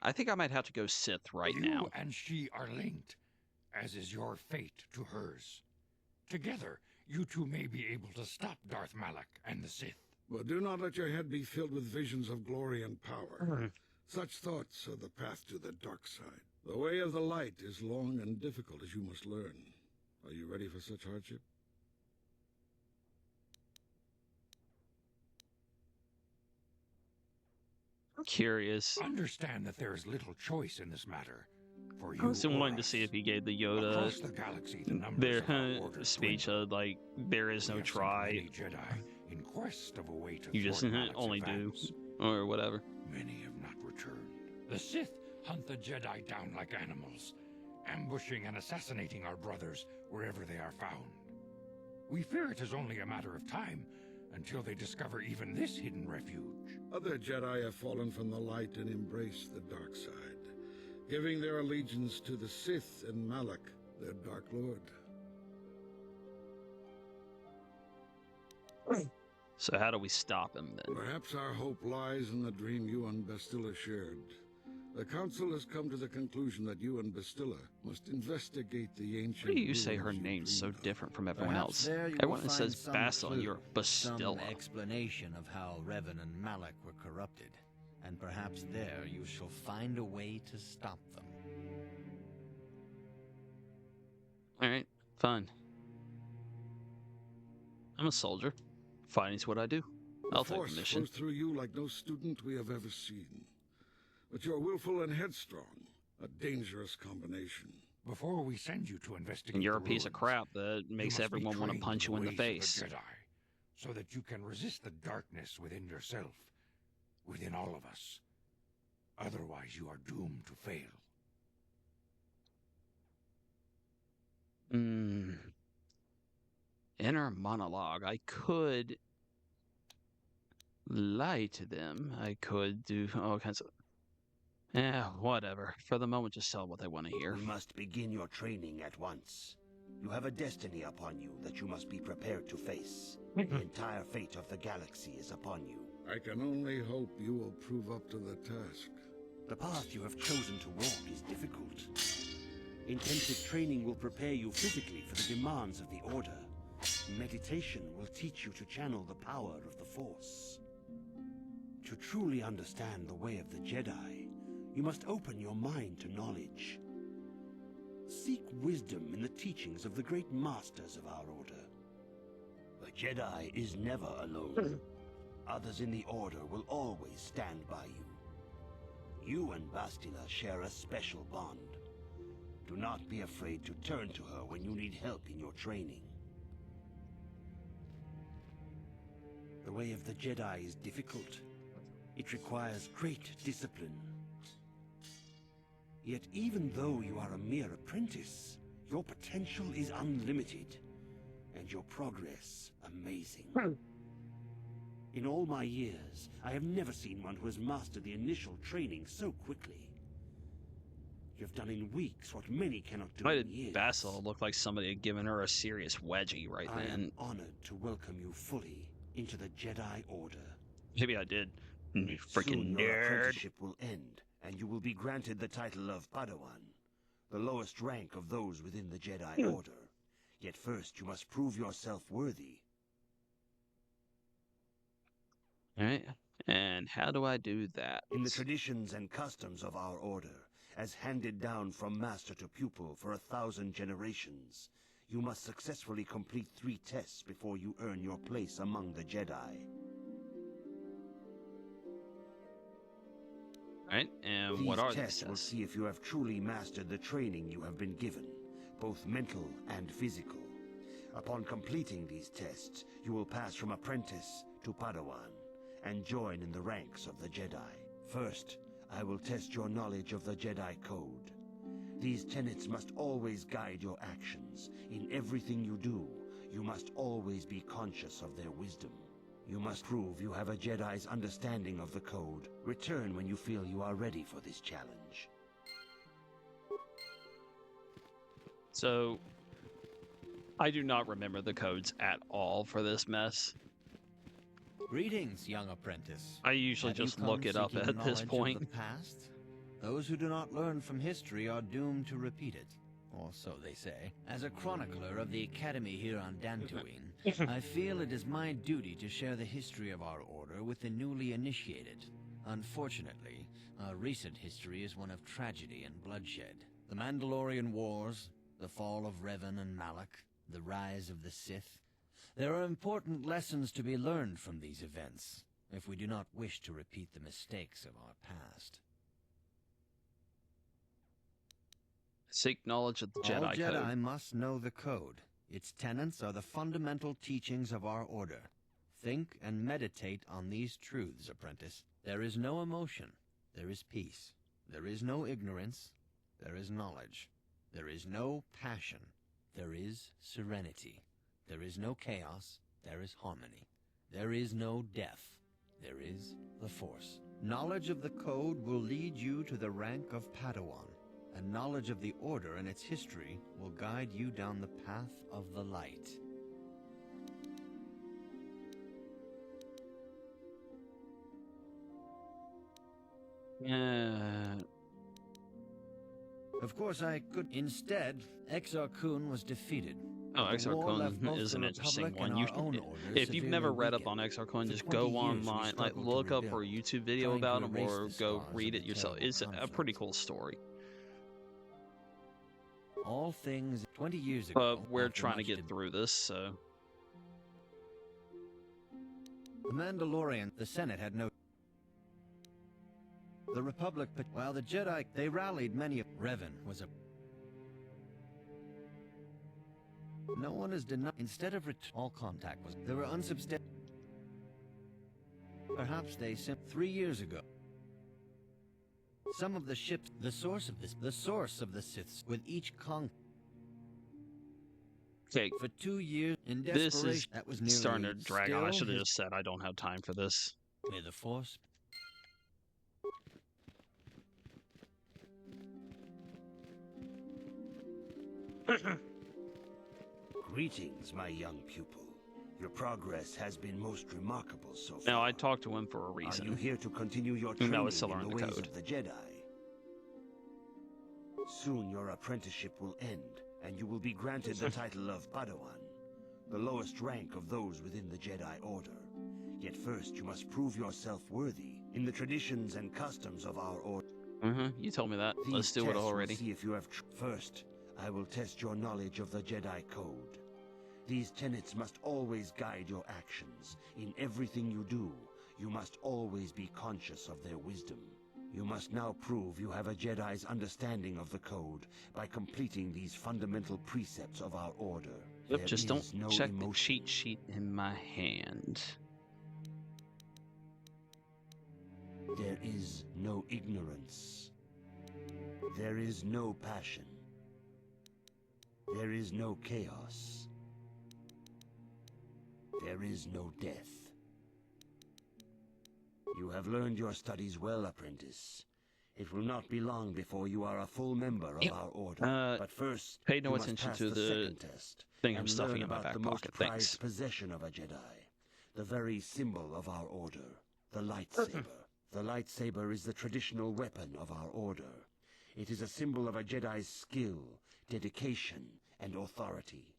I think I might have to go Sith right now. You and she are linked, as is your fate to hers. Together, you two may be able to stop Darth Malak and the Sith. But do not let your head be filled with visions of glory and power. Such thoughts are the path to the dark side. The way of the light is long and difficult, as you must learn. Are you ready for such hardship? I'm curious. Understand that there is little choice in this matter. For you I was or wanting to us. see if he gave the Across Yoda the galaxy, the numbers of our order speech dwindle. of like, there is We no have sent try. many Jedi in quest of a way to You just thwart Malak's only do, advance. or whatever. Many have not returned. The Sith hunt the Jedi down like animals, ambushing and assassinating our brothers wherever they are found. We fear it is only a matter of time until they discover even this hidden refuge. Other Jedi have fallen from the light and embraced the dark side, giving their allegiance to the Sith and Malak, their Dark Lord. So how do we stop him then? Perhaps our hope lies in the dream you and Bastila shared. The Council has come to the conclusion that you and Bastila must investigate the ancient... Why do you say her ruins you name's so dreamed of. different from everyone Perhaps else? there you Everyone will says find some Bastila, clue, you're Bastila. some explanation of how Revan and Malak were corrupted. And perhaps there you shall find a way to stop them. Alright, fine. I'm a soldier. Fighting's what I do. I'll take Force the mission. flows through you like no student we have ever seen. But you're willful and headstrong, a dangerous combination. Before we send you to investigate And you're a the piece of ruins, crap that you makes must be everyone want to trained punch you in the ways of face. Jedi, so that you can resist the darkness within yourself within all of us. Otherwise, you are doomed to fail. Inner monologue. I could lie to them. I could do all kinds of... whatever. For the moment, just tell what they want to hear. We must begin your training at once. You have a destiny upon you that you must be prepared to face. The entire fate of the galaxy is upon you. I can only hope you will prove up to the task. The path you have chosen to walk is difficult. Intensive training will prepare you physically for the demands of the Order. Meditation will teach you to channel the power of the Force. To truly understand the way of the Jedi, you must open your mind to knowledge. Seek wisdom in the teachings of the great masters of our Order. The Jedi is never alone. Others in the Order will always stand by you. You and Bastila share a special bond. Do not be afraid to turn to her when you need help in your training. The way of the Jedi is difficult. It requires great discipline. Yet even though you are a mere apprentice, your potential is unlimited, and your progress amazing. In all my years, I have never seen one who has mastered the initial training so quickly. You've done in weeks what many cannot do Why in did years. Bastila look like somebody had given her a serious wedgie right I then? am honored to welcome you fully into the Jedi Order. Maybe I did. You Soon freaking your nerd. apprenticeship will end, and you will be granted the title of Padawan, the lowest rank of those within the Jedi Order. Yet first you must prove yourself worthy. Alright, and how do I do that? In the traditions and customs of our Order, as handed down from master to pupil for 1,000 generations, you must successfully complete 3 tests before you earn your place among the Jedi. Alright, and what are These these tests will tests? see if you have truly mastered the training you have been given, both mental and physical. Upon completing these tests, you will pass from apprentice to Padawan, and join in the ranks of the Jedi. First, I will test your knowledge of the Jedi Code. These tenets must always guide your actions. In everything you do, you must always be conscious of their wisdom. You must prove you have a Jedi's understanding of the Code. Return when you feel you are ready for this challenge. So, I do not remember the codes at all for this mess. Greetings, young apprentice. I usually Have you just come look it up seeking at this knowledge point. of the past? Those who do not learn from history are doomed to repeat it, or so they say. As a chronicler of the Academy here on Dantooine, I feel it is my duty to share the history of our order with the newly initiated. Unfortunately, our recent history is one of tragedy and bloodshed. The Mandalorian Wars, the fall of Revan and Malak, the rise of the Sith. There are important lessons to be learned from these events, if we do not wish to repeat the mistakes of our past. Seek knowledge of the Jedi All Jedi Code. must know the Code. Its tenets are the fundamental teachings of our order. Think and meditate on these truths, apprentice. There is no emotion. There is peace. There is no ignorance. There is knowledge. There is no passion. There is serenity. There is no chaos. There is harmony. There is no death. There is the Force. Knowledge of the Code will lead you to the rank of Padawan, and knowledge of the Order and its history will guide you down the path of the light. Of course, I could. Instead, Exar Kun was defeated. Oh, The Exar war left Kun both is the an interesting Republic one. and You, our own order if you've severely never read up weakened. on Exar Kun, For just 20 go years, we online, like struggled to look up a rebuild, YouTube video trying to about him, erase or the go scars read of it the yourself. terrible It's a conflict. pretty cool story. All things 20 years ago. But we're after trying to much get through this, so... The Mandalorian, the Senate had no... The Republic, while the Jedi, they rallied many of... Revan was a... No one is denied. Instead of all contact was... There were unsubstantiated... Perhaps Perhaps they 3 years ago. Some of the ships, the source of the Siths, with each Okay. For 2 years in This desperation. is That was nearly starting to drag on. I still should have his- just said I don't have time for this. May the Force. Greetings, my young pupil. Your progress has been most remarkable so far. Now, I talked to him for a reason. Are you here to continue your And training that was to learn in the the ways code. of the Jedi? Soon your apprenticeship will end, and you will be granted the title of Padawan, the lowest rank of those within the Jedi Order. Yet first you must prove yourself worthy in the traditions and customs of our order. You told me that. These Let's do it tests will already. see if you have first, I will test your knowledge of the Jedi Code. These tenets must always guide your actions. In everything you do, you must always be conscious of their wisdom. You must now prove you have a Jedi's understanding of the Code by completing these fundamental precepts of our order. Yep, There just is don't no check the emotion. cheat sheet in my hand. There is no ignorance. There is no passion. There is no chaos. There is no death. You have learned your studies well, apprentice. It will not be long before you are a full member of our order. But first, pay no you must attention pass to the second test thing I'm and stuffing learn in my about back the pocket. most Thanks. prized possession of a Jedi, the very symbol of our order, the lightsaber. The lightsaber is the traditional weapon of our order. It is a symbol of a Jedi's skill, dedication, and authority.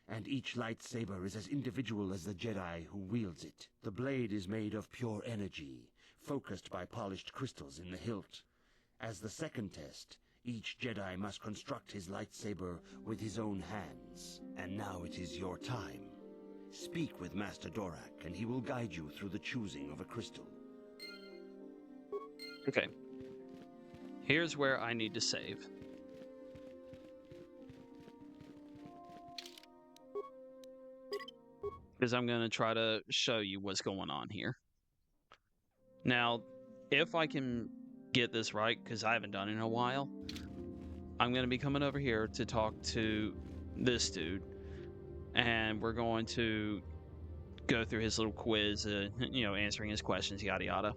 And each lightsaber is as individual as the Jedi who wields it. The blade is made of pure energy, focused by polished crystals in the hilt. As the second test, each Jedi must construct his lightsaber with his own hands. And now it is your time. Speak with Master Dorak, and he will guide you through the choosing of a crystal. Okay. Here's where I need to save. Because I'm going to try to show you what's going on here. Now, if I can get this right, because I haven't done it in a while, I'm going to be coming over here to talk to this dude. And we're going to go through his little quiz, answering his questions, yada yada.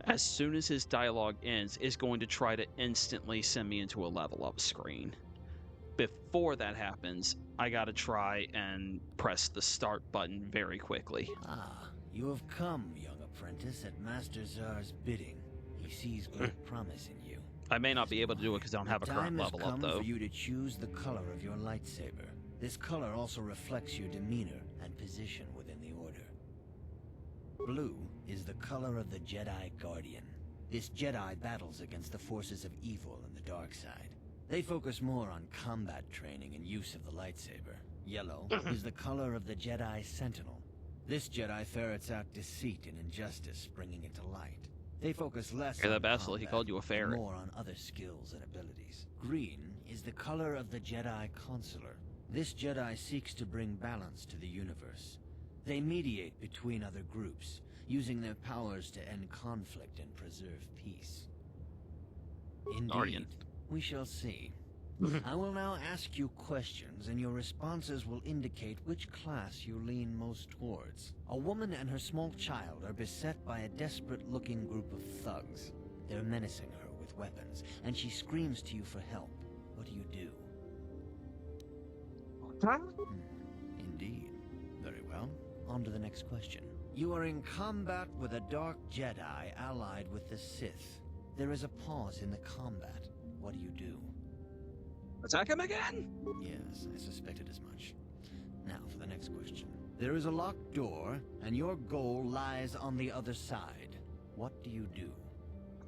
As soon as his dialogue ends, it's going to try to instantly send me into a level up screen. Before that happens, I gotta try and press the start button very quickly. Ah, you have come, young apprentice, at Master Zar's bidding. He sees great promise in you. I may not be able to do it because I don't have a current level up, though. For you to choose the color of your lightsaber. This color also reflects your demeanor and position within the Order. Blue is the color of the Jedi Guardian. This Jedi battles against the forces of evil and the dark side. They focus more on combat training and use of the lightsaber. Yellow is the color of the Jedi Sentinel. This Jedi ferrets out deceit and injustice, bringing it to light. They focus less Hear on that, Bastila? combat He called you a and ferret. more on other skills and abilities. Green is the color of the Jedi Consular. This Jedi seeks to bring balance to the universe. They mediate between other groups, using their powers to end conflict and preserve peace. Indeed, Guardian. we shall see. I will now ask you questions, and your responses will indicate which class you lean most towards. A woman and her small child are beset by a desperate-looking group of thugs. They're menacing her with weapons, and she screams to you for help. What do you do? Indeed. Very well. On to the next question. You are in combat with a dark Jedi allied with the Sith. There is a pause in the combat. What do you do? Attack him again? Yes, I suspected as much. Now for the next question. There is a locked door, and your goal lies on the other side. What do you do?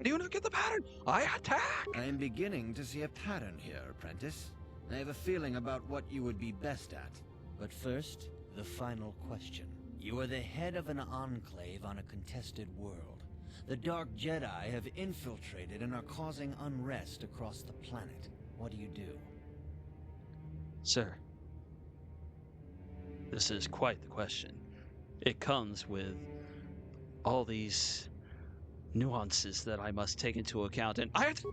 Do you not get the pattern? I attack! I am beginning to see a pattern here, apprentice. I have a feeling about what you would be best at. But first, the final question. You are the head of an enclave on a contested world. The Dark Jedi have infiltrated and are causing unrest across the planet. What do you do? Sir, this is quite the question. It comes with all these nuances that I must take into account, and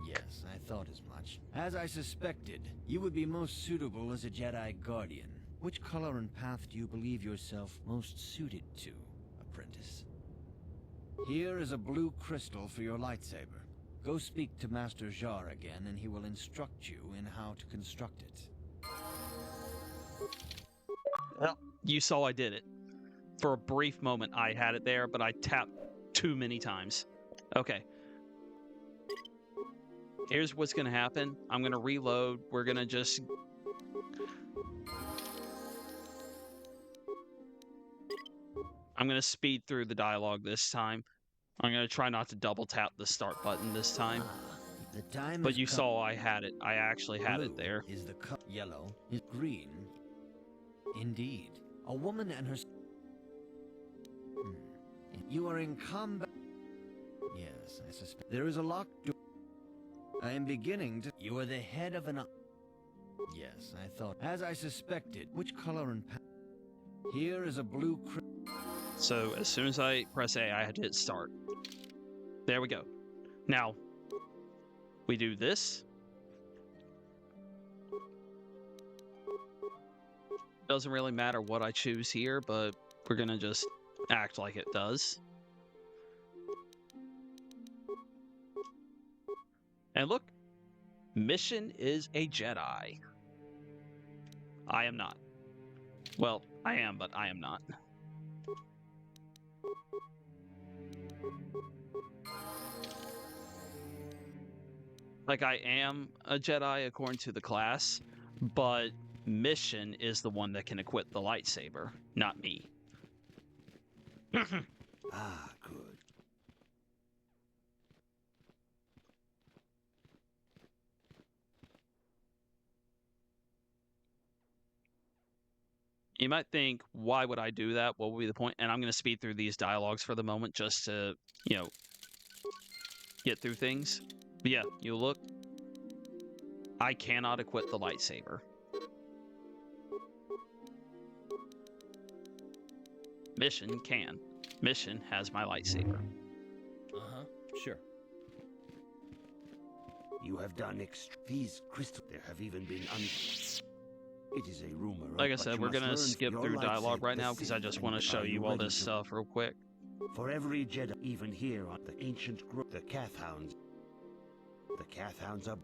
Yes, I thought as much. As I suspected, you would be most suitable as a Jedi Guardian. Which color and path do you believe yourself most suited to, apprentice? Here is a blue crystal for your lightsaber. Go speak to Master Jar again, and he will instruct you in how to construct it. Well, you saw I did it. For a brief moment, I had it there, but I tapped too many times. Okay. Here's what's going to happen. I'm going to reload. We're going to just... I'm going to speed through the dialogue this time. I'm going to try not to double tap the start button this time. The time But has you come. saw I had it. I actually had it Blue there. is the color. Yellow is green. Indeed. A woman and her... You are in combat... Yes, I suspect... There is a locked door. I am beginning to... You are the head of an... Yes, I thought... As I suspected, which color and... Here is a blue... So as soon as I press A, I had to hit start. There we go. Now, we do this. Doesn't really matter what I choose here, but we're gonna just act like it does. And look, mission is a Jedi. I am not. Well, I am, but I am not. Like, I am a Jedi according to the class, but mission is the one that can equip the lightsaber, not me. Ah, good. You might think, why would I do that? What would be the point? And I'm going to speed through these dialogues for the moment just to, you know, get through things. But yeah, you look. I cannot equip the lightsaber. Mission can. Mission has my lightsaber. Uh-huh, sure. You have done these crystals. There have even been It is a rumor. Like I but said, you we're must gonna learn skip your through dialogue lightsaber, right the now because I Sith, just and want to show are you all ready this to- stuff real quick. For every Jedi, even here on the ancient grove, the Cathhounds. The Cathhounds are...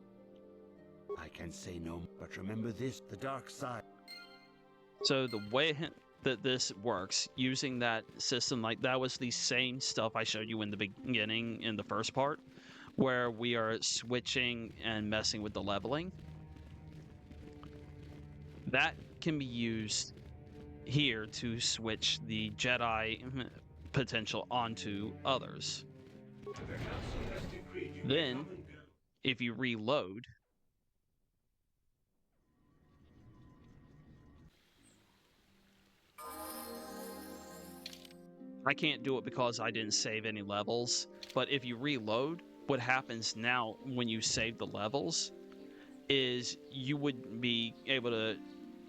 I can say no, but remember this, the dark side. So the way that this works, using that system, like that was the same stuff I showed you in the beginning in the first part, where we are switching and messing with the leveling. That can be used here to switch the Jedi potential onto others. Then, if you reload, I can't do it because I didn't save any levels, but if you reload, what happens now when you save the levels is you would be able to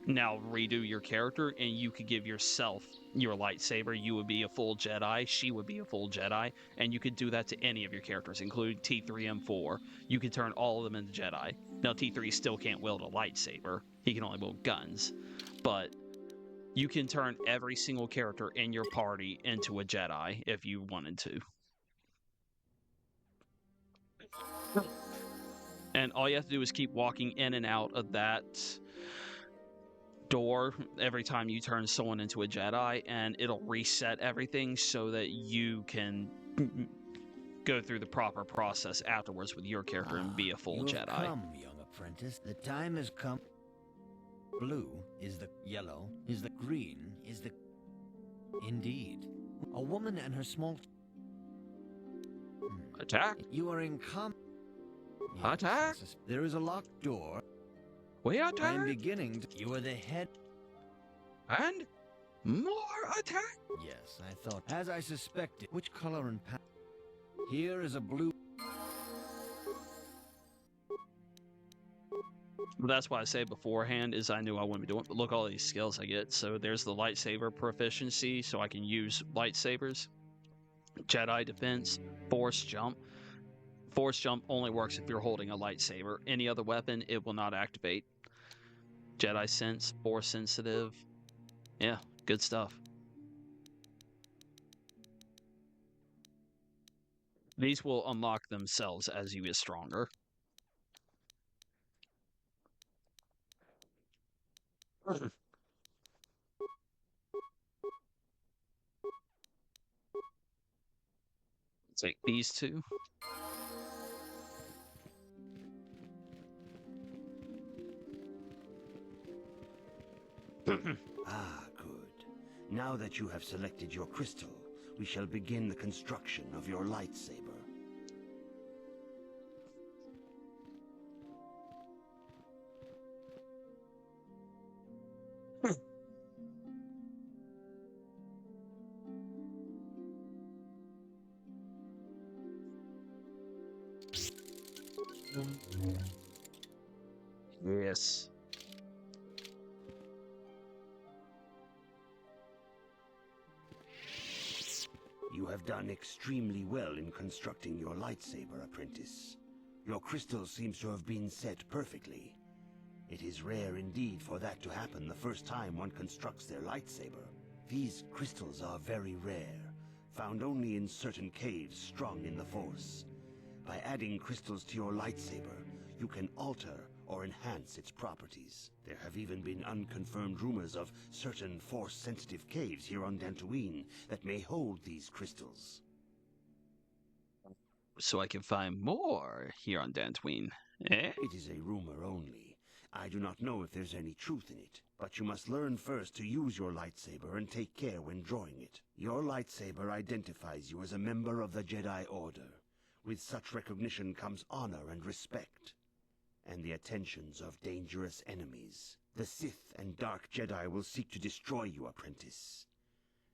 now redo your character, and you could give yourself your lightsaber. You would be a full Jedi, she would be a full Jedi, and you could do that to any of your characters, including T3M4. You could turn all of them into Jedi. Now T3 still can't wield a lightsaber, he can only wield guns, but you can turn every single character in your party into a Jedi if you wanted to. And all you have to do is keep walking in and out of that door every time you turn someone into a Jedi, and it'll reset everything so that you can go through the proper process afterwards with your character and be a full You have Jedi. come, young apprentice. The time has come. Blue is the yellow, is the green, is the... Indeed. A woman and her small... Attack! You are in Attack! There is a locked door. We I am attack! beginning to... You are the head... And more attack! Yes, I thought... As I suspected. Which color and path? Here is a blue... That's why I say beforehand is I knew I wouldn't be doing it, but look at all these skills I get. So there's the lightsaber proficiency, so I can use lightsabers. Jedi defense, force jump. Force jump only works if you're holding a lightsaber. Any other weapon, it will not activate. Jedi sense, force sensitive. Yeah, good stuff. These will unlock themselves as you get stronger. Take these two. Ah, good. Now that you have selected your crystal, we shall begin the construction of your lightsaber. Yes. You have done extremely well in constructing your lightsaber, apprentice. Your crystal seems to have been set perfectly. It is rare indeed for that to happen the first time one constructs their lightsaber. These crystals are very rare, found only in certain caves strung in the Force. By adding crystals to your lightsaber, you can alter or enhance its properties. There have even been unconfirmed rumors of certain Force-sensitive caves here on Dantooine that may hold these crystals. So I can find more here on Dantooine. Eh? It is a rumor only. I do not know if there's any truth in it, but you must learn first to use your lightsaber and take care when drawing it. Your lightsaber identifies you as a member of the Jedi Order. With such recognition comes honor and respect, and the attentions of dangerous enemies. The Sith and Dark Jedi will seek to destroy you, apprentice.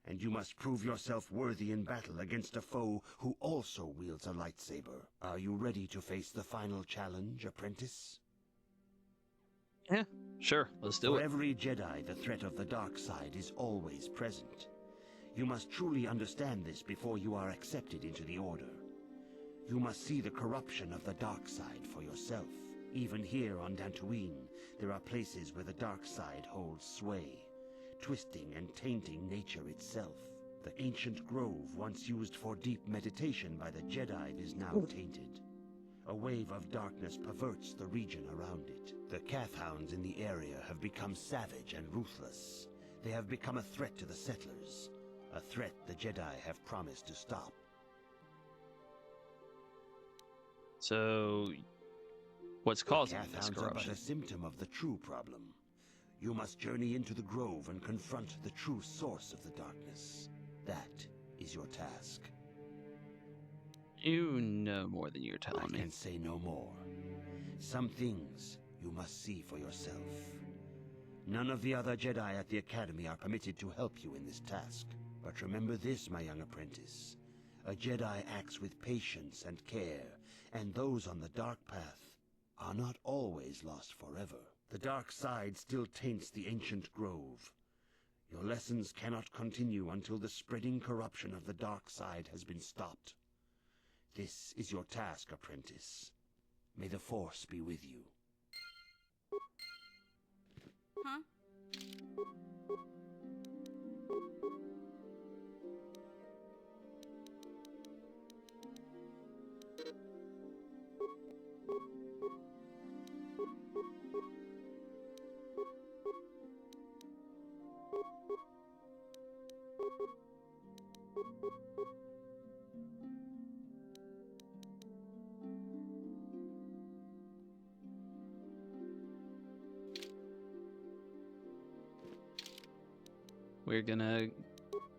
And you must prove yourself worthy in battle against a foe who also wields a lightsaber. Are you ready to face the final challenge, apprentice? Yeah, sure, let's do For it. every Jedi, the threat of the dark side is always present. You must truly understand this before you are accepted into the Order. You must see the corruption of the dark side for yourself. Even here on Dantooine, there are places where the dark side holds sway, twisting and tainting nature itself. The ancient grove once used for deep meditation by the Jedi is now tainted. A wave of darkness perverts the region around it. The Kathhounds in the area have become savage and ruthless. They have become a threat to the settlers, a threat the Jedi have promised to stop. So, what's causing this Kathhounds are but corruption? a symptom of the true problem. You must journey into the grove and confront the true source of the darkness. That is your task. You know more than you're telling me. I can say no more. Some things you must see for yourself. None of the other Jedi at the Academy are permitted to help you in this task. But remember this, my young apprentice. A Jedi acts with patience and care, and those on the dark path are not always lost forever. The dark side still taints the ancient grove. Your lessons cannot continue until the spreading corruption of the dark side has been stopped. This is your task, apprentice. May the Force be with you. Huh? We're gonna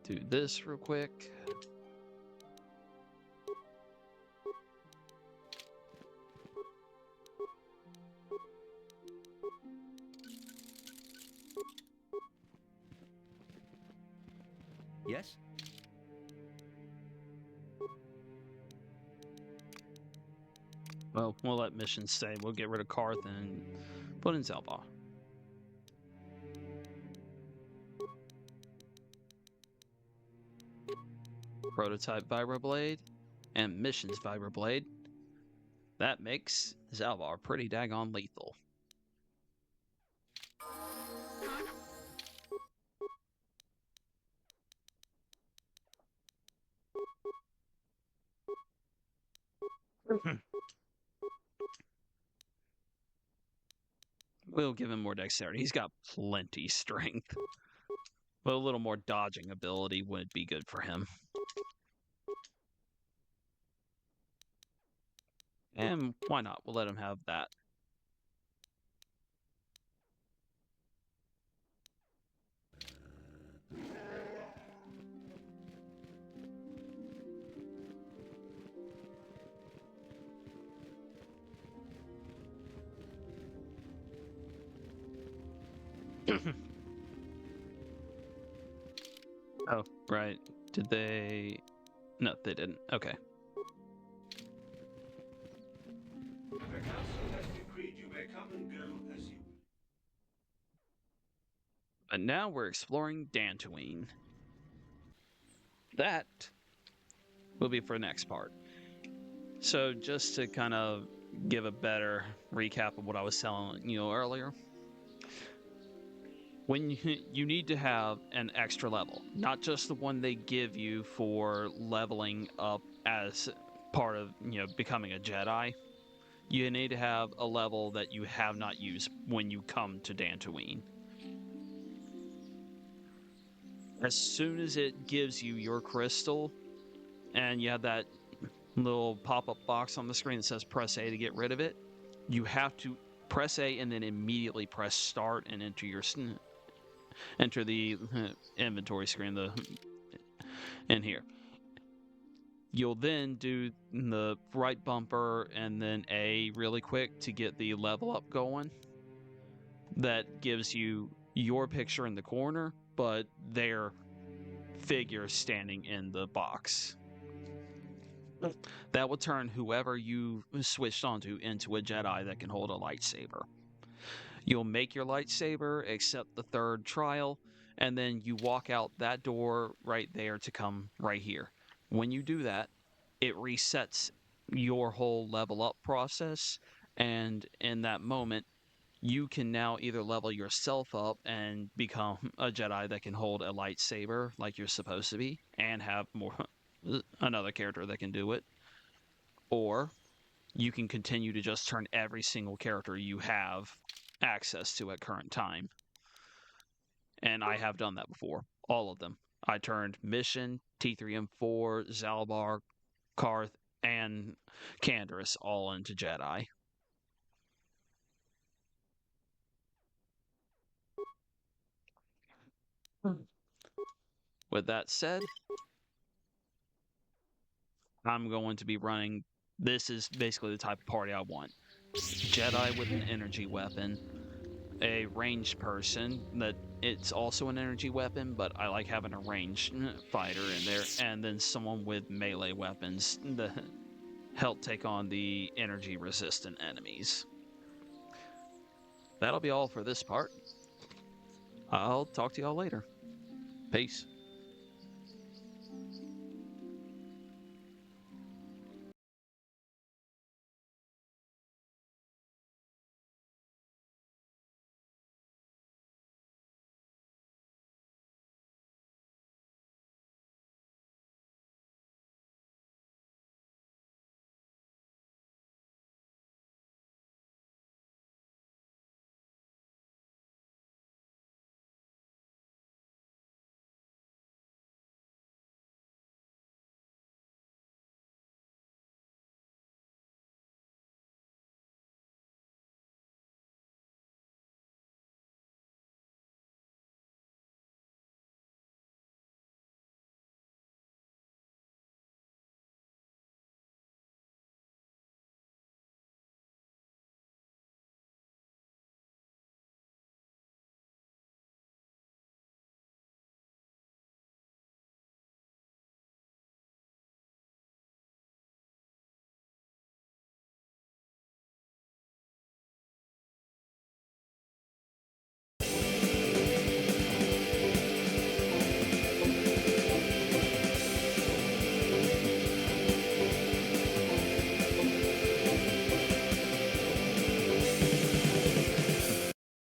do this real quick. Yes? Well, we'll let missions stay. We'll get rid of Karth and put in Zelba. Prototype Vibroblade, and Missions Vibroblade. That makes Zalbar pretty daggone lethal. We'll give him more dexterity. He's got plenty strength. But a little more dodging ability would be good for him. And why not? We'll let him have that. Oh, right. Did they... No, they didn't. Okay. The council has decreed you may come and go as you... But now we're exploring Dantooine. That will be for the next part. So just to kind of give a better recap of what I was telling you earlier, when you need to have an extra level, not just the one they give you for leveling up as part of, becoming a Jedi. You need to have a level that you have not used when you come to Dantooine. As soon as it gives you your crystal, and you have that little pop-up box on the screen that says press A to get rid of it, you have to press A and then immediately press start and enter the inventory screen in here. You'll then do the right bumper and then A really quick to get the level up going. That gives you your picture in the corner, but their figure standing in the box. That will turn whoever you switched onto into a Jedi that can hold a lightsaber. You'll make your lightsaber, accept the third trial, and then you walk out that door right there to come right here. When you do that, it resets your whole level up process, and in that moment, you can now either level yourself up and become a Jedi that can hold a lightsaber like you're supposed to be, and have another character that can do it, or you can continue to just turn every single character you have access to at current time. And I have done that before. All of them. I turned Mission, T3M4, Zalbar, Karth, and Canderous all into Jedi. With that said, I'm going to be running... This is basically the type of party I want. Jedi with an energy weapon, a ranged person that it's also an energy weapon, but I like having a ranged fighter in there, and then someone with melee weapons to help take on the energy resistant enemies. That'll be all for this part. I'll talk to y'all later. Peace.